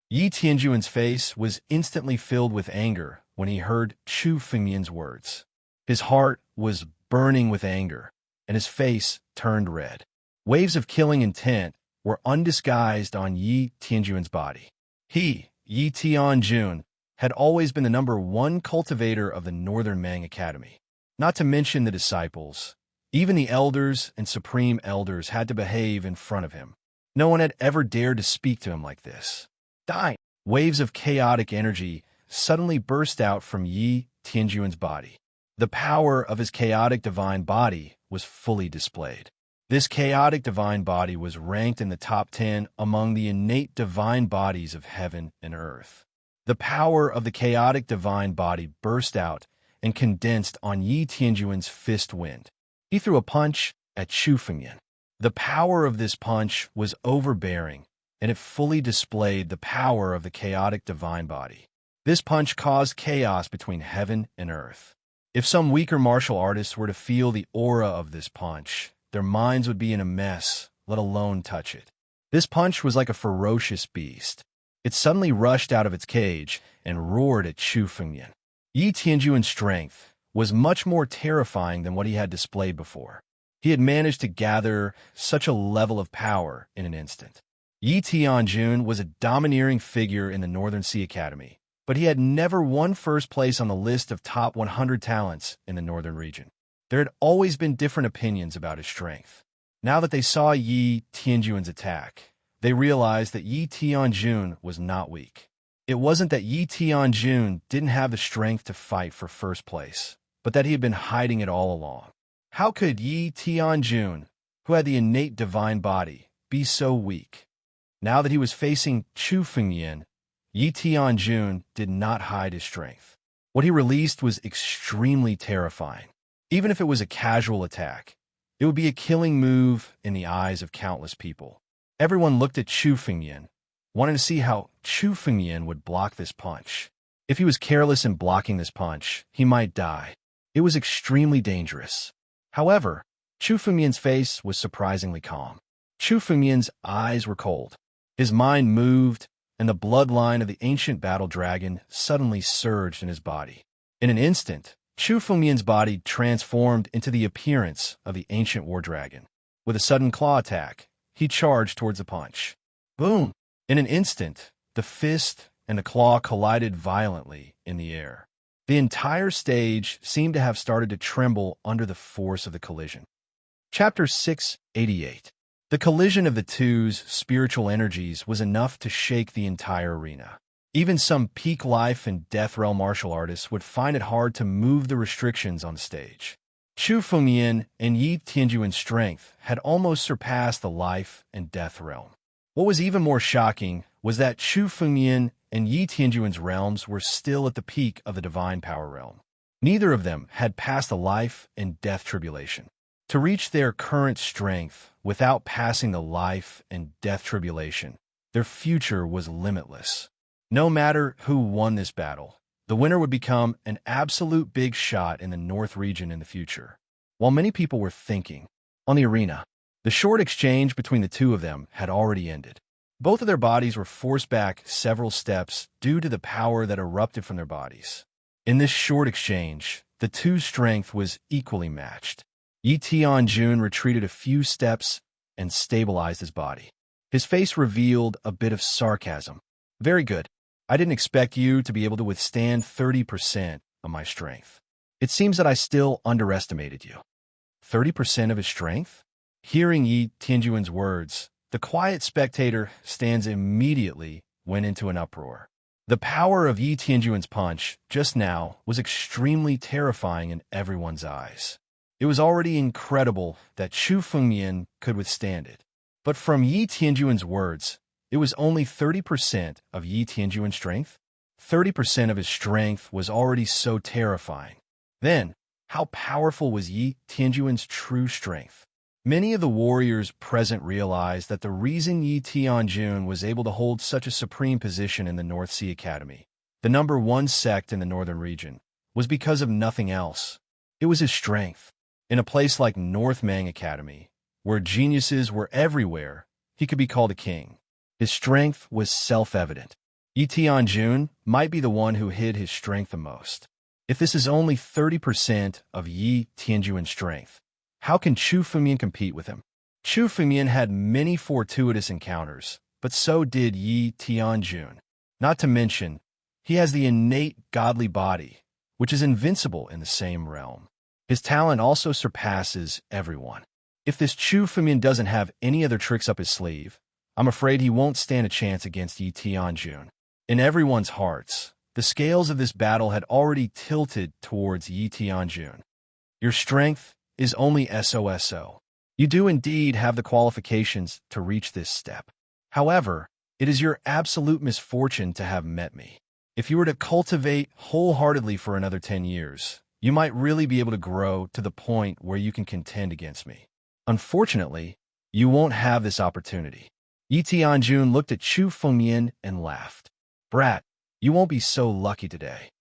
Yi Tianjun's face was instantly filled with anger when he heard Chu Fengmian's words. His heart was burning with anger, and his face turned red. Waves of killing intent were undisguised on Yi Tianjun's body. He, Yi Tianjun, had always been the number one cultivator of the Northern Mang Academy. Not to mention the disciples. Even the elders and supreme elders had to behave in front of him. No one had ever dared to speak to him like this. Die! Waves of chaotic energy suddenly burst out from Yi Tianjun's body. The power of his chaotic divine body was fully displayed. This chaotic divine body was ranked in the top 10 among the innate divine bodies of heaven and earth. The power of the chaotic divine body burst out and condensed on Yi Tianjun's fist wind. He threw a punch at Chu Fengmian. The power of this punch was overbearing and it fully displayed the power of the chaotic divine body. This punch caused chaos between heaven and earth. If some weaker martial artists were to feel the aura of this punch, their minds would be in a mess, let alone touch it. This punch was like a ferocious beast. It suddenly rushed out of its cage and roared at Chu Fengyan. Yi Tianjuan's strength was much more terrifying than what he had displayed before. He had managed to gather such a level of power in an instant. Yi Tianjun was a domineering figure in the Northern Sea Academy, but he had never won first place on the list of top 100 talents in the Northern region. There had always been different opinions about his strength. Now that they saw Yi Tianjuan's attack, they realized that Yi Tianjun was not weak. It wasn't that Yi Tianjun didn't have the strength to fight for first place, but that he had been hiding it all along. How could Yi Tianjun, who had the innate divine body, be so weak? Now that he was facing Chu Fengyan, Yi Tianjun did not hide his strength. What he released was extremely terrifying. Even if it was a casual attack, it would be a killing move in the eyes of countless people. Everyone looked at Chu Fengyan, wanting to see how Chu Fengyan would block this punch. If he was careless in blocking this punch, he might die. It was extremely dangerous. However, Chu Fengyan's face was surprisingly calm. Chu Fengyan's eyes were cold. His mind moved, and the bloodline of the ancient battle dragon suddenly surged in his body. In an instant, Chu Fengyan's body transformed into the appearance of the ancient war dragon. With a sudden claw attack, he charged towards the punch. Boom! In an instant, the fist and the claw collided violently in the air. The entire stage seemed to have started to tremble under the force of the collision. Chapter 688. The collision of the two's spiritual energies was enough to shake the entire arena. Even some peak life and death realm martial artists would find it hard to move the restrictions on the stage. Chu Fengyan and Yi Tianjuan's strength had almost surpassed the life and death realm. What was even more shocking was that Chu Fengyan and Yi Tianjuan's realms were still at the peak of the divine power realm. Neither of them had passed the life and death tribulation. To reach their current strength without passing the life and death tribulation, their future was limitless. No matter who won this battle, the winner would become an absolute big shot in the North region in the future. While many people were thinking, on the arena, the short exchange between the two of them had already ended. Both of their bodies were forced back several steps due to the power that erupted from their bodies. In this short exchange, the two's strength was equally matched. Yi Tianjun retreated a few steps and stabilized his body. His face revealed a bit of sarcasm. Very good. I didn't expect you to be able to withstand 30% of my strength. It seems that I still underestimated you. 30% of his strength? Hearing Yi Tianjuan's words, the quiet spectator stands immediately went into an uproar. The power of Yi Tianjuan's punch just now was extremely terrifying in everyone's eyes. It was already incredible that Chu Fengyan could withstand it. But from Yi Tianjuan's words, it was only 30% of Yi Tianjuan's strength? 30% of his strength was already so terrifying. Then, how powerful was Yi Tianjuan's true strength? Many of the warriors present realized that the reason Yi Tianjun was able to hold such a supreme position in the North Sea Academy, the #1 sect in the northern region, was because of nothing else. It was his strength. In a place like North Mang Academy, where geniuses were everywhere, he could be called a king. His strength was self-evident. Yi Tianjun might be the one who hid his strength the most. If this is only 30% of Yi Tianjuan's strength, how can Chu Fengyan compete with him? Chu Fengyan had many fortuitous encounters, but so did Yi Tianjun. Not to mention, he has the innate godly body, which is invincible in the same realm. His talent also surpasses everyone. If this Chu Fengyan doesn't have any other tricks up his sleeve, I'm afraid he won't stand a chance against Yi Tianjun. In everyone's hearts, the scales of this battle had already tilted towards Yi Tianjun. Your strength is only SOSO. You do indeed have the qualifications to reach this step. However, it is your absolute misfortune to have met me. If you were to cultivate wholeheartedly for another 10 years, you might really be able to grow to the point where you can contend against me. Unfortunately, you won't have this opportunity. Yi Tianjun looked at Chu Fengmian and laughed. Brat, you won't be so lucky today.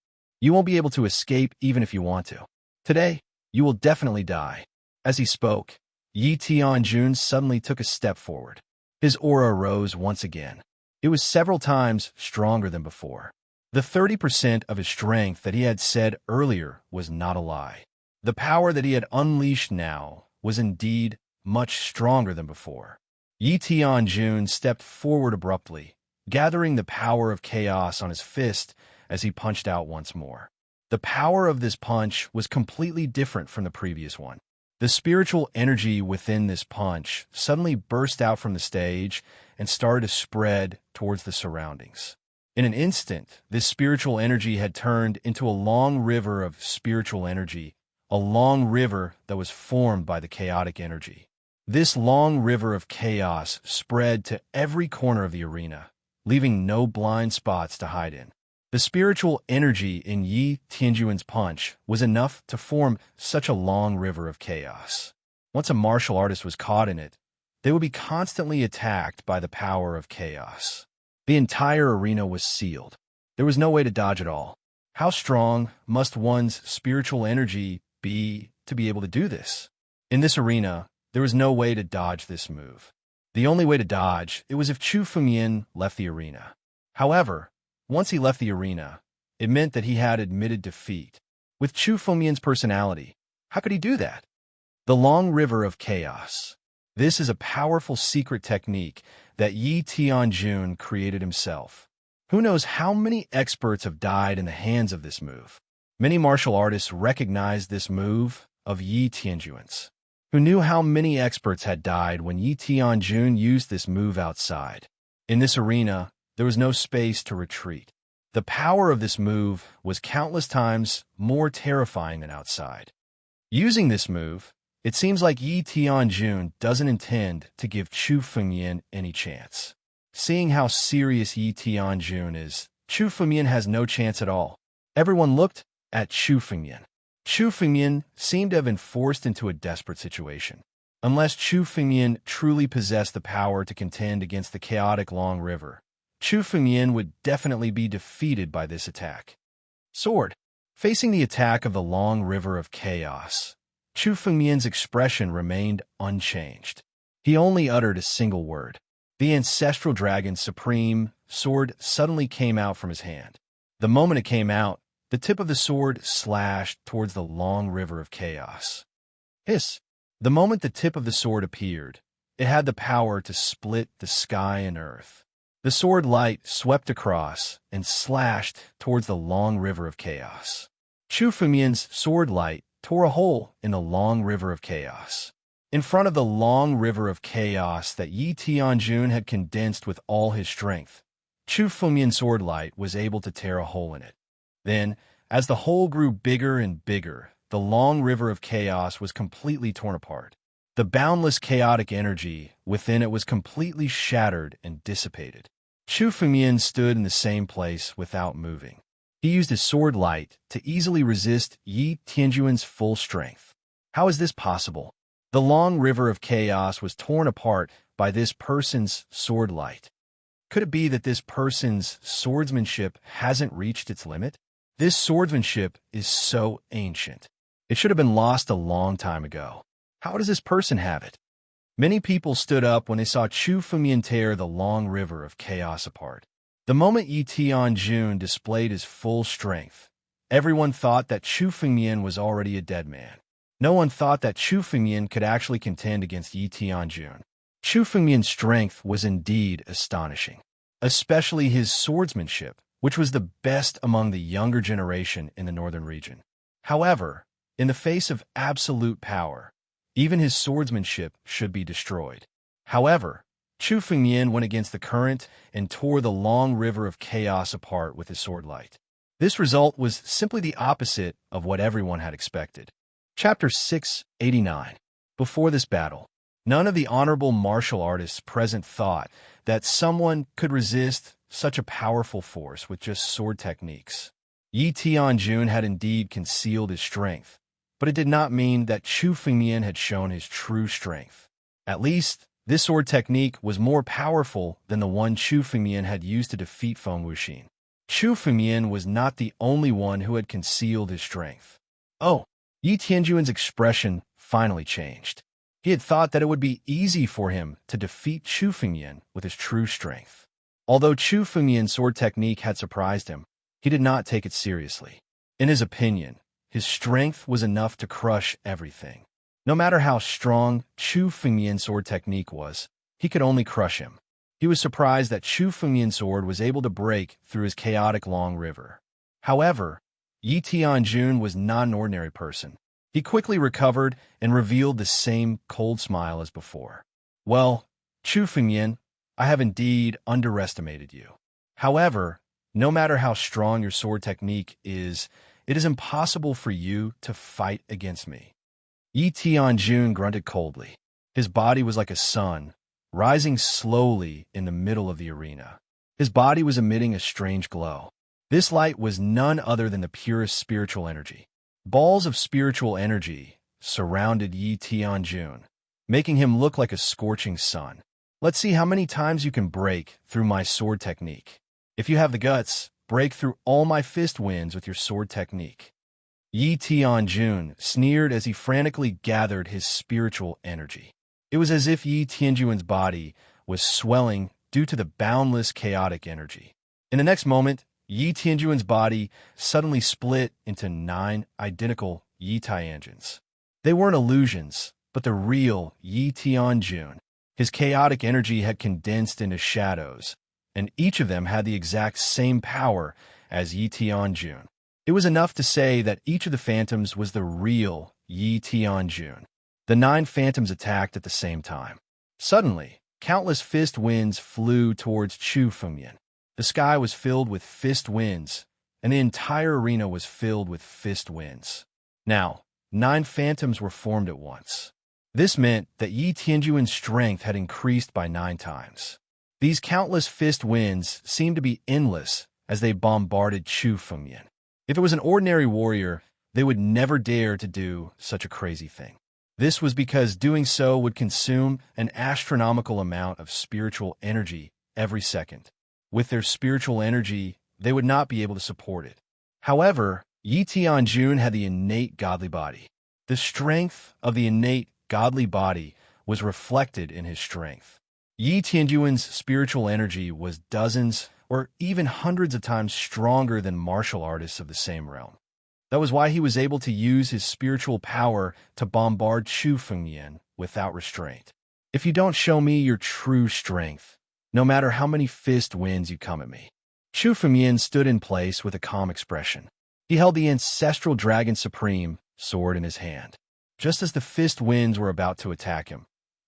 You won't be able to escape even if you want to. Today, you will definitely die. As he spoke, Yi Tianjun suddenly took a step forward. His aura rose once again. It was several times stronger than before. The 30% of his strength that he had said earlier was not a lie. The power that he had unleashed now was indeed much stronger than before. Yi Tianjun stepped forward abruptly, gathering the power of chaos on his fist as he punched out once more. The power of this punch was completely different from the previous one. The spiritual energy within this punch suddenly burst out from the stage and started to spread towards the surroundings. In an instant, this spiritual energy had turned into a long river of spiritual energy, a long river that was formed by the chaotic energy. This long river of chaos spread to every corner of the arena, leaving no blind spots to hide in. The spiritual energy in Yi Tianjun's punch was enough to form such a long river of chaos. Once a martial artist was caught in it, they would be constantly attacked by the power of chaos. The entire arena was sealed. There was no way to dodge it all. How strong must one's spiritual energy be to be able to do this? In this arena, there was no way to dodge this move. The only way to dodge it was if Chu Fengmian left the arena. However, once he left the arena, it meant that he had admitted defeat. With Chu Fengmian's personality, how could he do that? The long river of chaos. This is a powerful secret technique that Yi Tianjun created himself. Who knows how many experts have died in the hands of this move? Many martial artists recognized this move of Yi Tianjun's. Who knew how many experts had died when Yi Tianjun used this move outside? In this arena, there was no space to retreat. The power of this move was countless times more terrifying than outside. Using this move, it seems like Yi Tianjun doesn't intend to give Chu Fengmian any chance. Seeing how serious Yi Tianjun is, Chu Fengmian has no chance at all. Everyone looked at Chu Fengmian. Chu Fengmian seemed to have been forced into a desperate situation. Unless Chu Fengmian truly possessed the power to contend against the chaotic long river, Chu Fengmian would definitely be defeated by this attack. Sword. Facing the attack of the long river of chaos, Chu Fengmian's expression remained unchanged. He only uttered a single word. The ancestral dragon's supreme sword suddenly came out from his hand. The moment it came out, the tip of the sword slashed towards the long river of chaos. Hiss! The moment the tip of the sword appeared, it had the power to split the sky and earth. The sword light swept across and slashed towards the long river of chaos. Chu Fengmian's sword light tore a hole in the long river of chaos. In front of the long river of chaos that Yi Tianjun had condensed with all his strength, Chu Fengmian's sword light was able to tear a hole in it. Then, as the hole grew bigger and bigger, the long river of chaos was completely torn apart. The boundless chaotic energy within it was completely shattered and dissipated. Chu Fengmian stood in the same place without moving. He used his sword light to easily resist Yi Tianjun's full strength. How is this possible? The long river of chaos was torn apart by this person's sword light. Could it be that this person's swordsmanship hasn't reached its limit? This swordsmanship is so ancient. It should have been lost a long time ago. How does this person have it? Many people stood up when they saw Chu Fengmian tear the long river of chaos apart. The moment Yi Tianjun displayed his full strength, everyone thought that Chu Fengmian was already a dead man. No one thought that Chu Fengmian could actually contend against Yi Tianjun. Chu Fengmian's strength was indeed astonishing, especially his swordsmanship, which was the best among the younger generation in the northern region. However, in the face of absolute power, even his swordsmanship should be destroyed. However, Chu Fengmian went against the current and tore the long river of chaos apart with his sword light. This result was simply the opposite of what everyone had expected. Chapter 689. Before this battle, none of the honorable martial artists present thought that someone could resist such a powerful force with just sword techniques. Yi Tianjun had indeed concealed his strength, but it did not mean that Chu Fengmian had shown his true strength. At least, This sword technique was more powerful than the one Chu Fengmian had used to defeat Feng Wuxin. Chu Fengmian was not the only one who had concealed his strength. Oh, Yi Tianjuan's expression finally changed. He had thought that it would be easy for him to defeat Chu Fengmian with his true strength. Although Chu Fengmian's sword technique had surprised him, he did not take it seriously. In his opinion, his strength was enough to crush everything. No matter how strong Chu Fengmian's sword technique was, he could only crush him. He was surprised that Chu Fengmian's sword was able to break through his chaotic long river. However, Yi Tianjun was not an ordinary person. He quickly recovered and revealed the same cold smile as before. Well, Chu Fengmian, I have indeed underestimated you. However, no matter how strong your sword technique is, it is impossible for you to fight against me. Yi Tianjun grunted coldly. His body was like a sun, rising slowly in the middle of the arena. His body was emitting a strange glow. This light was none other than the purest spiritual energy. Balls of spiritual energy surrounded Yi Tianjun, making him look like a scorching sun. Let's see how many times you can break through my sword technique. If you have the guts, break through all my fist winds with your sword technique. Yi Tianjun sneered as he frantically gathered his spiritual energy. It was as if Yi Tianjuan's body was swelling due to the boundless chaotic energy. In the next moment, Yi Tianjuan's body suddenly split into 9 identical Yi Tianjuns. They weren't illusions, but the real Yi Tianjun. His chaotic energy had condensed into shadows, and each of them had the exact same power as Yi Tianjun. It was enough to say that each of the phantoms was the real Yi Tianjun. The 9 phantoms attacked at the same time. Suddenly, countless fist winds flew towards Chu Fengmian. The sky was filled with fist winds, and the entire arena was filled with fist winds. Now, 9 phantoms were formed at once. This meant that Yi Tianjuan's strength had increased by 9 times. These countless fist winds seemed to be endless as they bombarded Chu Fengmian. If it was an ordinary warrior, they would never dare to do such a crazy thing. This was because doing so would consume an astronomical amount of spiritual energy every second. With their spiritual energy, they would not be able to support it. However, Yi Tianjun had the innate godly body. The strength of the innate godly body was reflected in his strength. Yi Tianjuan's spiritual energy was dozens or even hundreds of times stronger than martial artists of the same realm. That was why he was able to use his spiritual power to bombard Chu Fengmian without restraint. If you don't show me your true strength, no matter how many fist winds you come at me. Chu Fengmian stood in place with a calm expression. He held the ancestral Dragon Supreme sword in his hand. Just as the fist winds were about to attack him,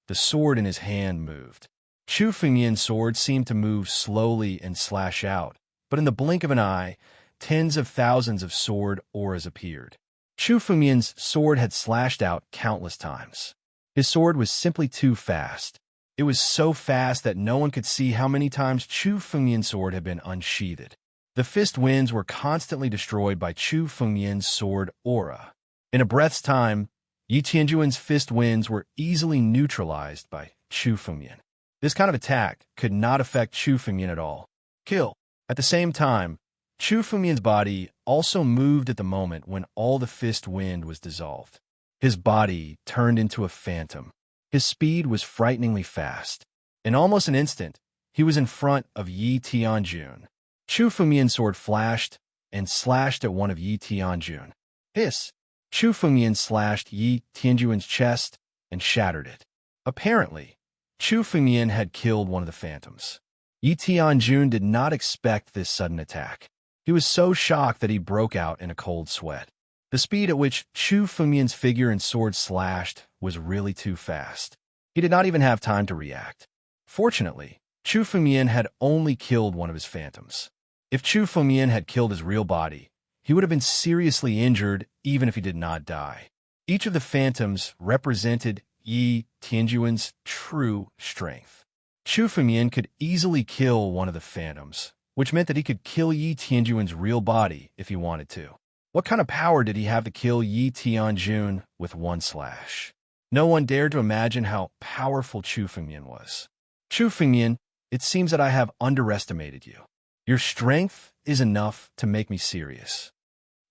the sword in his hand moved. Chu Fengmian's sword seemed to move slowly and slash out, but in the blink of an eye, tens of thousands of sword auras appeared. Chu Fengmian's sword had slashed out countless times. His sword was simply too fast. It was so fast that no one could see how many times Chu Fengmian's sword had been unsheathed. The fist winds were constantly destroyed by Chu Fengmian's sword aura. In a breath's time, Yi Tianjuan's fist winds were easily neutralized by Chu Fengmian. This kind of attack could not affect Chu Fengmian at all. Kill. At the same time, Chu Fengmian's body also moved at the moment when all the fist wind was dissolved. His body turned into a phantom. His speed was frighteningly fast. In almost an instant, he was in front of Yi Tianjun. Chu Fengmian's sword flashed and slashed at one of Yi Tianjun. Hiss! Chu Fengmian slashed Yi Tianjuan's chest and shattered it. Apparently, Chu Fengmian had killed one of the phantoms. Yi Tianjun did not expect this sudden attack. He was so shocked that he broke out in a cold sweat. The speed at which Chu Fengmian's figure and sword slashed was really too fast. He did not even have time to react. Fortunately, Chu Fengmian had only killed one of his phantoms. If Chu Fengmian had killed his real body, he would have been seriously injured even if he did not die. Each of the phantoms represented Yi Tianjuan's true strength. Chu Fengmian could easily kill one of the phantoms, which meant that he could kill Yi Tianjuan's real body if he wanted to. What kind of power did he have to kill Yi Tianjun with one slash? No one dared to imagine how powerful Chu Fengmian was. Chu Fengmian, it seems that I have underestimated you. Your strength is enough to make me serious.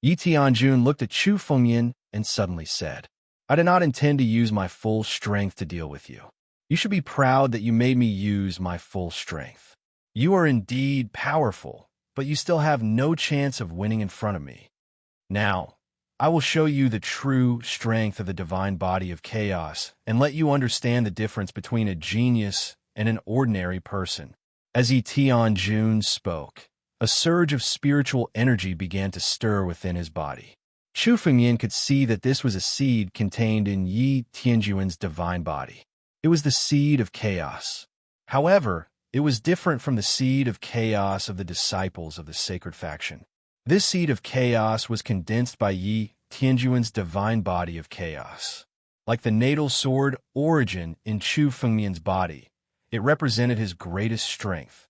Yi Tianjun looked at Chu Fengmian and suddenly said, I did not intend to use my full strength to deal with you. You should be proud that you made me use my full strength. You are indeed powerful, but you still have no chance of winning in front of me. Now, I will show you the true strength of the divine body of chaos and let you understand the difference between a genius and an ordinary person. As Yi Tianjun spoke, a surge of spiritual energy began to stir within his body. Chu Fengmian could see that this was a seed contained in Yi Tianjun's divine body. It was the seed of chaos. However, it was different from the seed of chaos of the disciples of the sacred faction. This seed of chaos was condensed by Yi Tianjun's divine body of chaos. Like the natal sword origin in Chu Fengmian's body, it represented his greatest strength.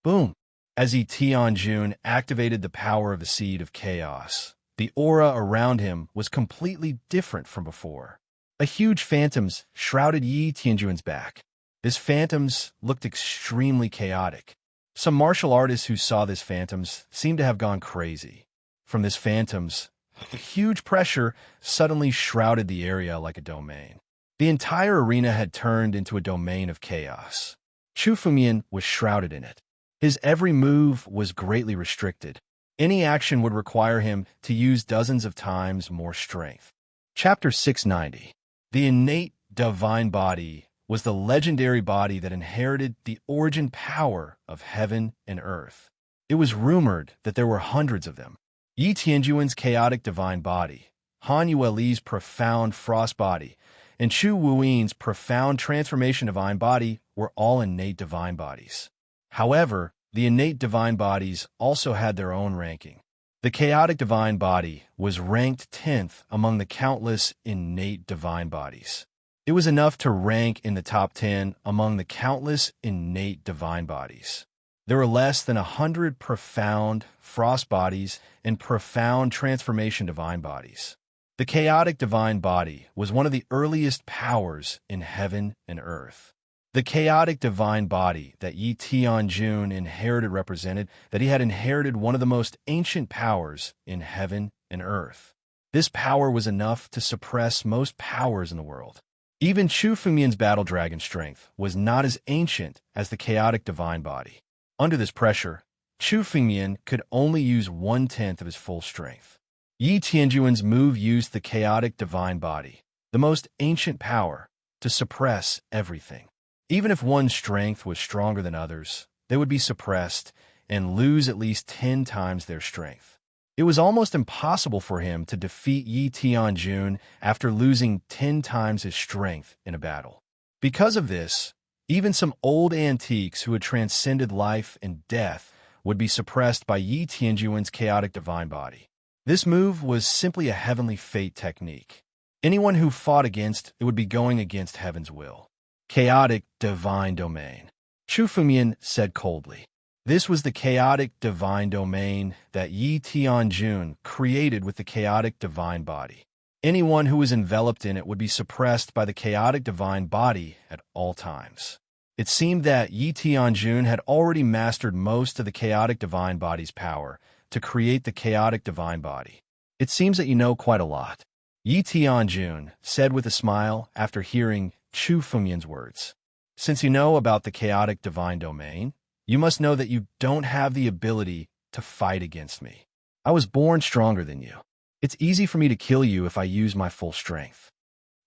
Boom! As Yi Tianjun activated the power of the seed of chaos, the aura around him was completely different from before. A huge phantoms shrouded Yi Tianjun's back. This phantoms looked extremely chaotic. Some martial artists who saw this phantoms seemed to have gone crazy. From this phantoms, a huge pressure suddenly shrouded the area like a domain. The entire arena had turned into a domain of chaos. Chu Fengmian was shrouded in it. His every move was greatly restricted. Any action would require him to use dozens of times more strength. Chapter 690. The innate divine body was the legendary body that inherited the origin power of heaven and earth. It was rumored that there were hundreds of them. Yi Tianjun's chaotic divine body, Han Yueli's profound frost body, and Chu Wuyin's profound transformation divine body were all innate divine bodies. However, the innate divine bodies also had their own ranking. The chaotic divine body was ranked 10th among the countless innate divine bodies. It was enough to rank in the top 10 among the countless innate divine bodies. There were less than 100 profound frost bodies and profound transformation divine bodies. The chaotic divine body was one of the earliest powers in heaven and earth. The chaotic divine body that Yi Tianjun inherited represented that he had inherited one of the most ancient powers in heaven and earth. This power was enough to suppress most powers in the world. Even Chu Fengmian's battle dragon strength was not as ancient as the chaotic divine body. Under this pressure, Chu Fengmian could only use 1/10 of his full strength. Yi Tianjun's move used the chaotic divine body, the most ancient power, to suppress everything. Even if one's strength was stronger than others, they would be suppressed and lose at least 10 times their strength. It was almost impossible for him to defeat Yi Tianjun after losing 10 times his strength in a battle. Because of this, even some old antiques who had transcended life and death would be suppressed by Yi Tianjun's chaotic divine body. This move was simply a heavenly fate technique. Anyone who fought against it would be going against heaven's will. Chaotic divine domain. Chu Fengmian said coldly. This was the chaotic divine domain that Yi Tianjun created with the chaotic divine body. Anyone who was enveloped in it would be suppressed by the chaotic divine body at all times. It seemed that Yi Tianjun had already mastered most of the chaotic divine body's power to create the chaotic divine body. It seems that you know quite a lot, Yi Tianjun said with a smile after hearing Chu Fengmian's words. Since you know about the chaotic divine domain, you must know that you don't have the ability to fight against me. I was born stronger than you. It's easy for me to kill you if I use my full strength.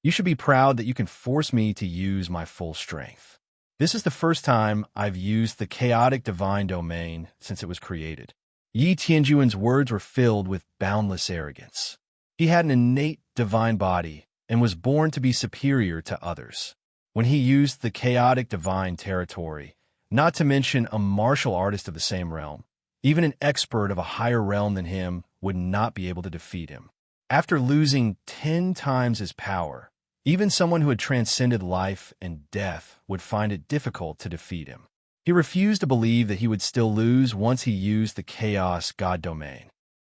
You should be proud that you can force me to use my full strength. This is the first time I've used the chaotic divine domain since it was created. Yi Tianjun's words were filled with boundless arrogance. He had an innate divine body and was born to be superior to others. When he used the chaotic divine territory, not to mention a martial artist of the same realm, even an expert of a higher realm than him would not be able to defeat him. After losing 10 times his power, even someone who had transcended life and death would find it difficult to defeat him. He refused to believe that he would still lose once he used the chaos god domain.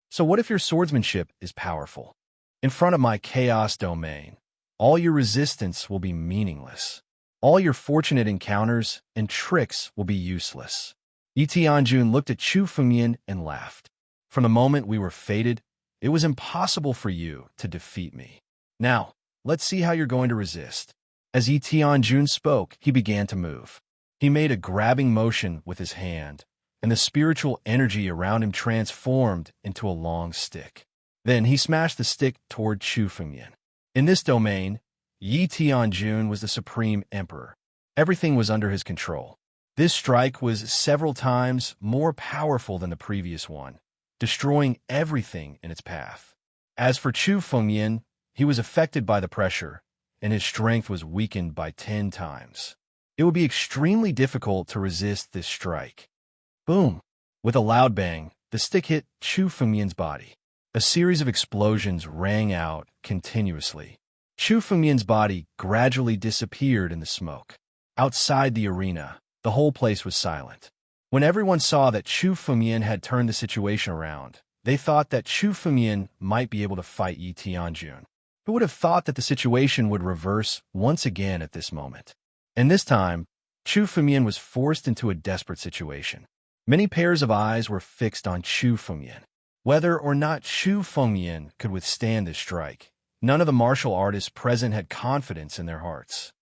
So what if your swordsmanship is powerful? In front of my chaos domain, all your resistance will be meaningless. All your fortunate encounters and tricks will be useless. Yi Tianjun looked at Chu Fengyan and laughed. From the moment we were fated, it was impossible for you to defeat me. Now, let's see how you're going to resist. As Yi Tianjun spoke, he began to move. He made a grabbing motion with his hand, and the spiritual energy around him transformed into a long stick. Then he smashed the stick toward Chu Fengyan. In this domain, Yi Tianjun was the supreme emperor. Everything was under his control. This strike was several times more powerful than the previous one, destroying everything in its path. As for Chu Fengyan, he was affected by the pressure, and his strength was weakened by 10 times. It would be extremely difficult to resist this strike. Boom! With a loud bang, the stick hit Chu Fengyan's body. A series of explosions rang out continuously. Chu Fengyan's body gradually disappeared in the smoke. Outside the arena, the whole place was silent. When everyone saw that Chu Fengyan had turned the situation around, they thought that Chu Fengyan might be able to fight Yi Tianjun. Who would have thought that the situation would reverse once again at this moment? And this time, Chu Fengyan was forced into a desperate situation. Many pairs of eyes were fixed on Chu Fengyan. Whether or not Chu Fengyan could withstand this strike, none of the martial artists present had confidence in their hearts.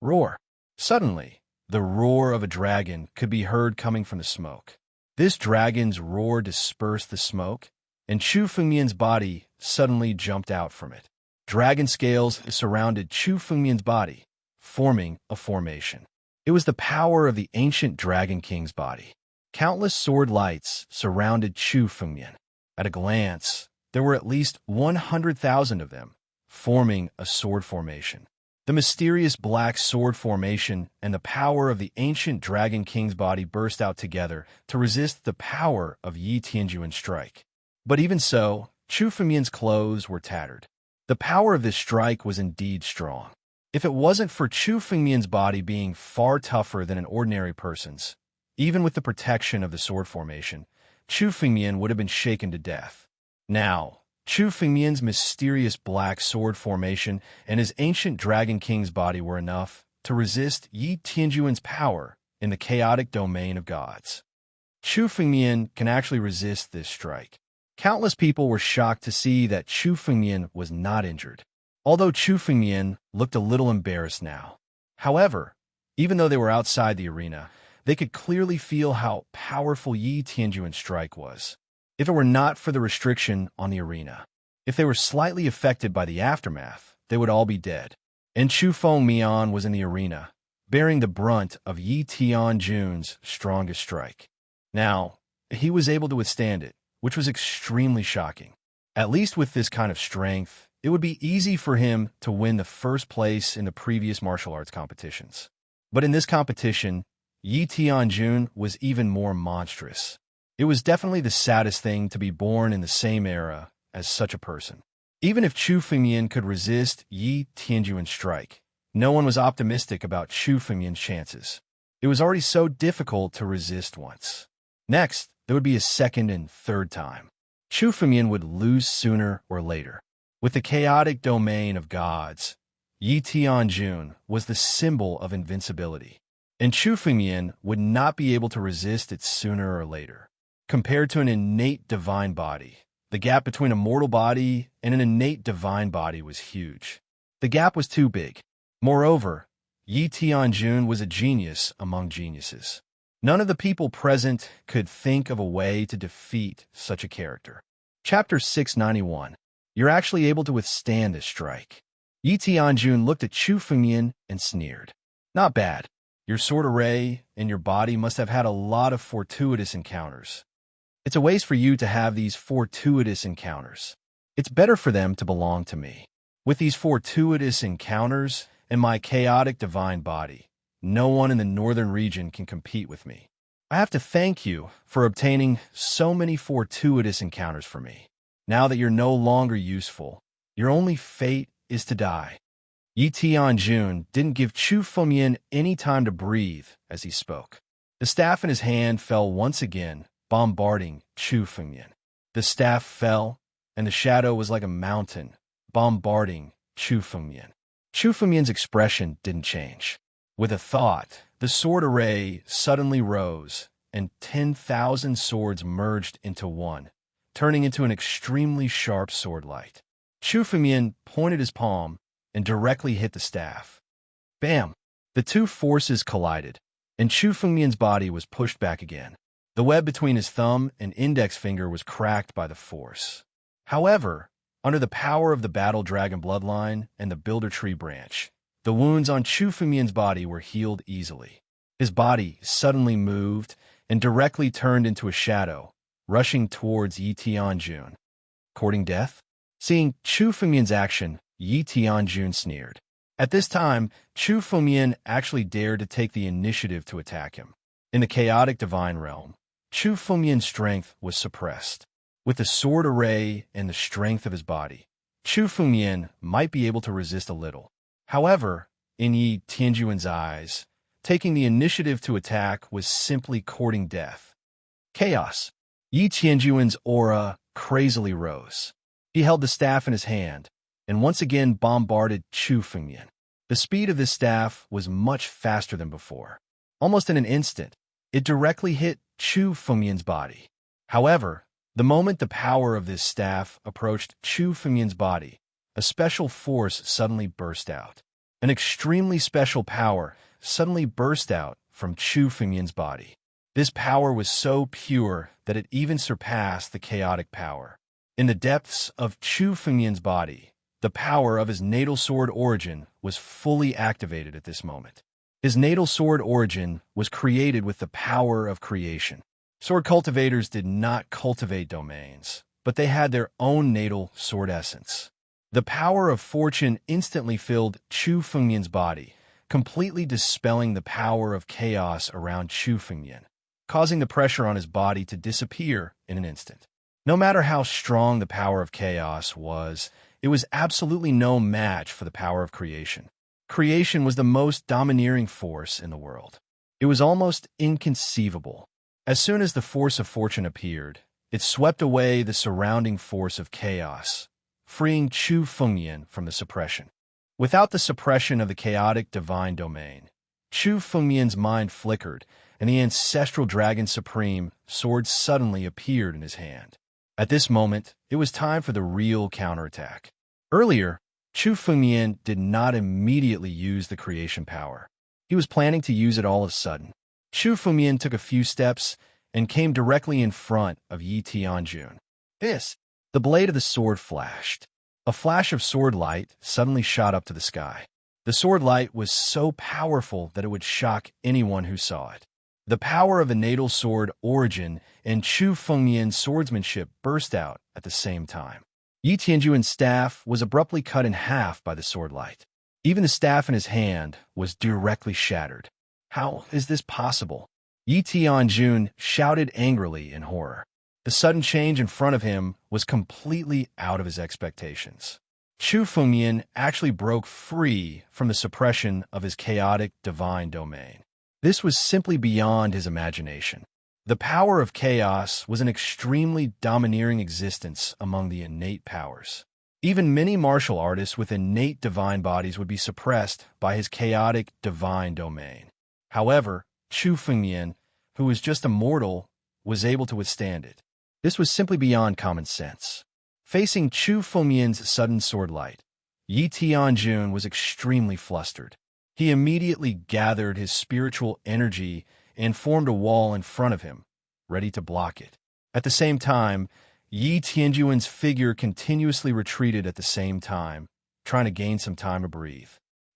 Roar! Suddenly, the roar of a dragon could be heard coming from the smoke. This dragon's roar dispersed the smoke, and Chu Fengyan's body suddenly jumped out from it. Dragon scales surrounded Chu Fengyan's body, forming a formation. It was the power of the ancient Dragon King's body. Countless sword lights surrounded Chu Fengyan. At a glance, there were at least 100,000 of them, forming a sword formation. The mysterious black sword formation and the power of the ancient Dragon King's body burst out together to resist the power of Yi Tianjun's strike. But even so, Chu Fengyan's clothes were tattered. The power of this strike was indeed strong. If it wasn't for Chu Fengyan's body being far tougher than an ordinary person's, even with the protection of the sword formation, Chu Fengyan would have been shaken to death. Now, Chu Fengyan's mysterious black sword formation and his ancient Dragon King's body were enough to resist Yi Tianjun's power in the chaotic domain of gods. Chu Fengyan can actually resist this strike. Countless people were shocked to see that Chu Fengyan was not injured, although Chu Fengyan looked a little embarrassed now. However, even though they were outside the arena, they could clearly feel how powerful Yi Tianjun's strike was. If it were not for the restriction on the arena, if they were slightly affected by the aftermath, they would all be dead. And Chu Fengyan was in the arena, bearing the brunt of Yi Tianjun's strongest strike. Now, he was able to withstand it, which was extremely shocking. At least with this kind of strength, it would be easy for him to win the first place in the previous martial arts competitions. But in this competition, Yi Tianjun was even more monstrous. It was definitely the saddest thing to be born in the same era as such a person. Even if Chu Fengyan could resist Yi Tianjun's strike, no one was optimistic about Chu Fengyan's chances. It was already so difficult to resist once. Next, there would be a second and third time. Chu Fengyan would lose sooner or later. With the chaotic domain of gods, Yi Tianjun was the symbol of invincibility, and Chu Fengyan would not be able to resist it sooner or later. Compared to an innate divine body, the gap between a mortal body and an innate divine body was huge. The gap was too big. Moreover, Yi Tianjun was a genius among geniuses. None of the people present could think of a way to defeat such a character. Chapter 691. You're actually able to withstand this strike. Yi Tianjun looked at Chu Fengyan and sneered. Not bad. Your sword array and your body must have had a lot of fortuitous encounters. It's a waste for you to have these fortuitous encounters. It's better for them to belong to me. With these fortuitous encounters and my chaotic divine body, no one in the northern region can compete with me. I have to thank you for obtaining so many fortuitous encounters for me. Now that you're no longer useful, your only fate is to die. Yi Tianjun didn't give Chu Fengyan any time to breathe as he spoke. The staff in his hand fell once again, bombarding Chu Fengyan. The staff fell, and the shadow was like a mountain, bombarding Chu Fengyan. Chu Fumian's expression didn't change. With a thought, the sword array suddenly rose, and 10,000 swords merged into one, turning into an extremely sharp sword light. Chu Fumian pointed his palm and directly hit the staff. Bam! The two forces collided, and Chu Fumian's body was pushed back again. The web between his thumb and index finger was cracked by the force. However, under the power of the Battle Dragon bloodline and the Builder Tree branch, the wounds on Chu Fumian's body were healed easily. His body suddenly moved and directly turned into a shadow, rushing towards Yi Tianjun. Courting death? Seeing Chu Fumian's action, Yi Tianjun sneered. At this time, Chu Fumian actually dared to take the initiative to attack him. In the chaotic divine realm, Chu Fumian's strength was suppressed. With the sword array and the strength of his body, Chu Fumian might be able to resist a little. However, in Yi Tianjun's eyes, taking the initiative to attack was simply courting death. Chaos. Yi Tianjun's aura crazily rose. He held the staff in his hand, and once again bombarded Chu Fumian. The speed of this staff was much faster than before. Almost in an instant, it directly hit Chu Fumian's body. However, the moment the power of this staff approached Chu Fumian's body, a special force suddenly burst out. An extremely special power suddenly burst out from Chu Fumian's body. This power was so pure that it even surpassed the chaotic power. In the depths of Chu Fumian's body, the power of his natal sword origin was fully activated at this moment. His natal sword origin was created with the power of creation. Sword cultivators did not cultivate domains, but they had their own natal sword essence. The power of fortune instantly filled Chu Fumian's body, completely dispelling the power of chaos around Chu Fumian, causing the pressure on his body to disappear in an instant. No matter how strong the power of chaos was, it was absolutely no match for the power of creation. Creation was the most domineering force in the world. It was almost inconceivable. As soon as the force of fortune appeared, it swept away the surrounding force of chaos, freeing Chu Fumian from the suppression. Without the suppression of the chaotic divine domain, Chu Fumian's mind flickered, and the ancestral dragon supreme sword suddenly appeared in his hand. At this moment, it was time for the real counterattack. Earlier, Chu Fumian did not immediately use the creation power. He was planning to use it all of a sudden. Chu Fumian took a few steps and came directly in front of Yi Tianjun. The blade of the sword flashed. A flash of sword light suddenly shot up to the sky. The sword light was so powerful that it would shock anyone who saw it. The power of the natal sword origin and Chu Fumian's swordsmanship burst out at the same time. Yi Tianjun's staff was abruptly cut in half by the sword light. Even the staff in his hand was directly shattered. How is this possible? Yi Tianjun shouted angrily in horror. The sudden change in front of him was completely out of his expectations. Chu Fumian actually broke free from the suppression of his chaotic divine domain. This was simply beyond his imagination. The power of chaos was an extremely domineering existence among the innate powers. Even many martial artists with innate divine bodies would be suppressed by his chaotic divine domain. However, Chu Fumian, who was just a mortal, was able to withstand it. This was simply beyond common sense. Facing Chu Fumian's sudden sword light, Yi Tianjun was extremely flustered. He immediately gathered his spiritual energy and formed a wall in front of him, ready to block it. At the same time, Yi Tianjun's figure continuously retreated at the same time, trying to gain some time to breathe.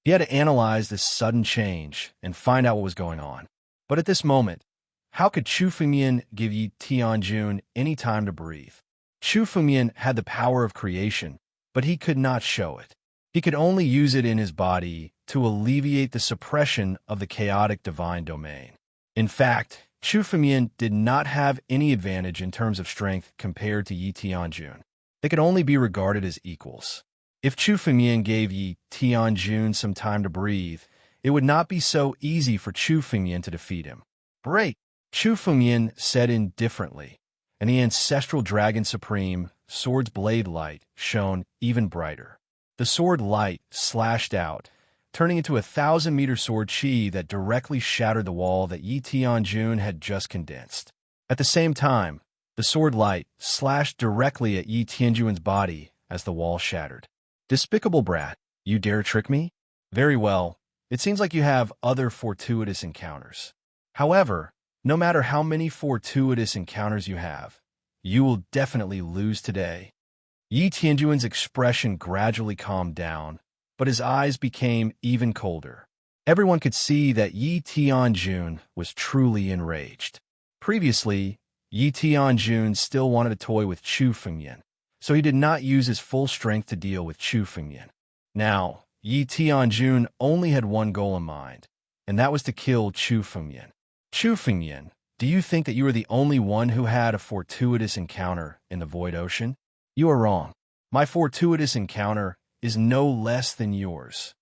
He had to analyze this sudden change and find out what was going on. But at this moment, how could Chu Fumian give Yi Tianjun any time to breathe? Chu Fumian had the power of creation, but he could not show it. He could only use it in his body to alleviate the suppression of the chaotic divine domain. In fact, Chu Fumian did not have any advantage in terms of strength compared to Yi Tianjun. They could only be regarded as equals. If Chu Fumian gave Yi Tianjun some time to breathe, it would not be so easy for Chu Fumian to defeat him. "Break!" Chu Fumian said indifferently, and the ancestral dragon supreme sword's blade light shone even brighter. The sword light slashed out, turning into a 1,000-meter sword chi that directly shattered the wall that Yi Tianjun had just condensed. At the same time, the sword light slashed directly at Yi Tianjun's body as the wall shattered. Despicable brat, you dare trick me? Very well, it seems like you have other fortuitous encounters. However, no matter how many fortuitous encounters you have, you will definitely lose today. Yi Tianjun's expression gradually calmed down, but his eyes became even colder. Everyone could see that Yi Tianjun was truly enraged. Previously, Yi Tianjun still wanted to toy with Chu Fengyan, so he did not use his full strength to deal with Chu Fengyan. Now, Yi Tianjun only had one goal in mind, and that was to kill Chu Fengyan. Chu Fengyan, do you think that you are the only one who had a fortuitous encounter in the Void Ocean? You are wrong. My fortuitous encounter is no less than yours.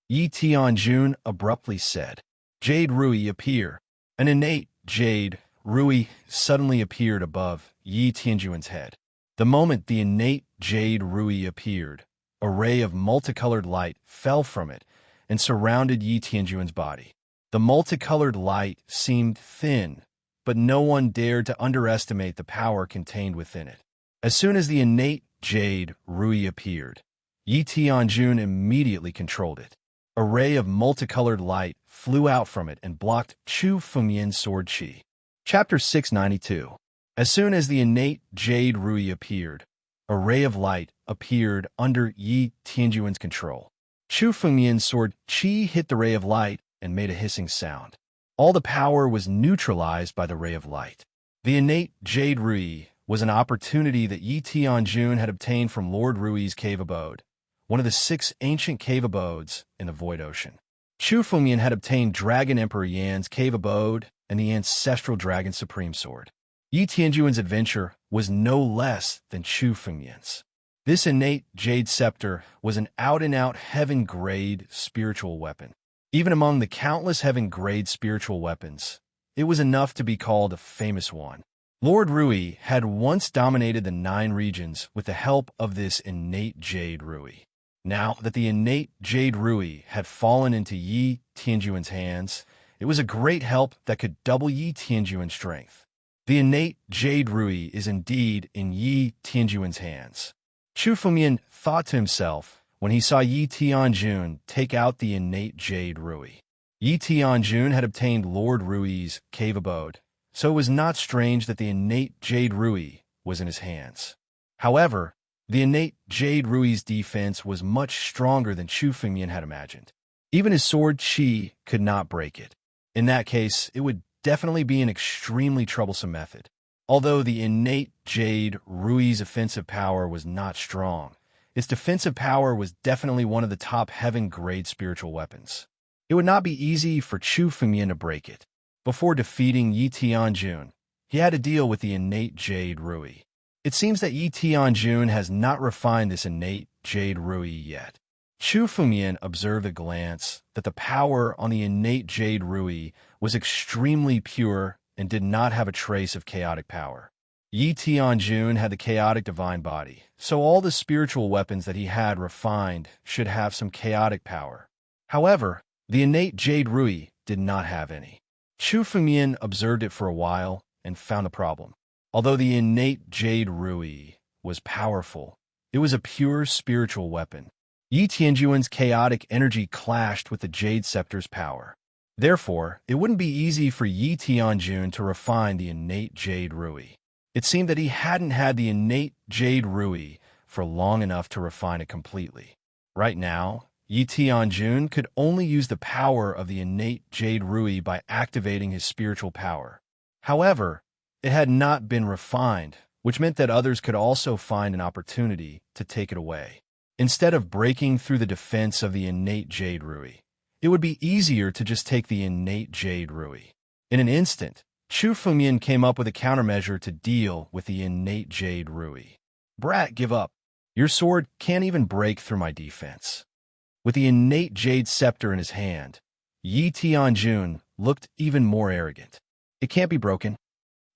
Yi Tianjun abruptly said. Jade Rui appear. An innate Jade Rui suddenly appeared above Yi Tianjun's head. The moment the innate Jade Rui appeared, a ray of multicolored light fell from it and surrounded Yi Tianjun's body. The multicolored light seemed thin, but no one dared to underestimate the power contained within it. As soon as the innate Jade Rui appeared, Yi Tianjun immediately controlled it. A ray of multicolored light flew out from it and blocked Chu Fengyan's sword chi. Chapter 692. As soon as the innate Jade Rui appeared, a ray of light appeared under Yi Tianjun's control. Chu Fengyan's sword chi hit the ray of light and made a hissing sound. All the power was neutralized by the ray of light. The innate Jade Rui was an opportunity that Yi Tianjun had obtained from Lord Rui's cave abode, one of the 6 ancient cave abodes in the Void Ocean. Chu Fengyan had obtained Dragon Emperor Yan's cave abode and the ancestral Dragon Supreme Sword. Yi Tianjun's adventure was no less than Chu Fengyan's. This innate Jade Scepter was an out-and-out heaven-grade spiritual weapon. Even among the countless heaven-grade spiritual weapons, it was enough to be called a famous one. Lord Rui had once dominated the 9 regions with the help of this innate Jade Rui. Now that the innate Jade Rui had fallen into Yi Tianjun's hands, it was a great help that could double Yi Tianjun's strength. The innate Jade Rui is indeed in Yi Tianjun's hands. Chu Fengyan thought to himself when he saw Yi Tianjun take out the innate Jade Rui. Yi Tianjun had obtained Lord Rui's cave abode, so it was not strange that the innate Jade Rui was in his hands. However, the innate Jade Rui's defense was much stronger than Chu Fengyan had imagined. Even his sword chi could not break it. In that case, it would definitely be an extremely troublesome method. Although the innate Jade Rui's offensive power was not strong, its defensive power was definitely one of the top heaven-grade spiritual weapons. It would not be easy for Chu Fengyan to break it. Before defeating Yi Tianjun, he had to deal with the innate Jade Rui. It seems that Yi Tianjun has not refined this innate Jade Rui yet. Chu Fengyan observed at a glance that the power on the innate Jade Rui was extremely pure and did not have a trace of chaotic power. Yi Tianjun had the chaotic divine body, so all the spiritual weapons that he had refined should have some chaotic power. However, the innate Jade Rui did not have any. Chu Fengyan observed it for a while and found the problem. Although the innate Jade Rui was powerful, it was a pure spiritual weapon. Yi Tianjun's chaotic energy clashed with the Jade Scepter's power. Therefore, it wouldn't be easy for Yi Tianjun to refine the innate Jade Rui. It seemed that he hadn't had the innate Jade Rui for long enough to refine it completely. Right now, Yi Tianjun could only use the power of the innate Jade Rui by activating his spiritual power. However, it had not been refined, which meant that others could also find an opportunity to take it away. Instead of breaking through the defense of the innate Jade Rui, it would be easier to just take the innate Jade Rui. In an instant, Chu Fengyan came up with a countermeasure to deal with the innate Jade Rui. Brat, give up. Your sword can't even break through my defense. With the innate Jade Scepter in his hand, Yi Tianjun looked even more arrogant. It can't be broken,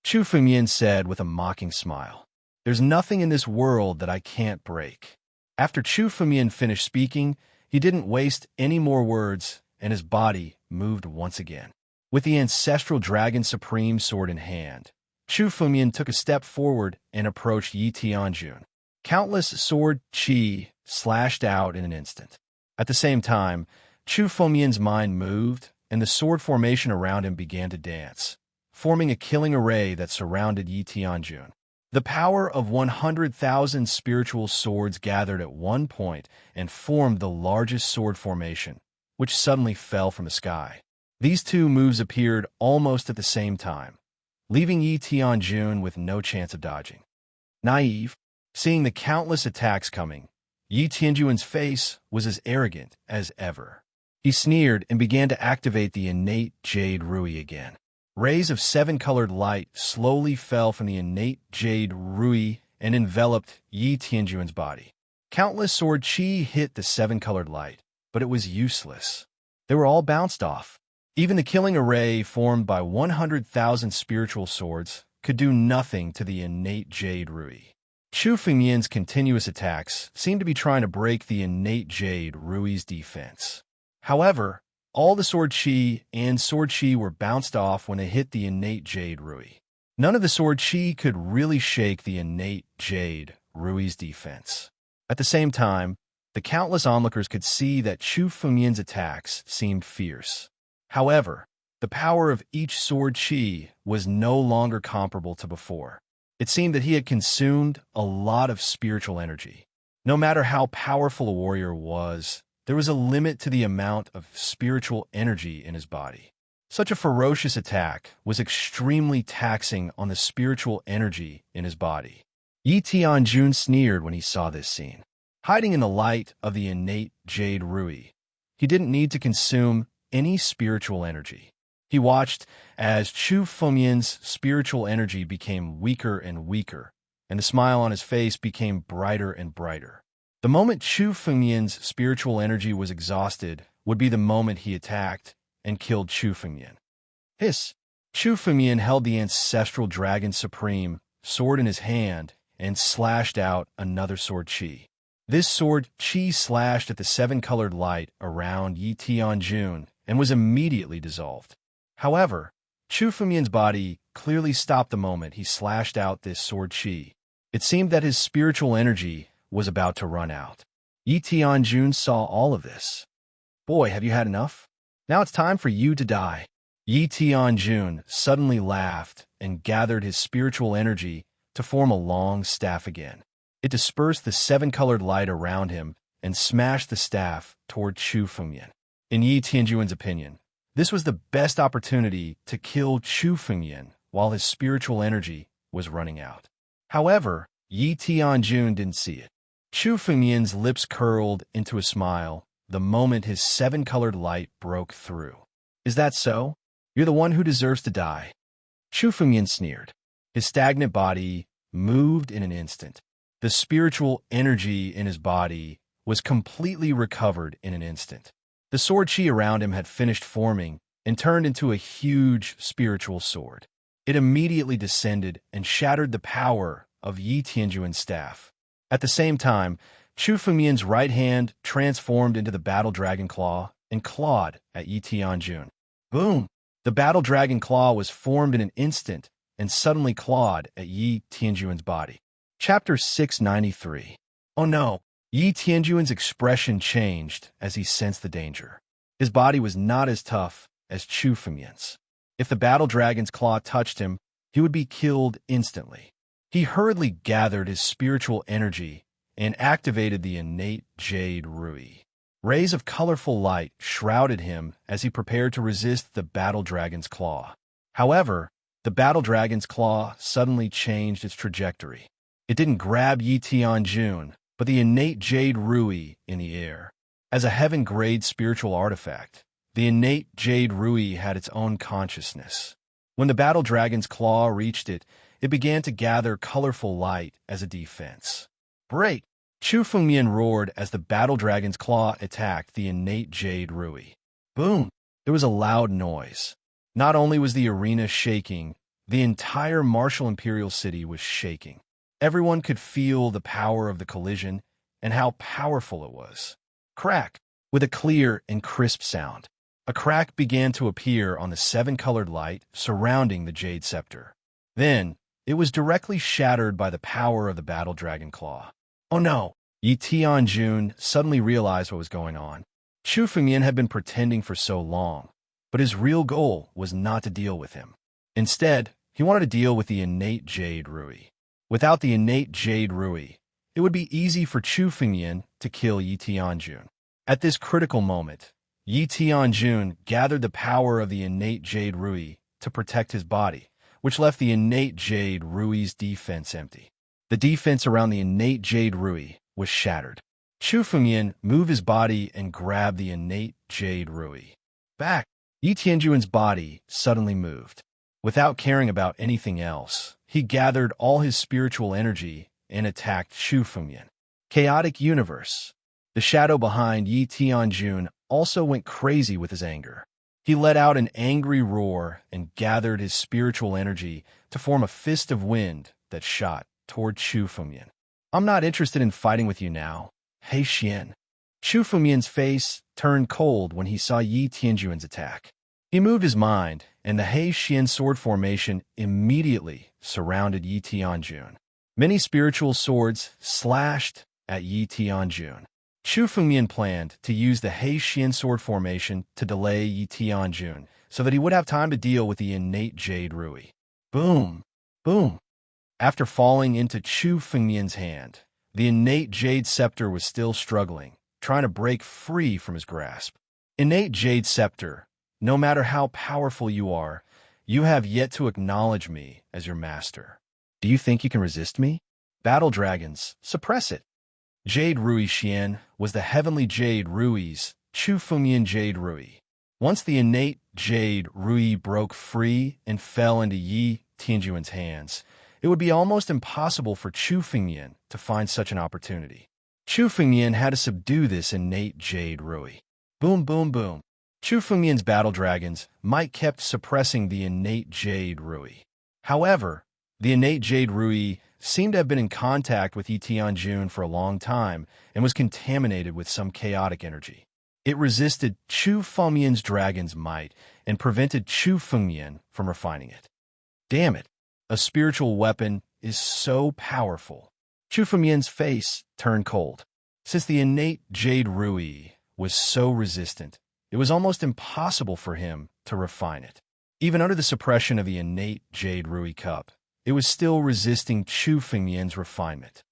Chu Fengyan said with a mocking smile. There's nothing in this world that I can't break. After Chu Fumian finished speaking, he didn't waste any more words, and his body moved once again. With the ancestral Dragon Supreme sword in hand, Chu Fumian took a step forward and approached Yi Tianjun. Countless sword qi slashed out in an instant. At the same time, Chu Fumian's mind moved, and the sword formation around him began to dance, forming a killing array that surrounded Yi Tianjun. The power of 100,000 spiritual swords gathered at one point and formed the largest sword formation, which suddenly fell from the sky. These two moves appeared almost at the same time, leaving Yi Tianjun with no chance of dodging. Naive, seeing the countless attacks coming, Yi Tianjun's face was as arrogant as ever. He sneered and began to activate the innate Jade Rui again. Rays of seven-colored light slowly fell from the innate Jade Rui and enveloped Yi Tianjun's body. Countless sword qi hit the seven-colored light, but it was useless. They were all bounced off. Even the killing array formed by 100,000 spiritual swords could do nothing to the innate Jade Rui. Chu Fumian's continuous attacks seemed to be trying to break the innate Jade Rui's defense. However, all the sword qi and sword qi were bounced off when they hit the innate Jade Rui. None of the sword qi could really shake the innate Jade Rui's defense. At the same time, the countless onlookers could see that Chu Fumian's attacks seemed fierce. However, the power of each sword qi was no longer comparable to before. It seemed that he had consumed a lot of spiritual energy. No matter how powerful a warrior was, there was a limit to the amount of spiritual energy in his body. Such a ferocious attack was extremely taxing on the spiritual energy in his body. Yi Tianjun sneered when he saw this scene. Hiding in the light of the innate Jade Rui, he didn't need to consume any spiritual energy. He watched as Chu Fumian's spiritual energy became weaker and weaker, and the smile on his face became brighter and brighter. The moment Chu Fumian's spiritual energy was exhausted would be the moment he attacked and killed Chu Fumian. Hiss! Chu Fumian held the ancestral Dragon Supreme sword in his hand and slashed out another sword qi. This sword qi slashed at the seven-colored light around Yi Tianjun and was immediately dissolved. However, Chu Fumian's body clearly stopped the moment he slashed out this sword qi. It seemed that his spiritual energy was about to run out. Yi Tianjun saw all of this. Boy, have you had enough? Now it's time for you to die. Yi Tianjun suddenly laughed and gathered his spiritual energy to form a long staff again. It dispersed the seven-colored light around him and smashed the staff toward Chu Fumian. In Yi Tianjun's opinion, this was the best opportunity to kill Chu Fumian while his spiritual energy was running out. However, Yi Tianjun didn't see it. Chu Fumian's lips curled into a smile the moment his seven-colored light broke through. Is that so? You're the one who deserves to die. Chu Fumian sneered. His stagnant body moved in an instant. The spiritual energy in his body was completely recovered in an instant. The sword qi around him had finished forming and turned into a huge spiritual sword. It immediately descended and shattered the power of Yi Tianjun's staff. At the same time, Chu Fumian's right hand transformed into the battle dragon claw and clawed at Yi Tianjun. Boom! The battle dragon claw was formed in an instant and suddenly clawed at Yi Tianjun's body. Chapter 693. Oh no! Yi Tianjun's expression changed as he sensed the danger. His body was not as tough as Chu Fumian's. If the battle dragon's claw touched him, he would be killed instantly. He hurriedly gathered his spiritual energy and activated the innate Jade Rui. Rays of colorful light shrouded him as he prepared to resist the battle dragon's claw. However, the battle dragon's claw suddenly changed its trajectory. It didn't grab Yi Tianjun, but the innate Jade Rui in the air. As a heaven-grade spiritual artifact, the innate Jade Rui had its own consciousness. When the battle dragon's claw reached it, it began to gather colorful light as a defense. Break! Chu Fumian roared as the battle dragon's claw attacked the innate Jade Rui. Boom! There was a loud noise. Not only was the arena shaking, the entire martial imperial city was shaking. Everyone could feel the power of the collision, and how powerful it was. Crack! With a clear and crisp sound, a crack began to appear on the seven-colored light surrounding the Jade Scepter. Then, it was directly shattered by the power of the Battle Dragon Claw. Oh no! Yi Tianjun suddenly realized what was going on. Chu Fengyan had been pretending for so long, but his real goal was not to deal with him. Instead, he wanted to deal with the innate Jade Rui. Without the innate Jade Rui, it would be easy for Chu Fengyan to kill Yi Tianjun. At this critical moment, Yi Tianjun gathered the power of the innate Jade Rui to protect his body, which left the innate Jade Rui's defense empty. The defense around the innate Jade Rui was shattered. Chu Fengyan moved his body and grabbed the innate Jade Rui. Back! Yi Tianjun's body suddenly moved. Without caring about anything else, he gathered all his spiritual energy and attacked Chu Fengyan. Chaotic universe. The shadow behind Yi Tianjun also went crazy with his anger. He let out an angry roar and gathered his spiritual energy to form a fist of wind that shot toward Chu Fengyan. I'm not interested in fighting with you now, He Xian. Chu Fengyan's face turned cold when he saw Yi Tianjun's attack. He moved his mind, and the He Xian sword formation immediately surrounded Yi Tianjun. Many spiritual swords slashed at Yi Tianjun. Chu Fengyan planned to use the He Xian sword formation to delay Yi Tianjun so that he would have time to deal with the innate Jade Rui. Boom! Boom! After falling into Chu Fengyan's hand, the innate Jade Scepter was still struggling, trying to break free from his grasp. Innate Jade Scepter, no matter how powerful you are, you have yet to acknowledge me as your master. Do you think you can resist me? Battle dragons, suppress it. Jade Rui Xian was the heavenly Jade Rui's Chu Fengyan Jade Rui. Once the innate Jade Rui broke free and fell into Yi Tianjun's hands, it would be almost impossible for Chu Fengyan to find such an opportunity. Chu Fengyan had to subdue this innate Jade Rui. Boom, boom, boom. Chu Fengyan's battle dragons might kept suppressing the innate Jade Rui. However, the innate Jade Rui seemed to have been in contact with Yi Tianjun for a long time and was contaminated with some chaotic energy. It resisted Chu Fengyan's dragon's might and prevented Chu Fengyan from refining it. Damn it! A spiritual weapon is so powerful. Chu Fengyan's face turned cold. Since the innate Jade Rui was so resistant, it was almost impossible for him to refine it. Even under the suppression of the innate Jade Rui cup, it was still resisting Chu Fengyan's refinement.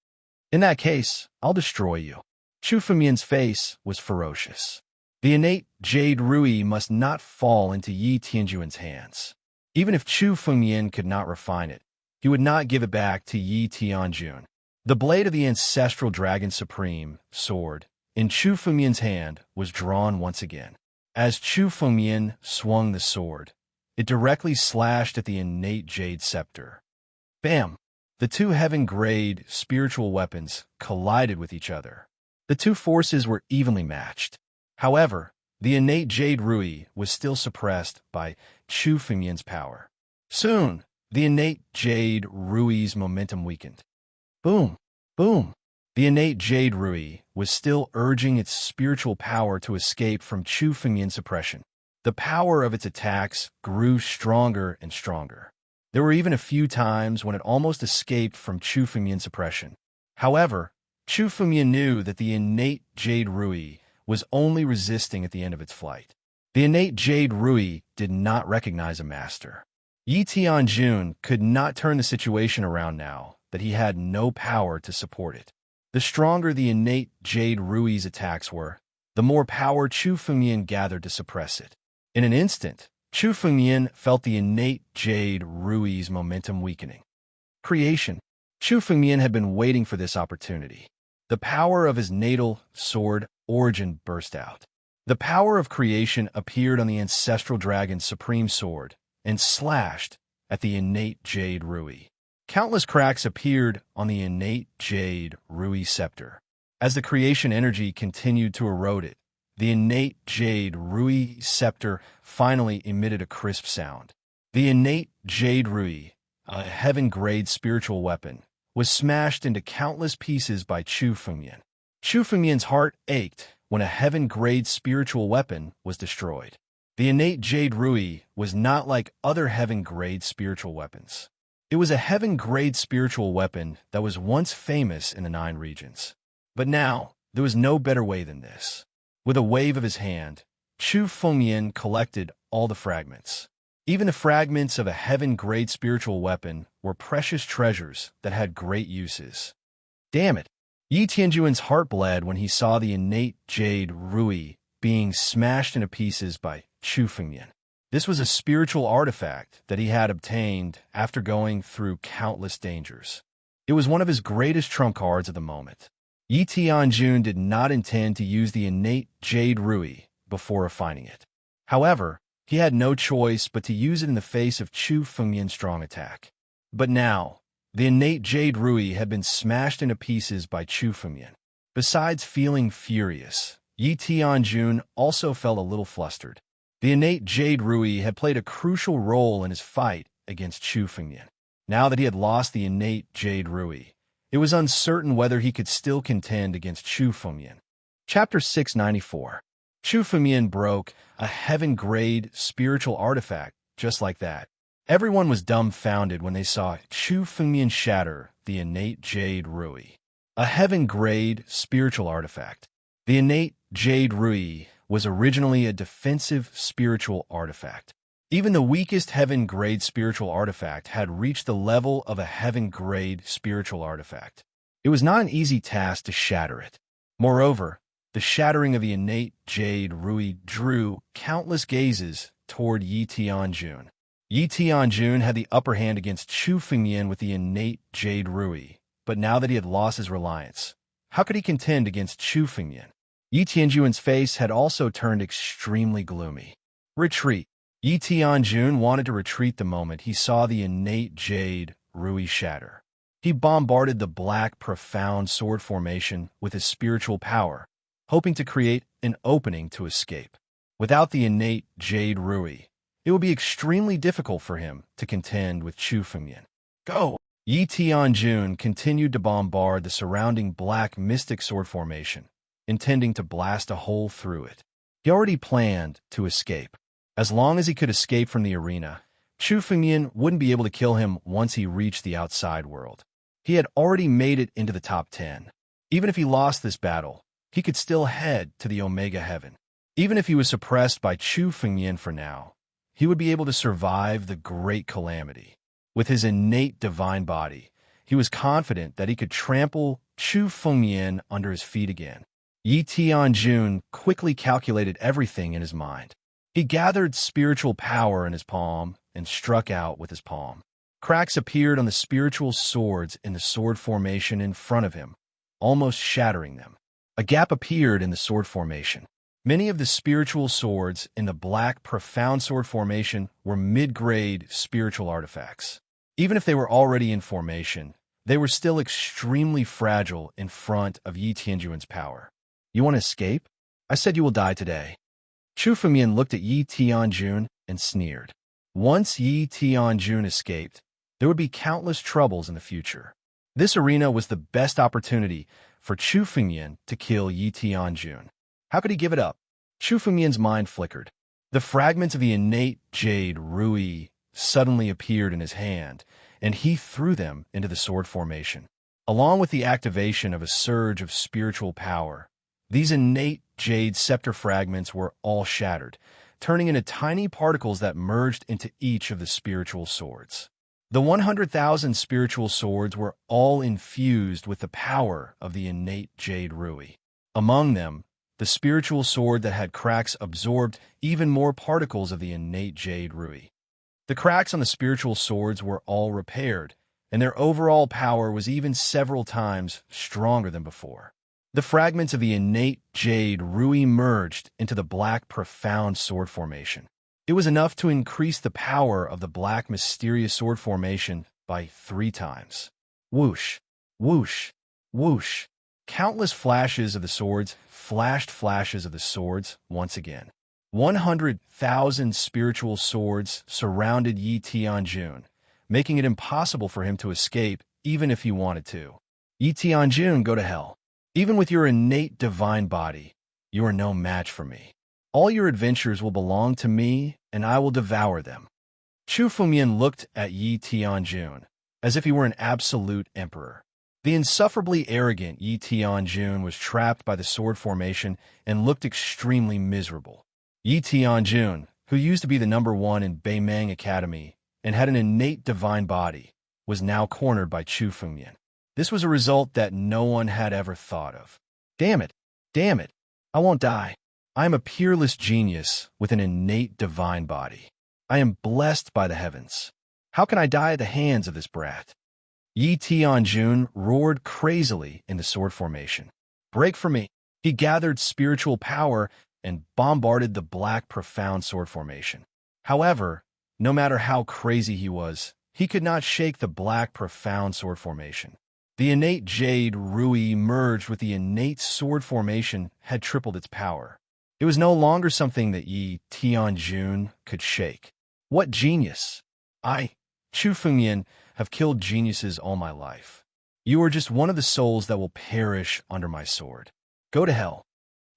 In that case, I'll destroy you. Chu Fengyan's face was ferocious. The innate Jade Rui must not fall into Yi Tianjun's hands. Even if Chu Fengyan could not refine it, he would not give it back to Yi Tianjun. The blade of the ancestral Dragon Supreme sword in Chu Fengyan's hand was drawn once again. As Chu Fengyan swung the sword, it directly slashed at the innate Jade Scepter. Bam! The two heaven-grade spiritual weapons collided with each other. The two forces were evenly matched. However, the innate Jade Rui was still suppressed by Chu Fengyan's power. Soon, the innate Jade Rui's momentum weakened. Boom! Boom! The innate Jade Rui was still urging its spiritual power to escape from Chu Fengyan's suppression. The power of its attacks grew stronger and stronger. There were even a few times when it almost escaped from Chu Fengyan's suppression. However, Chu Fengyan knew that the innate Jade Rui was only resisting at the end of its flight. The innate Jade Rui did not recognize a master. Yi Tianjun could not turn the situation around now that he had no power to support it. The stronger the innate Jade Rui's attacks were, the more power Chu Fengyan gathered to suppress it. In an instant, Chu Fengyan felt the innate Jade Rui's momentum weakening. Creation. Chu Fengyan had been waiting for this opportunity. The power of his natal sword origin burst out. The power of creation appeared on the ancestral dragon's supreme sword and slashed at the innate Jade Rui. Countless cracks appeared on the innate Jade Rui scepter. As the creation energy continued to erode it, the innate Jade Rui scepter finally emitted a crisp sound. The innate Jade Rui, a heaven-grade spiritual weapon, was smashed into countless pieces by Chu Fengyan. Chu Fengmian's heart ached when a heaven-grade spiritual weapon was destroyed. The innate Jade Rui was not like other heaven-grade spiritual weapons. It was a heaven-grade spiritual weapon that was once famous in the 9 regions. But now, there was no better way than this. With a wave of his hand, Chu Fengmian collected all the fragments. Even the fragments of a heaven-grade spiritual weapon were precious treasures that had great uses. Damn it! Yi Tianjuan's heart bled when he saw the innate Jade Rui being smashed into pieces by Chu Fengmian. This was a spiritual artifact that he had obtained after going through countless dangers. It was one of his greatest trump cards at the moment. Yi Tianjun did not intend to use the innate Jade Rui before refining it. However, he had no choice but to use it in the face of Chu Fengmian's strong attack. But now, the innate Jade Rui had been smashed into pieces by Chu Fengmian. Besides feeling furious, Yi Tianjun also felt a little flustered. The innate Jade Rui had played a crucial role in his fight against Chu Fengmian. Now that he had lost the innate Jade Rui, it was uncertain whether he could still contend against Chu Fengmian. Chapter 694. Chu Fengmian broke a heaven-grade spiritual artifact just like that. Everyone was dumbfounded when they saw Chu Fengmian shatter the innate Jade Rui. A heaven-grade spiritual artifact. The innate Jade Rui was originally a defensive spiritual artifact. Even the weakest heaven-grade spiritual artifact had reached the level of a heaven-grade spiritual artifact. It was not an easy task to shatter it. Moreover, the shattering of the innate Jade Rui drew countless gazes toward Yi Tianjun. Yi Tianjun had the upper hand against Chu Fengmian with the innate Jade Rui, but now that he had lost his reliance, how could he contend against Chu Fengmian? Yi Tianjun's face had also turned extremely gloomy. Retreat. Yi Tianjun wanted to retreat the moment he saw the innate Jade Rui shatter. He bombarded the black, profound sword formation with his spiritual power, hoping to create an opening to escape. Without the innate Jade Rui, it would be extremely difficult for him to contend with Chu Fengmian. Go! Yi Tianjun continued to bombard the surrounding black mystic sword formation, intending to blast a hole through it. He already planned to escape. As long as he could escape from the arena, Chu Fengmian wouldn't be able to kill him once he reached the outside world. He had already made it into the top 10. Even if he lost this battle, he could still head to the Omega Heaven. Even if he was suppressed by Chu Fengmian for now, he would be able to survive the great calamity. With his innate divine body, he was confident that he could trample Chu Fengmian under his feet again. Yi Tianjun quickly calculated everything in his mind. He gathered spiritual power in his palm and struck out with his palm. Cracks appeared on the spiritual swords in the sword formation in front of him, almost shattering them. A gap appeared in the sword formation. Many of the spiritual swords in the black, profound sword formation were mid-grade spiritual artifacts. Even if they were already in formation, they were still extremely fragile in front of Yi Tianjuan's power. You want to escape? I said you will die today. Chu Fengmian looked at Yi Tianjun and sneered. Once Yi Tianjun escaped, there would be countless troubles in the future. This arena was the best opportunity for Chu Fengmian to kill Yi Tianjun. How could he give it up? Chu Fengmian's mind flickered. The fragments of the innate Jade Rui suddenly appeared in his hand, and he threw them into the sword formation. Along with the activation of a surge of spiritual power, these innate Jade Scepter fragments were all shattered, turning into tiny particles that merged into each of the spiritual swords. The 100,000 spiritual swords were all infused with the power of the innate Jade Rui. Among them, the spiritual sword that had cracks absorbed even more particles of the innate Jade Rui. The cracks on the spiritual swords were all repaired, and their overall power was even several times stronger than before. The fragments of the innate Jade Rui merged into the black, profound sword formation. It was enough to increase the power of the black, mysterious sword formation by 3 times. Whoosh, whoosh, whoosh. Countless flashes of the swords flashed flashes of the swords once again. 100,000 spiritual swords surrounded Yi Tianjun, making it impossible for him to escape even if he wanted to. Yi Tianjun, go to hell. Even with your innate divine body, you are no match for me. All your adventures will belong to me, and I will devour them. Chu Fengmian looked at Yi Tianjun as if he were an absolute emperor. The insufferably arrogant Yi Tianjun was trapped by the sword formation and looked extremely miserable. Yi Tianjun, who used to be the #1 in Beimeng Academy and had an innate divine body, was now cornered by Chu Fengmian. This was a result that no one had ever thought of. Damn it! Damn it! I won't die. I am a peerless genius with an innate divine body. I am blessed by the heavens. How can I die at the hands of this brat? Yi Tianjun roared crazily in the sword formation. Break for me! He gathered spiritual power and bombarded the black profound sword formation. However, no matter how crazy he could not shake the black profound sword formation. The innate jade Rui merged with the innate sword formation had tripled its power. It was no longer something that Yi Tianjun could shake. What genius! I, Chu Fengmian, have killed geniuses all my life. You are just one of the souls that will perish under my sword. Go to hell.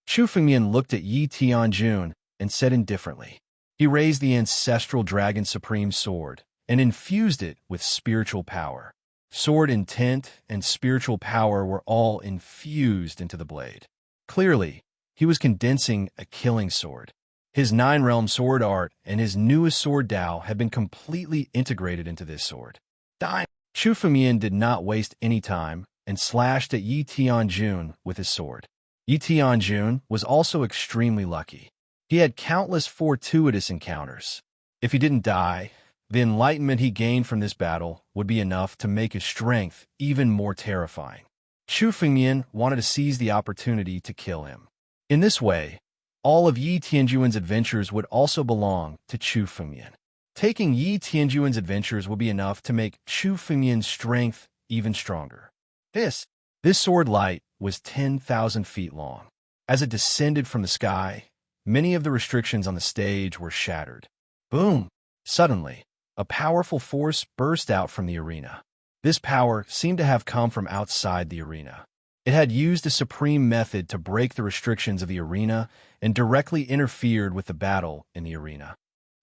Chu Fengmian looked at Yi Tianjun and said indifferently. He raised the ancestral Dragon Supreme Sword and infused it with spiritual power. Sword intent and spiritual power were all infused into the blade. Clearly, he was condensing a killing sword. His 9-realm sword art and his newest sword Dao had been completely integrated into this sword. Die! Chu Fengmian did not waste any time and slashed at Yi Tianjun with his sword. Yi Tianjun was also extremely lucky. He had countless fortuitous encounters. If he didn't die, the enlightenment he gained from this battle would be enough to make his strength even more terrifying. Chu Fengmian wanted to seize the opportunity to kill him. In this way, all of Yi Tianjun's adventures would also belong to Chu Fengmian. Taking Yi Tianjun's adventures would be enough to make Chu Fengmian's strength even stronger. This sword light was 10,000 feet long. As it descended from the sky, many of the restrictions on the stage were shattered. Boom! Suddenly, a powerful force burst out from the arena. This power seemed to have come from outside the arena. It had used a supreme method to break the restrictions of the arena and directly interfered with the battle in the arena.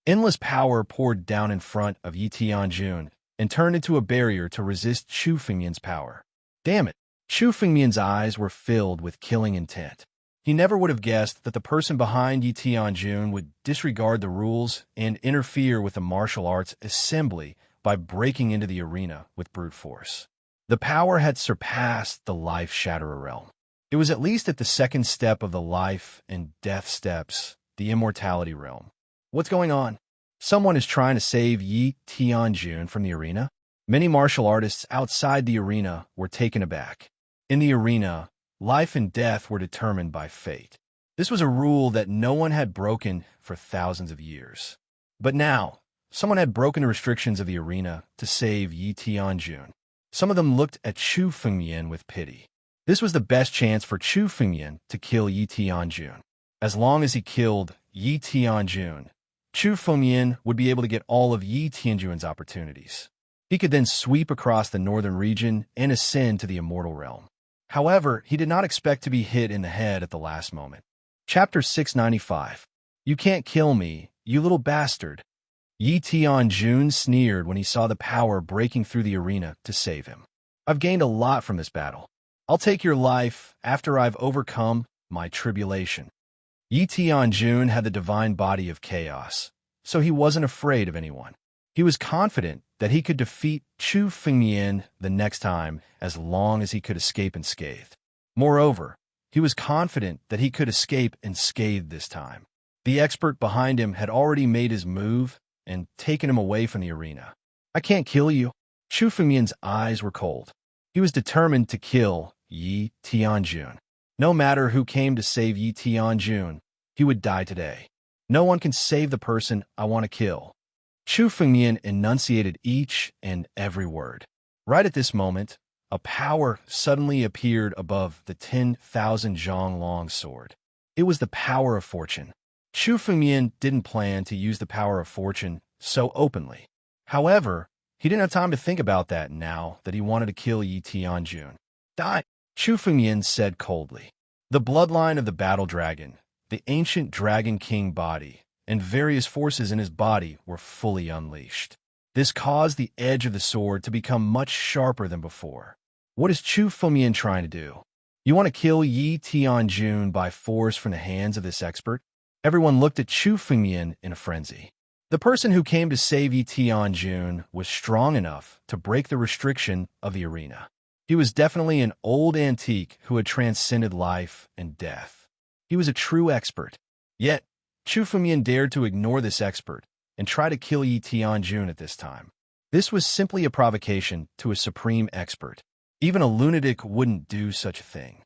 Endless power poured down in front of Yi Tianjun and turned into a barrier to resist Chu Fengmian's power. Damn it! Chu Fengmian's eyes were filled with killing intent. He never would have guessed that the person behind Yi Tianjun would disregard the rules and interfere with the martial arts assembly by breaking into the arena with brute force. The power had surpassed the Life Shatterer realm. It was at least at the second step of the life and death steps, the immortality realm. What's going on? Someone is trying to save Yi Tianjun from the arena? Many martial artists outside the arena were taken aback. In the arena, life and death were determined by fate. This was a rule that no one had broken for thousands of years. But now, someone had broken the restrictions of the arena to save Yi Tianjun. Some of them looked at Chu Fengmian with pity. This was the best chance for Chu Fengmian to kill Yi Tianjun. As long as he killed Yi Tianjun, Chu Fengmian would be able to get all of Yi Tianjun's opportunities. He could then sweep across the northern region and ascend to the immortal realm. However, he did not expect to be hit in the head at the last moment. Chapter 695. You can't kill me, you little bastard. Yi Tianjun sneered when he saw the power breaking through the arena to save him. I've gained a lot from this battle. I'll take your life after I've overcome my tribulation. Yi Tianjun had the divine body of chaos, so he wasn't afraid of anyone. He was confident that he could defeat Chu Fengmian the next time as long as he could escape unscathed. Moreover, he was confident that he could escape unscathed this time. The expert behind him had already made his move and taken him away from the arena. I can't kill you. Chu Fengmian's eyes were cold. He was determined to kill Yi Tianjun. No matter who came to save Yi Tianjun, he would die today. No one can save the person I want to kill. Chu Fengmian enunciated each and every word. Right at this moment, a power suddenly appeared above the 10,000 zhang long sword. It was the power of fortune. Chu Fengmian didn't plan to use the power of fortune so openly. However, he didn't have time to think about that now that he wanted to kill Yi Tianjun. Die! Chu Fengyan said coldly. The bloodline of the battle dragon, the ancient dragon king body, and various forces in his body were fully unleashed. This caused the edge of the sword to become much sharper than before. What is Chu Fengyan trying to do? You want to kill Yi Tianjun by force from the hands of this expert? Everyone looked at Chu Fengyan in a frenzy. The person who came to save Yi Tianjun was strong enough to break the restriction of the arena. He was definitely an old antique who had transcended life and death. He was a true expert. Yet, Chu Fengyan dared to ignore this expert and try to kill Yi Tianjun at this time. This was simply a provocation to a supreme expert. Even a lunatic wouldn't do such a thing.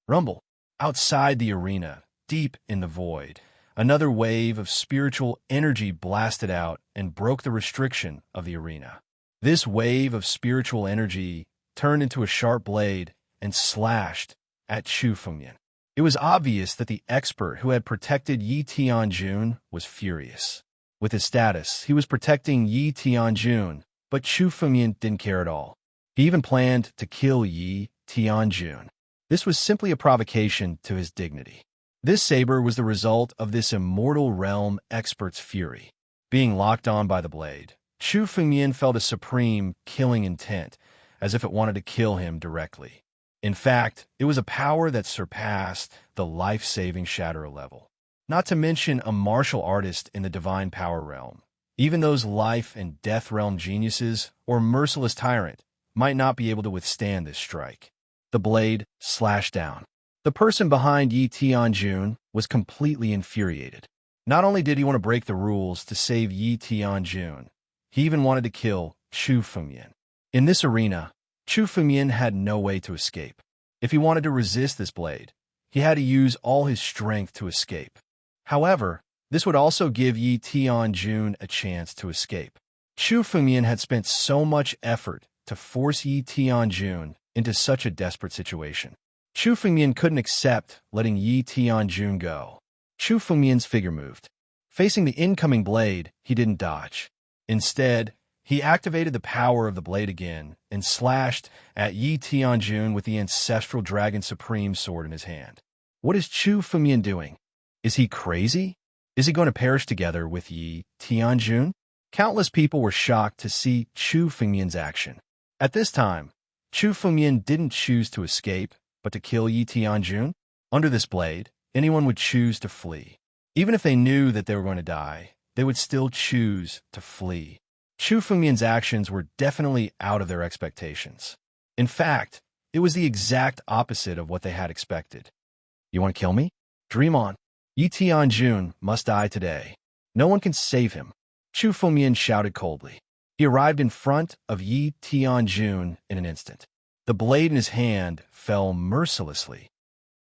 Rumble. Outside the arena, deep in the void, another wave of spiritual energy blasted out and broke the restriction of the arena. This wave of spiritual energy turned into a sharp blade and slashed at Chu Fengyan. It was obvious that the expert who had protected Yi Tianjun was furious. With his status, he was protecting Yi Tianjun, but Chu Fengyan didn't care at all. He even planned to kill Yi Tianjun. This was simply a provocation to his dignity. This saber was the result of this immortal realm expert's fury. Being locked on by the blade, Chu Fengyan felt a supreme killing intent, as if it wanted to kill him directly. In fact, it was a power that surpassed the life-saving shatter level. Not to mention a martial artist in the divine power realm. Even those life and death realm geniuses or merciless tyrant might not be able to withstand this strike. The blade slashed down. The person behind Yi Tianjun was completely infuriated. Not only did he want to break the rules to save Yi Tianjun, he even wanted to kill Chu Fengyan. In this arena, Chu Fengyan had no way to escape. If he wanted to resist this blade, he had to use all his strength to escape. However, this would also give Yi Tianjun a chance to escape. Chu Fengyan had spent so much effort to force Yi Tianjun into such a desperate situation. Chu Fengyan couldn't accept letting Yi Tianjun go. Chu Fengyan's figure moved. Facing the incoming blade, he didn't dodge. Instead, he activated the power of the blade again and slashed at Yi Tianjun with the ancestral Dragon Supreme sword in his hand. What is Chu Fengyan doing? Is he crazy? Is he going to perish together with Yi Tianjun? Countless people were shocked to see Chu Fengyan's action. At this time, Chu Fengyan didn't choose to escape, but to kill Yi Tianjun. Under this blade, anyone would choose to flee. Even if they knew that they were going to die, they would still choose to flee. Chu Fengyan's actions were definitely out of their expectations. In fact, it was the exact opposite of what they had expected. You want to kill me? Dream on. Yi Tianjun must die today. No one can save him. Chu Fengyan shouted coldly. He arrived in front of Yi Tianjun in an instant. The blade in his hand fell mercilessly.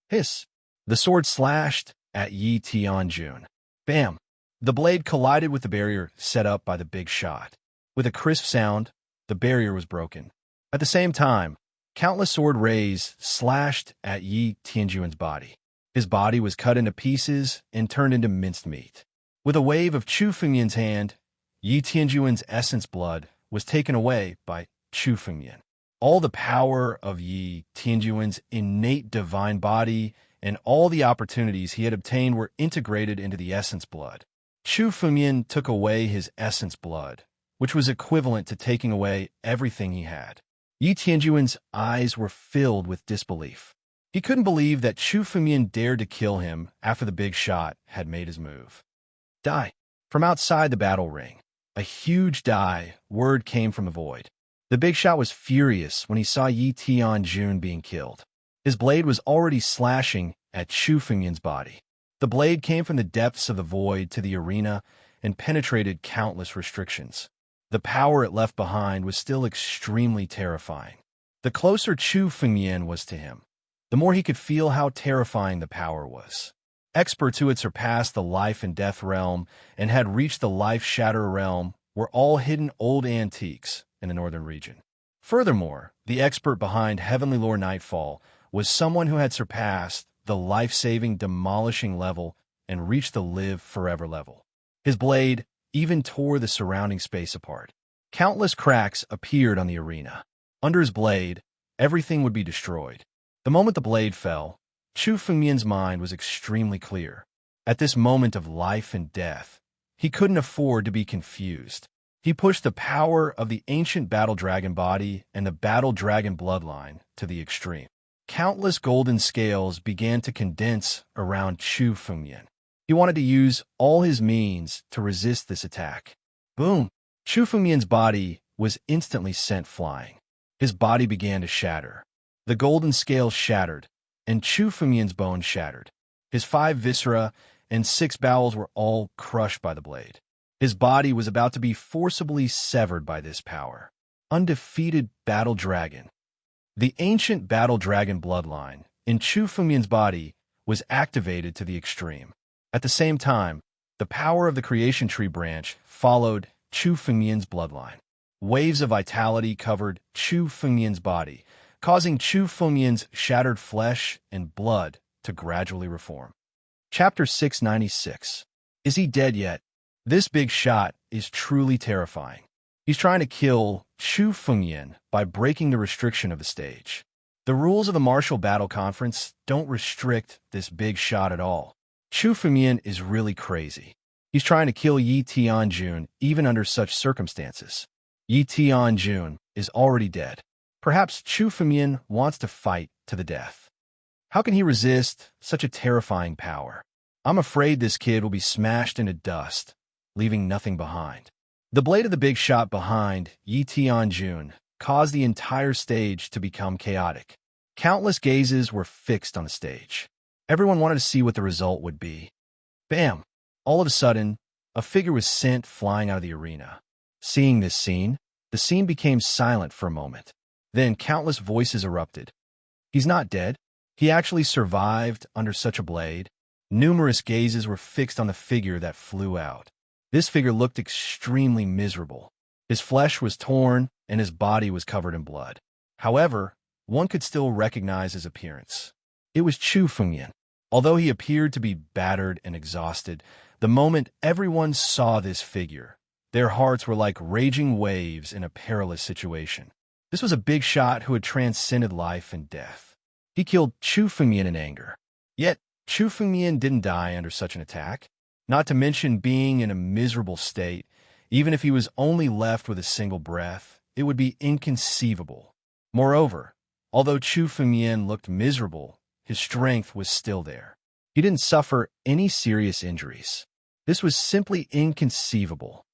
Hiss! The sword slashed at Yi Tianjun. Bam! The blade collided with the barrier set up by the big shot. With a crisp sound, the barrier was broken. At the same time, countless sword rays slashed at Yi Tianjun's body. His body was cut into pieces and turned into minced meat. With a wave of Chu Fengyan's hand, Yi Tianjun's essence blood was taken away by Chu Fengyan. All the power of Yi Tianjun's innate divine body and all the opportunities he had obtained were integrated into the essence blood. Chu Fengyan took away his essence blood, which was equivalent to taking away everything he had. Yi Tianjun's eyes were filled with disbelief. He couldn't believe that Chu Fengyan dared to kill him after the big shot had made his move. Die. From outside the battle ring, a huge die word came from the void. The big shot was furious when he saw Yi Tianjun being killed. His blade was already slashing at Chu Fengyan's body. The blade came from the depths of the void to the arena and penetrated countless restrictions. The power it left behind was still extremely terrifying. The closer Chu Fengyan was to him, the more he could feel how terrifying the power was. Experts who had surpassed the life and death realm and had reached the life-shatter realm were all hidden old antiques in the northern region. Furthermore, the expert behind Heavenly Lore Nightfall was someone who had surpassed the life-saving demolishing level and reached the live forever level. His blade even tore the surrounding space apart. Countless cracks appeared on the arena. Under his blade, everything would be destroyed. The moment the blade fell, Chu Fengmian's mind was extremely clear. At this moment of life and death, he couldn't afford to be confused. He pushed the power of the ancient battle dragon body and the battle dragon bloodline to the extreme. Countless golden scales began to condense around Chu Fengmian. He wanted to use all his means to resist this attack. Boom! Chu Fengmian's body was instantly sent flying. His body began to shatter. The golden scales shattered, and Chu Fengmian's bones shattered. His 5 viscera and 6 bowels were all crushed by the blade. His body was about to be forcibly severed by this power. Undefeated battle dragon. The ancient battle dragon bloodline in Chu Fengmian's body was activated to the extreme. At the same time, the power of the creation tree branch followed Chu Fengmian's bloodline. Waves of vitality covered Chu Fengmian's body, causing Chu Fengmian's shattered flesh and blood to gradually reform. Chapter 696. Is he dead yet? This big shot is truly terrifying. He's trying to kill Chu Fengmian by breaking the restriction of the stage. The rules of the Martial Battle Conference don't restrict this big shot at all. Chu Fengmian is really crazy. He's trying to kill Yi Tianjun even under such circumstances. Yi Tianjun is already dead. Perhaps Chu Fengmian wants to fight to the death. How can he resist such a terrifying power? I'm afraid this kid will be smashed into dust, leaving nothing behind. The blade of the big shot behind Yi Tianjun caused the entire stage to become chaotic. Countless gazes were fixed on the stage. Everyone wanted to see what the result would be. Bam! All of a sudden, a figure was sent flying out of the arena. Seeing this scene, the scene became silent for a moment. Then countless voices erupted. He's not dead. He actually survived under such a blade. Numerous gazes were fixed on the figure that flew out. This figure looked extremely miserable. His flesh was torn and his body was covered in blood. However, one could still recognize his appearance. It was Chu Fengmian. Although he appeared to be battered and exhausted, the moment everyone saw this figure, their hearts were like raging waves in a perilous situation. This was a big shot who had transcended life and death. He killed Chu Fengmian in anger. Yet, Chu Fengmian didn't die under such an attack. Not to mention being in a miserable state, even if he was only left with a single breath, it would be inconceivable. Moreover, although Chu Fengmian looked miserable, his strength was still there. He didn't suffer any serious injuries. This was simply inconceivable.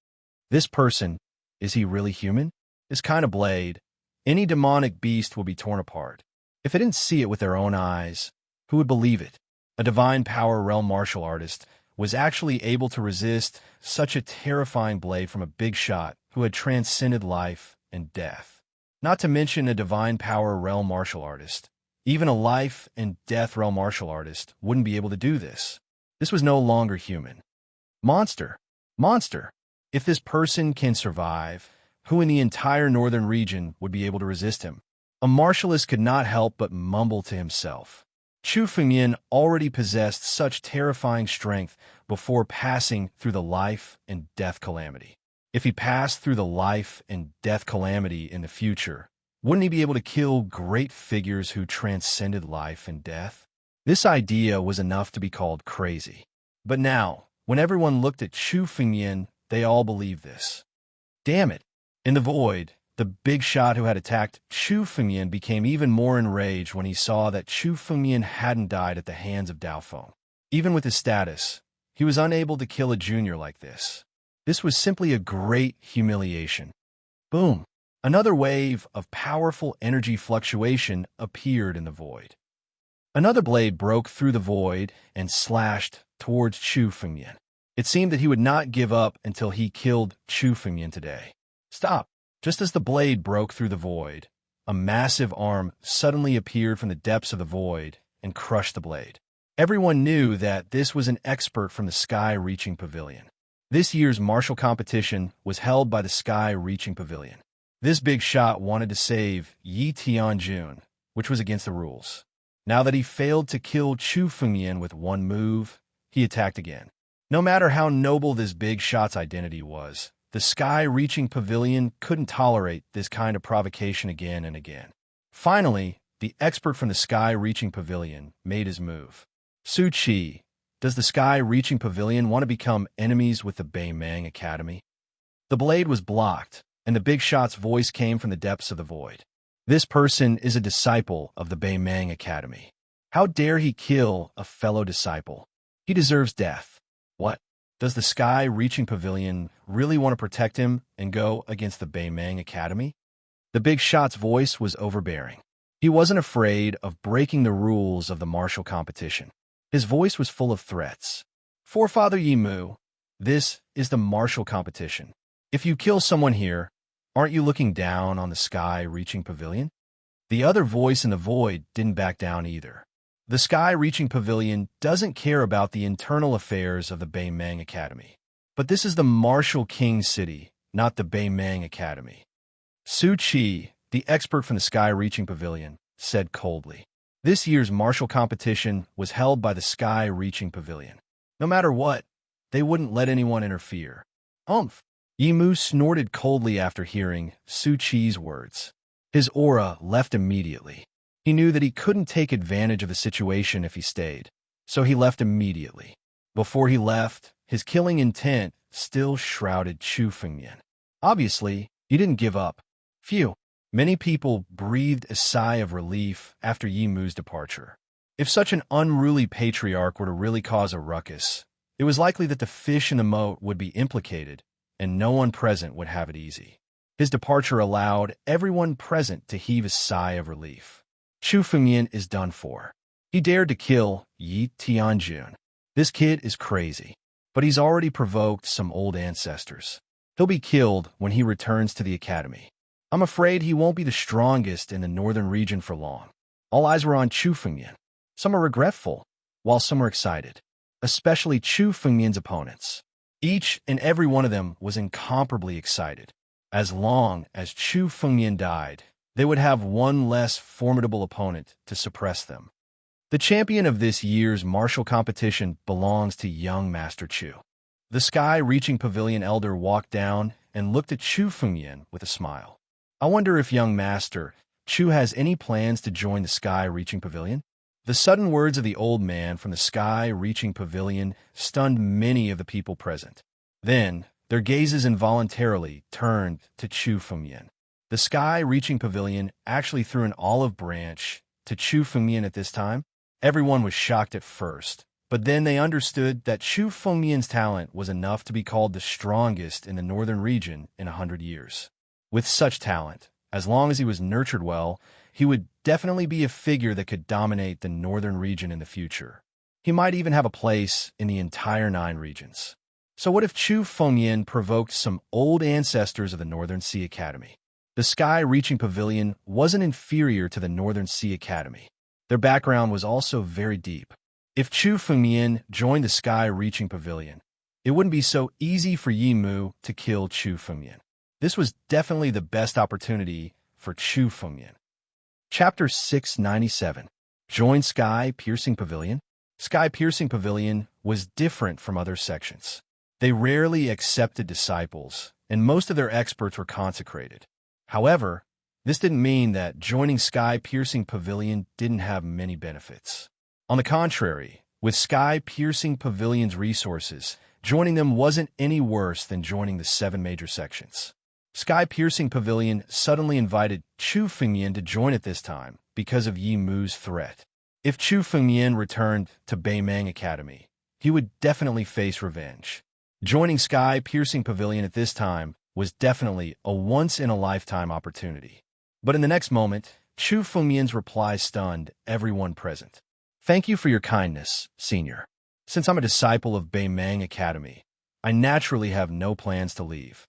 This person, is he really human? This kind of blade, any demonic beast will be torn apart. If they didn't see it with their own eyes, who would believe it? A divine power realm martial artist was actually able to resist such a terrifying blade from a big shot who had transcended life and death. Not to mention a divine power realm martial artist. Even a life and death realm martial artist wouldn't be able to do this. This was no longer human. Monster. Monster. If this person can survive, who in the entire northern region would be able to resist him? A martialist could not help but mumble to himself. Chu Fengmian already possessed such terrifying strength before passing through the life and death calamity. If he passed through the life and death calamity in the future, wouldn't he be able to kill great figures who transcended life and death? This idea was enough to be called crazy. But now, when everyone looked at Chu Fengmian, they all believed this. Damn it! In the void, the big shot who had attacked Chu Fengmian became even more enraged when he saw that Chu Fengmian hadn't died at the hands of Dao Feng. Even with his status, he was unable to kill a junior like this. This was simply a great humiliation. Boom! Another wave of powerful energy fluctuation appeared in the void. Another blade broke through the void and slashed towards Chu Fengmian. It seemed that he would not give up until he killed Chu Fengmian today. Stop! Just as the blade broke through the void, a massive arm suddenly appeared from the depths of the void and crushed the blade. Everyone knew that this was an expert from the Sky Reaching Pavilion. This year's martial competition was held by the Sky Reaching Pavilion. This big shot wanted to save Yi Tianjun, which was against the rules. Now that he failed to kill Chu Fengmian with one move, he attacked again. No matter how noble this big shot's identity was, the Sky-Reaching Pavilion couldn't tolerate this kind of provocation again and again. Finally, the expert from the sky-reaching pavilion, made his move. Su Qi, does the sky-reaching pavilion want to become enemies with the Beimang Academy? The blade was blocked, and the big shot's voice came from the depths of the void. This person is a disciple of the Beimang Academy. How dare he kill a fellow disciple? He deserves death. What? Does the sky-reaching pavilion really want to protect him and go against the Beimang Academy? The big shot's voice was overbearing. He wasn't afraid of breaking the rules of the martial competition. His voice was full of threats. Forefather Yimu, this is the martial competition. If you kill someone here, aren't you looking down on the sky-reaching pavilion? The other voice in the void didn't back down either. The sky-reaching pavilion doesn't care about the internal affairs of the Beimang Academy. But this is the martial king city, not the Beimang Academy. Su Qi, the expert from the sky-reaching pavilion, said coldly. This year's martial competition was held by the sky-reaching pavilion. No matter what, they wouldn't let anyone interfere. Humph! Yimu snorted coldly after hearing Su Qi's words. His aura left immediately. He knew that he couldn't take advantage of the situation if he stayed, so he left immediately. Before he left, his killing intent still shrouded Chu Fengmian. Obviously, he didn't give up. Phew! Many people breathed a sigh of relief after Yimu's departure. If such an unruly patriarch were to really cause a ruckus, it was likely that the fish in the moat would be implicated, and no one present would have it easy. His departure allowed everyone present to heave a sigh of relief. Chu Fengmian is done for. He dared to kill Yi Tianjun. This kid is crazy, but he's already provoked some old ancestors. He'll be killed when he returns to the academy. I'm afraid he won't be the strongest in the northern region for long. All eyes were on Chu Fengmian. Some are regretful, while some were excited, especially Chu Fengmian's opponents. Each and every one of them was incomparably excited. As long as Chu Fengmian died, they would have one less formidable opponent to suppress them. The champion of this year's martial competition belongs to young Master Chu. The sky-reaching pavilion elder walked down and looked at Chu Fengmian with a smile. I wonder if young Master Chu has any plans to join the sky-reaching pavilion? The sudden words of the old man from the sky-reaching pavilion stunned many of the people present. Then, their gazes involuntarily turned to Chu Fengmian. The sky-reaching pavilion actually threw an olive branch to Chu Fengmian at this time. Everyone was shocked at first, but then they understood that Chu Fengmian's talent was enough to be called the strongest in the northern region in 100 years. With such talent, as long as he was nurtured well, he would definitely be a figure that could dominate the northern region in the future. He might even have a place in the entire 9 regions. So what if Chu Fengmian provoked some old ancestors of the Northern Sea Academy? The sky-reaching pavilion wasn't inferior to the Northern Sea Academy. Their background was also very deep. If Chu Fengmian joined the sky-reaching pavilion, it wouldn't be so easy for Yimu to kill Chu Fengmian. This was definitely the best opportunity for Chu Fengmian. Chapter 697. Join Sky-Piercing Pavilion. Sky-Piercing Pavilion was different from other sections. They rarely accepted disciples, and most of their experts were consecrated. However, this didn't mean that joining Sky-Piercing Pavilion didn't have many benefits. On the contrary, with Sky-Piercing Pavilion's resources, joining them wasn't any worse than joining the 7 major sections. Sky-Piercing Pavilion suddenly invited Chu Fengmian to join at this time because of Yimu's threat. If Chu Fengmian returned to Beimang Academy, he would definitely face revenge. Joining Sky-Piercing Pavilion at this time was definitely a once-in-a-lifetime opportunity. But in the next moment, Chu Fengmian's reply stunned everyone present. Thank you for your kindness, Senior. Since I'm a disciple of Beimang Academy, I naturally have no plans to leave.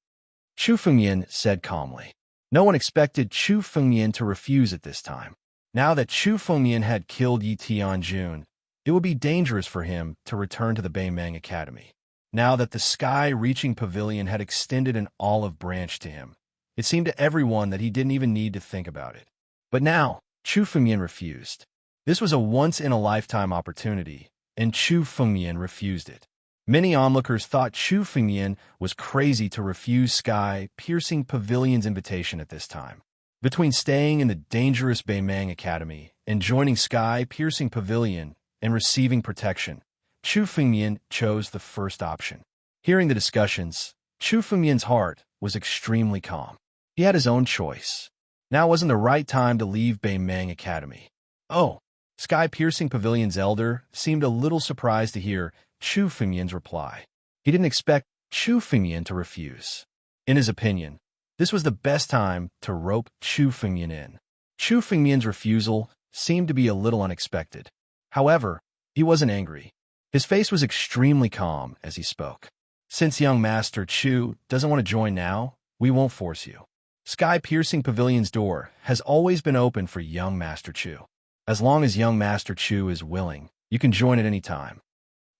Chu Fengmian said calmly. No one expected Chu Fengmian to refuse at this time. Now that Chu Fengmian had killed Yi Tianjun, it would be dangerous for him to return to the Beimang Academy. Now that the sky-reaching pavilion had extended an olive branch to him, it seemed to everyone that he didn't even need to think about it. But now, Chu Fengmian refused. This was a once-in-a-lifetime opportunity, and Chu Fengmian refused it. Many onlookers thought Chu Fengmian was crazy to refuse Sky-Piercing Pavilion's invitation at this time. Between staying in the dangerous Beimang Academy and joining Sky-piercing Pavilion and receiving protection, Chu Fengmian chose the first option. Hearing the discussions, Chu Fengmian's heart was extremely calm. He had his own choice. Now wasn't the right time to leave Beimang Academy. Oh, Sky-piercing Pavilion's elder seemed a little surprised to hear Chu Fengmian's reply. He didn't expect Chu Fengmian to refuse. In his opinion, this was the best time to rope Chu Fengmian in. Chu Fengmian's refusal seemed to be a little unexpected. However, he wasn't angry. His face was extremely calm as he spoke. Since young Master Chu doesn't want to join now, we won't force you. Sky-piercing Pavilion's door has always been open for young Master Chu. As long as young Master Chu is willing, you can join at any time.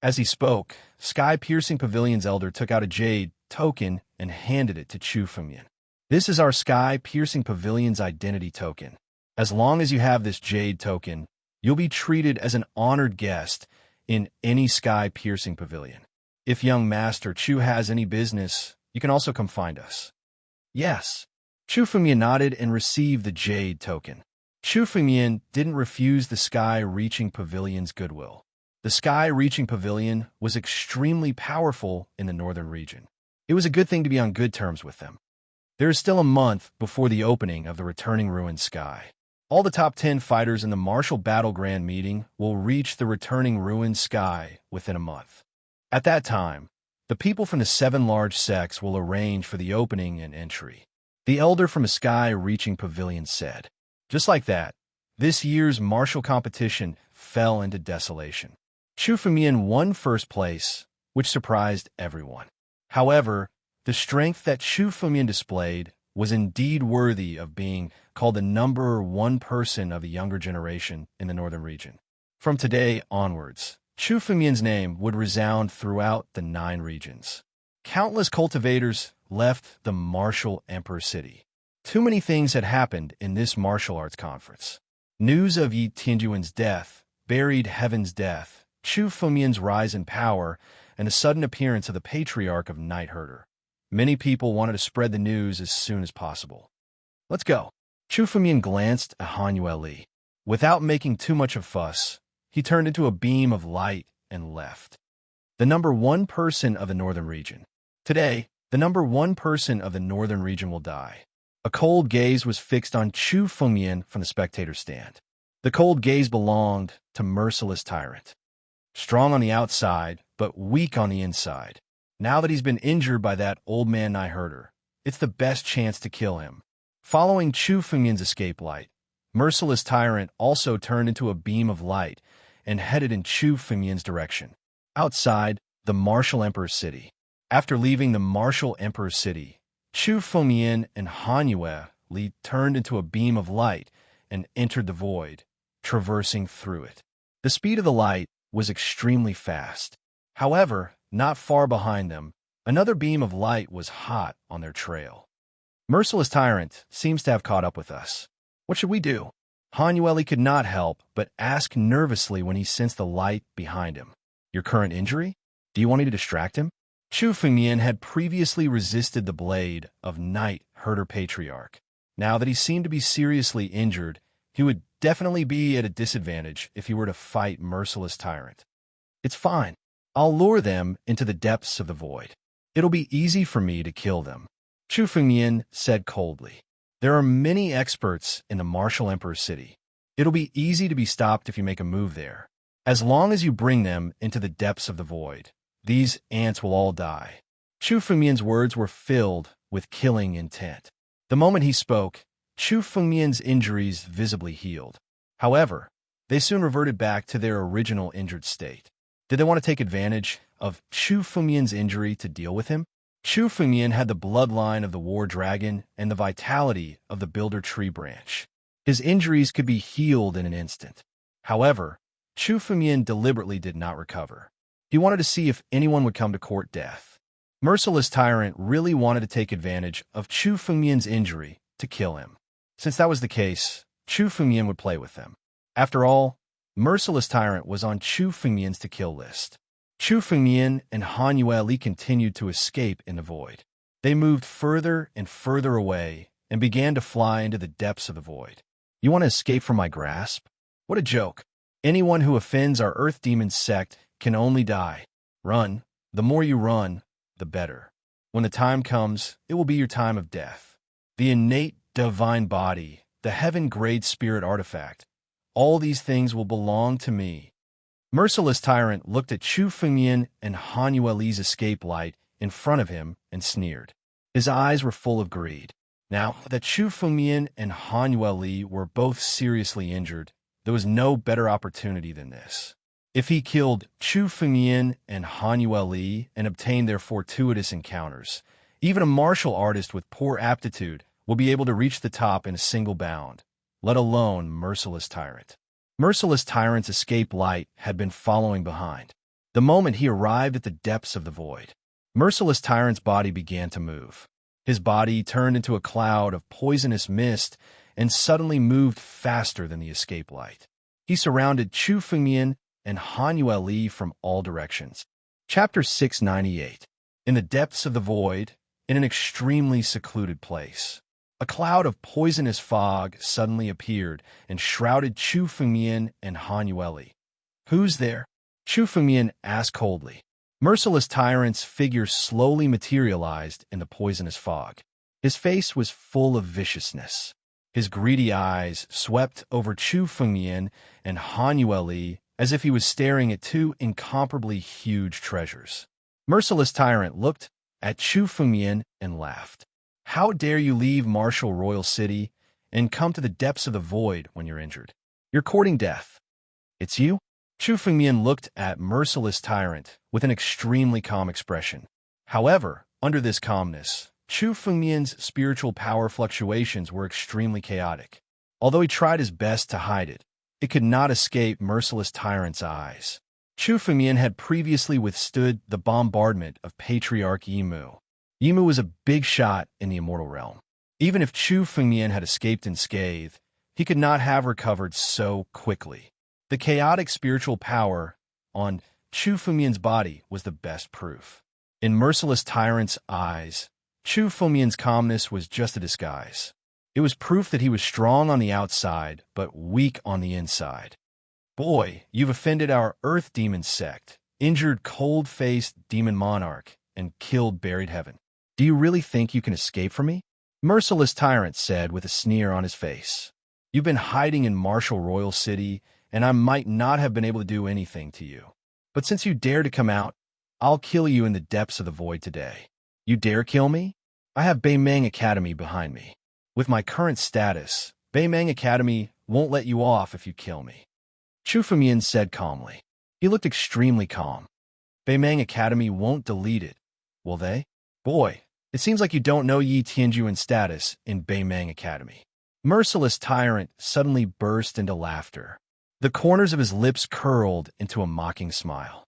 As he spoke, Sky-piercing Pavilion's elder took out a jade token and handed it to Chu Fengmian. This is our Sky-piercing Pavilion's identity token. As long as you have this jade token, you'll be treated as an honored guest in any Sky-piercing Pavilion. If young Master Chu has any business, you can also come find us. Yes. Chu Fengmian nodded and received the jade token. Chu Fengmian didn't refuse the Sky-reaching Pavilion's goodwill. The Sky-reaching Pavilion was extremely powerful in the northern region. It was a good thing to be on good terms with them. There is still a month before the opening of the returning Ruined Sky. All the top 10 fighters in the Martial Battle Grand Meeting will reach the returning Ruined Sky within a month. At that time, the people from the 7 large sects will arrange for the opening and entry. The elder from a Sky-reaching Pavilion said. Just like that, this year's martial competition fell into desolation. Chu Fengmian won first place, which surprised everyone. However, the strength that Chu Fengmian displayed was indeed worthy of being called the number 1 person of the younger generation in the northern region. From today onwards, Chu Fengmian's name would resound throughout the 9 regions. Countless cultivators left the martial Emperor City. Too many things had happened in this martial arts conference. News of Yi Tianjuan's death, buried Heaven's death, Chu Fengmian's rise in power, and the sudden appearance of the Patriarch of Night Herder. Many people wanted to spread the news as soon as possible. Let's go. Chu Fengmian glanced at Han Yueli. Without making too much of fuss, he turned into a beam of light and left. The number 1 person of the northern region. Today, the number 1 person of the northern region will die. A cold gaze was fixed on Chu Fengmian from the spectator stand. The cold gaze belonged to Merciless Tyrant. Strong on the outside, but weak on the inside. Now that he's been injured by that old man Night Herder, it's the best chance to kill him. Following Chu Fengmian's escape light, Merciless Tyrant also turned into a beam of light and headed in Chu Fengmian's direction. Outside the Martial Emperor City. After leaving the Martial Emperor City, Chu Fengmian and Han Yueli turned into a beam of light and entered the void, traversing through it. The speed of the light was extremely fast. However, not far behind them, another beam of light was hot on their trail. Merciless Tyrant seems to have caught up with us. What should we do? Han Yueli could not help but ask nervously when he sensed the light behind him. Your current injury? Do you want me to distract him? Chu Fengmian had previously resisted the blade of Night Herder Patriarch. Now that he seemed to be seriously injured, he would definitely be at a disadvantage if he were to fight Merciless Tyrant. It's fine. I'll lure them into the depths of the void. It'll be easy for me to kill them. Chu Fengmian said coldly. There are many experts in the Martial Emperor City. It'll be easy to be stopped if you make a move there. As long as you bring them into the depths of the void, these ants will all die. Chu Fengmian's words were filled with killing intent. The moment he spoke, Chu Fengmian's injuries visibly healed. However, they soon reverted back to their original injured state. Did they want to take advantage of Chu Fengmian's injury to deal with him? Chu Fengmian had the bloodline of the War Dragon and the vitality of the Builder Tree branch. His injuries could be healed in an instant. However, Chu Fengmian deliberately did not recover. He wanted to see if anyone would come to court death. Merciless Tyrant really wanted to take advantage of Chu Fengmian's injury to kill him. Since that was the case, Chu Fengmian would play with them. After all, Merciless Tyrant was on Chu Fengmian's to-kill list. Chu Fengmian and Han Yueli continued to escape in the void. They moved further and further away and began to fly into the depths of the void. You want to escape from my grasp? What a joke. Anyone who offends our Earth Demon sect can only die. Run. The more you run, the better. When the time comes, it will be your time of death. The innate divine body, the heaven-grade spirit artifact, all these things will belong to me. Merciless Tyrant looked at Chu Fengmian and Han Yueli's escape light in front of him and sneered. His eyes were full of greed. Now that Chu Fengmian and Han Yueli were both seriously injured, there was no better opportunity than this. If he killed Chu Fengmian and Han Yueli and obtained their fortuitous encounters, even a martial artist with poor aptitude will be able to reach the top in a single bound, let alone Merciless Tyrant. Merciless Tyrant's escape light had been following behind. The moment he arrived at the depths of the void, Merciless Tyrant's body began to move. His body turned into a cloud of poisonous mist and suddenly moved faster than the escape light. He surrounded Chu Fengmian and Han Yueli from all directions. Chapter 698. In the depths of the void, in an extremely secluded place, a cloud of poisonous fog suddenly appeared and shrouded Chu Fengmian and Han Yueli. "Who's there?" Chu Fengmian asked coldly. Merciless Tyrant's figure slowly materialized in the poisonous fog. His face was full of viciousness. His greedy eyes swept over Chu Fengmian and Han Yueli as if he was staring at two incomparably huge treasures. Merciless Tyrant looked at Chu Fengmian and laughed. "How dare you leave Martial Royal City and come to the depths of the void when you're injured? You're courting death." "It's you?" Chu Fengmian looked at Merciless Tyrant with an extremely calm expression. However, under this calmness, Chu Fengmian's spiritual power fluctuations were extremely chaotic. Although he tried his best to hide it, it could not escape Merciless Tyrant's eyes. Chu Fengmian had previously withstood the bombardment of Patriarch Yimu. Yimu was a big shot in the immortal realm. Even if Chu Fengmian had escaped unscathed, he could not have recovered so quickly. The chaotic spiritual power on Chu Fengmian's body was the best proof. In Merciless Tyrant's eyes, Chu Fengmian's calmness was just a disguise. It was proof that he was strong on the outside, but weak on the inside. "Boy, you've offended our Earth Demon sect, injured cold-faced Demon Monarch, and killed Buried Heaven. Do you really think you can escape from me?" Merciless Tyrant said with a sneer on his face. "You've been hiding in Martial Royal City, and I might not have been able to do anything to you. But since you dare to come out, I'll kill you in the depths of the void today." "You dare kill me? I have Beimeng Academy behind me. With my current status, Beimeng Academy won't let you off if you kill me," Chu Fengmian said calmly. He looked extremely calm. "Beimeng Academy won't delete it, will they? Boy, it seems like you don't know Yi Tianjuan's status in Beimeng Academy." Merciless Tyrant suddenly burst into laughter. The corners of his lips curled into a mocking smile.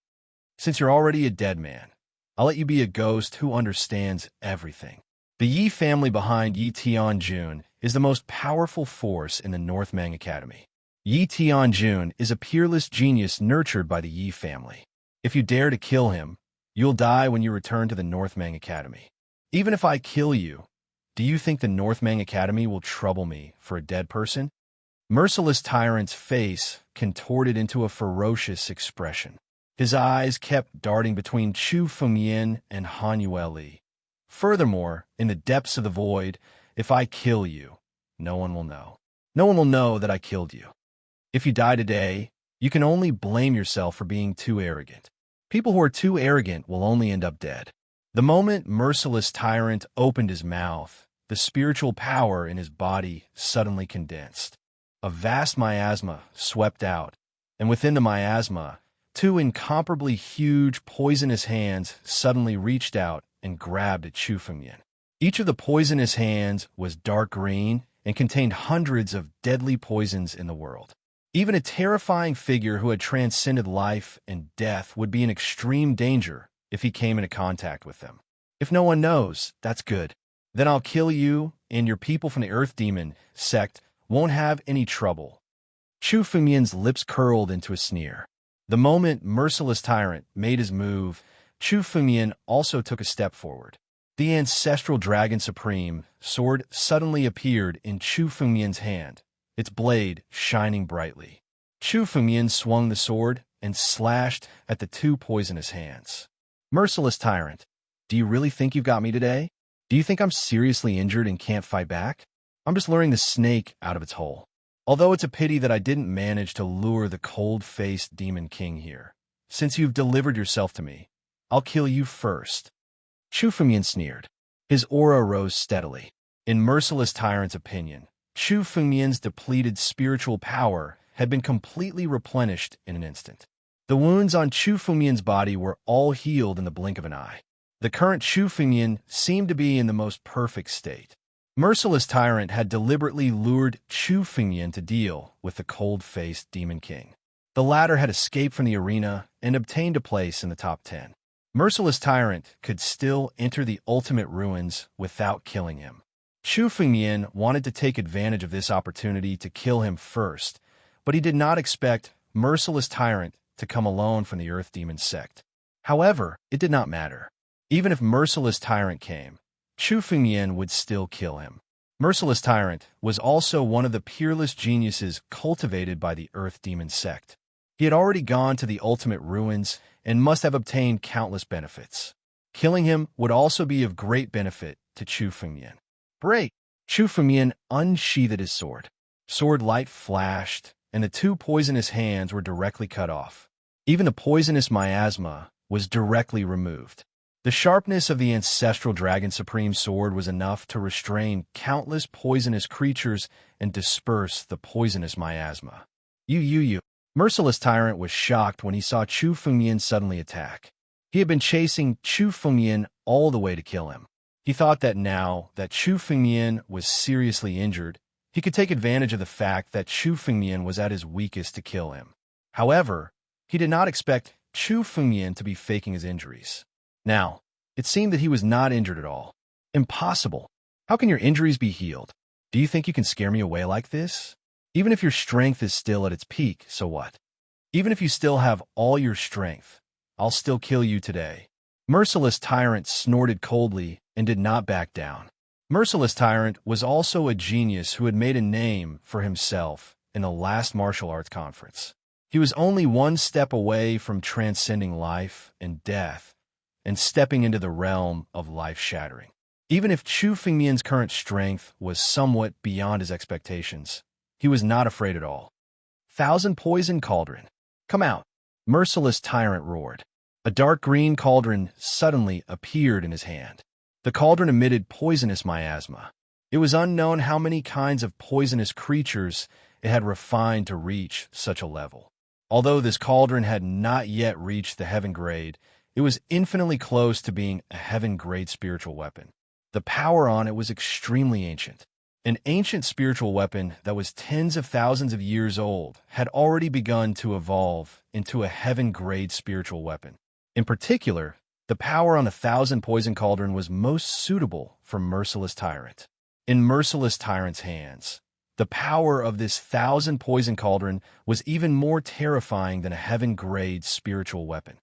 "Since you're already a dead man, I'll let you be a ghost who understands everything. The Yi family behind Yi Tianjun is the most powerful force in the Northmang Academy. Yi Tianjun is a peerless genius nurtured by the Yi family. If you dare to kill him, you'll die when you return to the Northmang Academy. Even if I kill you, do you think the Northmang Academy will trouble me for a dead person?" Merciless Tyrant's face contorted into a ferocious expression. His eyes kept darting between Chu Fengmian and Han Yueli. "Furthermore, in the depths of the void, if I kill you, no one will know. No one will know that I killed you. If you die today, you can only blame yourself for being too arrogant. People who are too arrogant will only end up dead." The moment Merciless Tyrant opened his mouth, the spiritual power in his body suddenly condensed. A vast miasma swept out, and within the miasma, two incomparably huge poisonous hands suddenly reached out and grabbed at Chu Fengmian. Each of the poisonous hands was dark green and contained hundreds of deadly poisons in the world. Even a terrifying figure who had transcended life and death would be in extreme danger if he came into contact with them. "If no one knows, that's good. Then I'll kill you, and your people from the Earth Demon sect won't have any trouble." Chu Fengmian's lips curled into a sneer. The moment Merciless Tyrant made his move, Chu Fengmian also took a step forward. The ancestral dragon supreme sword suddenly appeared in Chu Fengmian's hand, its blade shining brightly. Chu Fengmian swung the sword and slashed at the two poisonous hands. Merciless tyrant, do you really think you've got me today? Do you think I'm seriously injured and can't fight back? I'm just luring the snake out of its hole. Although it's a pity that I didn't manage to lure the cold-faced demon king here. Since you've delivered yourself to me, I'll kill you first. Chu Fengmian sneered. His aura rose steadily. In Merciless Tyrant's opinion, Chu Fengmian's depleted spiritual power had been completely replenished in an instant. The wounds on Chu Fengmian's body were all healed in the blink of an eye. The current Chu Fengmian seemed to be in the most perfect state. Merciless Tyrant had deliberately lured Chu Fengmian to deal with the cold-faced Demon King. The latter had escaped from the arena and obtained a place in the top 10. Merciless Tyrant could still enter the ultimate ruins without killing him. Chu Fengmian wanted to take advantage of this opportunity to kill him first, but he did not expect Merciless Tyrant to come alone from the Earth Demon sect. However, it did not matter. Even if Merciless Tyrant came, Chu Fengmian would still kill him. Merciless Tyrant was also one of the peerless geniuses cultivated by the Earth Demon sect. He had already gone to the ultimate ruins and must have obtained countless benefits. Killing him would also be of great benefit to Chu Fengmian. Break! Chu Fengmian unsheathed his sword. Sword light flashed, and the two poisonous hands were directly cut off. Even the poisonous miasma was directly removed. The sharpness of the ancestral Dragon Supreme sword was enough to restrain countless poisonous creatures and disperse the poisonous miasma. You. Merciless Tyrant was shocked when he saw Chu Fengmian suddenly attack. He had been chasing Chu Fengmian all the way to kill him. He thought that now that Chu Fengmian was seriously injured, he could take advantage of the fact that Chu Fengmian was at his weakest to kill him. However, he did not expect Chu Fengmian to be faking his injuries. Now, it seemed that he was not injured at all. Impossible. How can your injuries be healed? Do you think you can scare me away like this? Even if your strength is still at its peak, so what? Even if you still have all your strength, I'll still kill you today. Merciless Tyrant snorted coldly and did not back down. Merciless Tyrant was also a genius who had made a name for himself in the last martial arts conference. He was only one step away from transcending life and death and stepping into the realm of life-shattering. Even if Chu Fengmian's current strength was somewhat beyond his expectations, he was not afraid at all. Thousand Poison Cauldron. Come out. Merciless Tyrant roared. A dark green cauldron suddenly appeared in his hand. The cauldron emitted poisonous miasma. It was unknown how many kinds of poisonous creatures it had refined to reach such a level. Although this cauldron had not yet reached the heaven grade, it was infinitely close to being a heaven-grade spiritual weapon. The power on it was extremely ancient. An ancient spiritual weapon that was tens of thousands of years old had already begun to evolve into a heaven-grade spiritual weapon. In particular, the power on 1,000 Poison Cauldron was most suitable for Merciless Tyrant. In Merciless Tyrant's hands, the power of this 1,000 Poison Cauldron was even more terrifying than a heaven-grade spiritual weapon.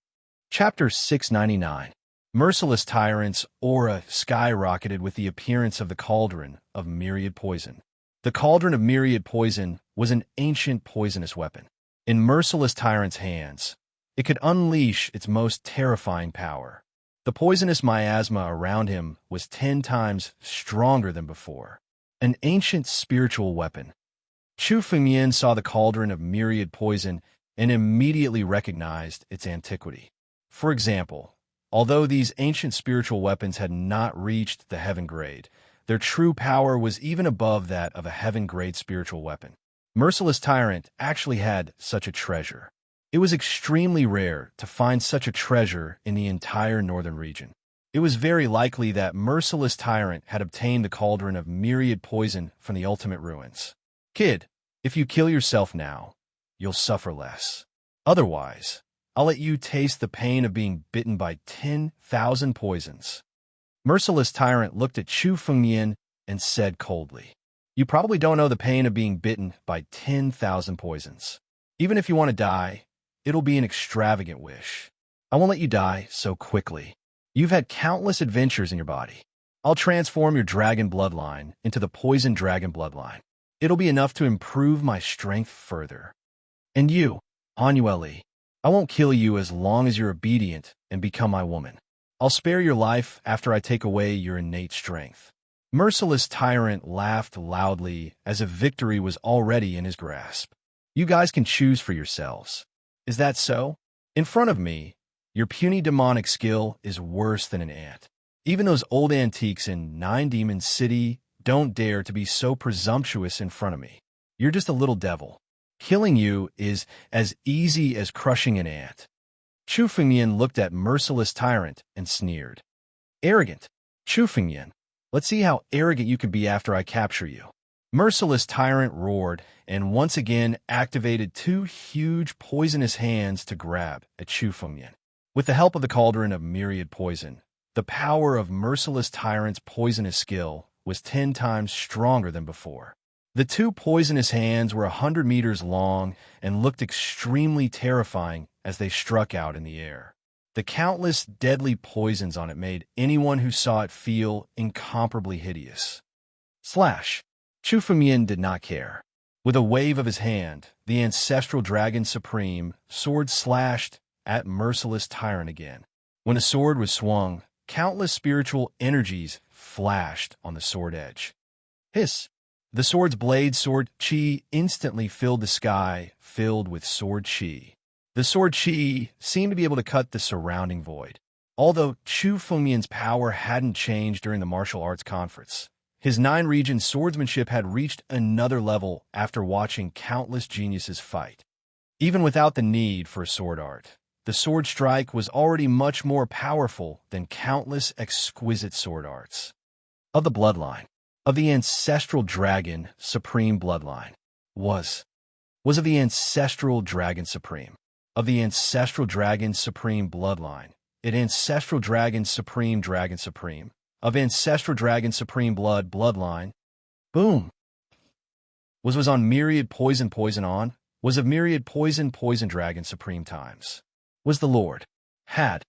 Chapter 699. Merciless Tyrant's aura skyrocketed with the appearance of the Cauldron of Myriad Poison. The Cauldron of Myriad Poison was an ancient poisonous weapon. In Merciless Tyrant's hands, it could unleash its most terrifying power. The poisonous miasma around him was 10 times stronger than before. An ancient spiritual weapon. Chu Fengmian saw the Cauldron of Myriad Poison and immediately recognized its antiquity. For example, although these ancient spiritual weapons had not reached the heaven grade, their true power was even above that of a heaven-grade spiritual weapon. Merciless Tyrant actually had such a treasure. It was extremely rare to find such a treasure in the entire northern region. It was very likely that Merciless Tyrant had obtained the Cauldron of Myriad Poison from the ultimate ruins. Kid, if you kill yourself now, you'll suffer less. Otherwise, I'll let you taste the pain of being bitten by 10,000 poisons. Merciless Tyrant looked at Chu Fengmian and said coldly, You probably don't know the pain of being bitten by 10,000 poisons. Even if you want to die, it'll be an extravagant wish. I won't let you die so quickly. You've had countless adventures in your body. I'll transform your dragon bloodline into the poison dragon bloodline. It'll be enough to improve my strength further. And you, Anueli, I won't kill you as long as you're obedient and become my woman. I'll spare your life after I take away your innate strength. Merciless Tyrant laughed loudly as if victory was already in his grasp. You guys can choose for yourselves. Is that so? In front of me, your puny demonic skill is worse than an ant. Even those old antiques in Nine Demon City don't dare to be so presumptuous in front of me. You're just a little devil. Killing you is as easy as crushing an ant. Chu Fengyan looked at Merciless Tyrant and sneered. Arrogant. Chu Fengyan, let's see how arrogant you can be after I capture you. Merciless Tyrant roared and once again activated two huge poisonous hands to grab at Chu Fengyan. With the help of the cauldron of myriad poison, the power of Merciless Tyrant's poisonous skill was 10 times stronger than before. The two poisonous hands were 100 meters long and looked extremely terrifying as they struck out in the air. The countless deadly poisons on it made anyone who saw it feel incomparably hideous. Slash! Chu Fengyan did not care. With a wave of his hand, the ancestral dragon supreme sword slashed at Merciless Tyrant again. When the sword was swung, countless spiritual energies flashed on the sword edge. Hiss! The sword's blade sword chi instantly filled the sky, filled with sword chi. The sword chi seemed to be able to cut the surrounding void. Although Chu Fengyan's power hadn't changed during the martial arts conference, his 9-region swordsmanship had reached another level after watching countless geniuses fight. Even without the need for a sword art, the sword strike was already much more powerful than countless exquisite sword arts. Of the bloodline, of the ancestral dragon supreme bloodline, was of the ancestral dragon supreme, of the ancestral dragon supreme bloodline, ancestral dragon supreme, of ancestral dragon supreme bloodline. Boom. Was on myriad poison on, was of myriad poison dragon supreme times. Was the Lord. Had.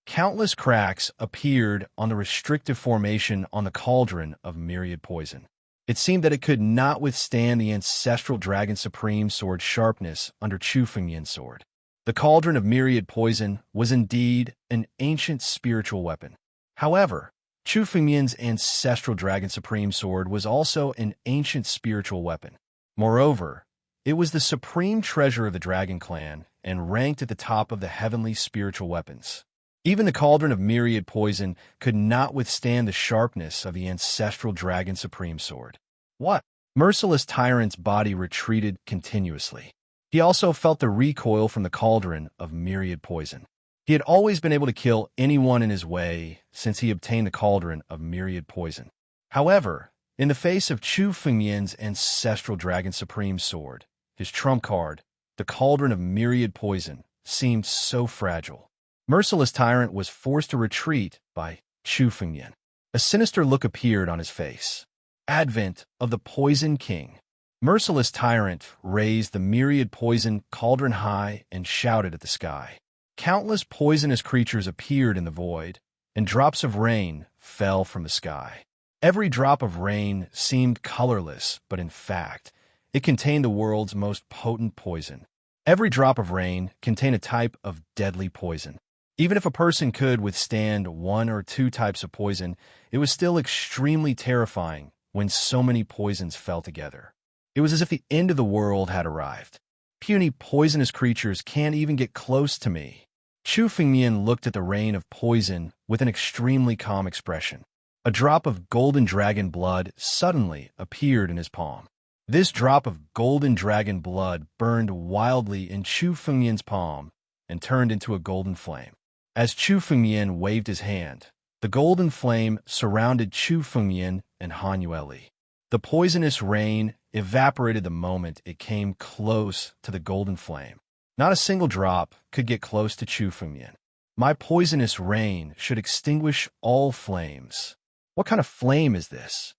Countless cracks appeared on the restrictive formation on the cauldron of myriad poison. It seemed that it could not withstand the ancestral dragon supreme sword sharpness under Chu Fengyan's sword. The cauldron of myriad poison was indeed an ancient spiritual weapon. However, Chu Fengyan's ancestral dragon supreme sword was also an ancient spiritual weapon. Moreover, it was the supreme treasure of the dragon clan and ranked at the top of the heavenly spiritual weapons. Even the cauldron of myriad poison could not withstand the sharpness of the ancestral dragon supreme sword. What? Merciless Tyrant's body retreated continuously. He also felt the recoil from the cauldron of myriad poison. He had always been able to kill anyone in his way since he obtained the cauldron of myriad poison. However, in the face of Chu Fengyan's ancestral dragon supreme sword, his trump card, the cauldron of myriad poison, seemed so fragile. Merciless Tyrant was forced to retreat by Chu Fengyan. A sinister look appeared on his face. Advent of the Poison King. Merciless Tyrant raised the myriad poison cauldron high and shouted at the sky. Countless poisonous creatures appeared in the void, and drops of rain fell from the sky. Every drop of rain seemed colorless, but in fact, it contained the world's most potent poison. Every drop of rain contained a type of deadly poison. Even if a person could withstand 1 or 2 types of poison, it was still extremely terrifying when so many poisons fell together. It was as if the end of the world had arrived. Puny poisonous creatures can't even get close to me. Chu Fengyan looked at the rain of poison with an extremely calm expression. A drop of golden dragon blood suddenly appeared in his palm. This drop of golden dragon blood burned wildly in Chu Fengyan's palm and turned into a golden flame. As Chu Fengyan waved his hand, the golden flame surrounded Chu Fengyan and Hanueli. The poisonous rain evaporated the moment it came close to the golden flame. Not a single drop could get close to Chu Fengyan. My poisonous rain should extinguish all flames. What kind of flame is this?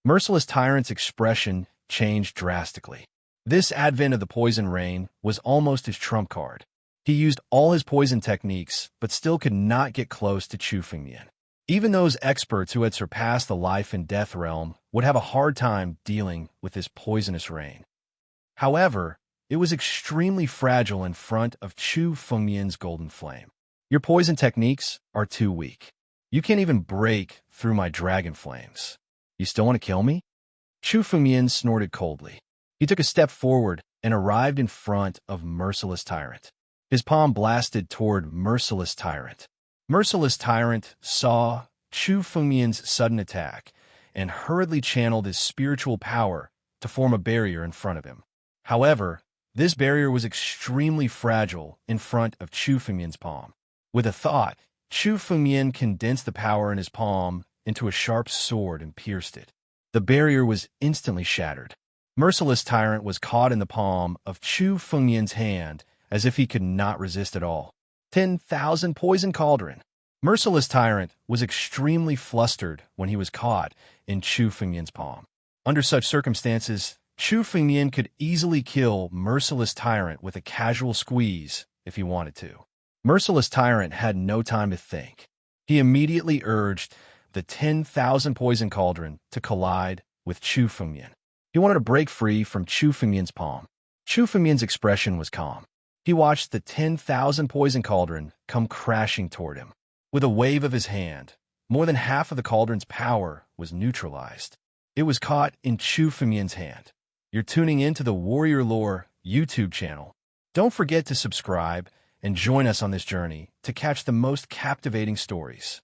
Merciless Tyrant's expression changed drastically. This advent of the poison rain was almost his trump card. He used all his poison techniques, but still could not get close to Chu Fengmian. Even those experts who had surpassed the life and death realm would have a hard time dealing with this poisonous rain. However, it was extremely fragile in front of Chu Fengmian's golden flame. Your poison techniques are too weak. You can't even break through my dragon flames. You still want to kill me? Chu Fengmian snorted coldly. He took a step forward and arrived in front of Merciless Tyrant. His palm blasted toward Merciless Tyrant. Merciless Tyrant saw Chu Fengmian's sudden attack and hurriedly channeled his spiritual power to form a barrier in front of him. However, this barrier was extremely fragile in front of Chu Fengmian's palm. With a thought, Chu Fengmian condensed the power in his palm into a sharp sword and pierced it. The barrier was instantly shattered. Merciless Tyrant was caught in the palm of Chu Fengmian's hand as if he could not resist at all. 10,000 Poison Cauldron. Merciless Tyrant was extremely flustered when he was caught in Chu Fengmian's palm. Under such circumstances, Chu Fengmian could easily kill Merciless Tyrant with a casual squeeze if he wanted to. Merciless Tyrant had no time to think. He immediately urged the 10,000 Poison Cauldron to collide with Chu Fengmian. He wanted to break free from Chu Fengmian's palm. Chu Fengmian's expression was calm. He watched the 10,000 Poison Cauldron come crashing toward him. With a wave of his hand, more than half of the cauldron's power was neutralized. It was caught in Chu Fengmian's hand. You're tuning into the Warrior Lore YouTube channel. Don't forget to subscribe and join us on this journey to catch the most captivating stories.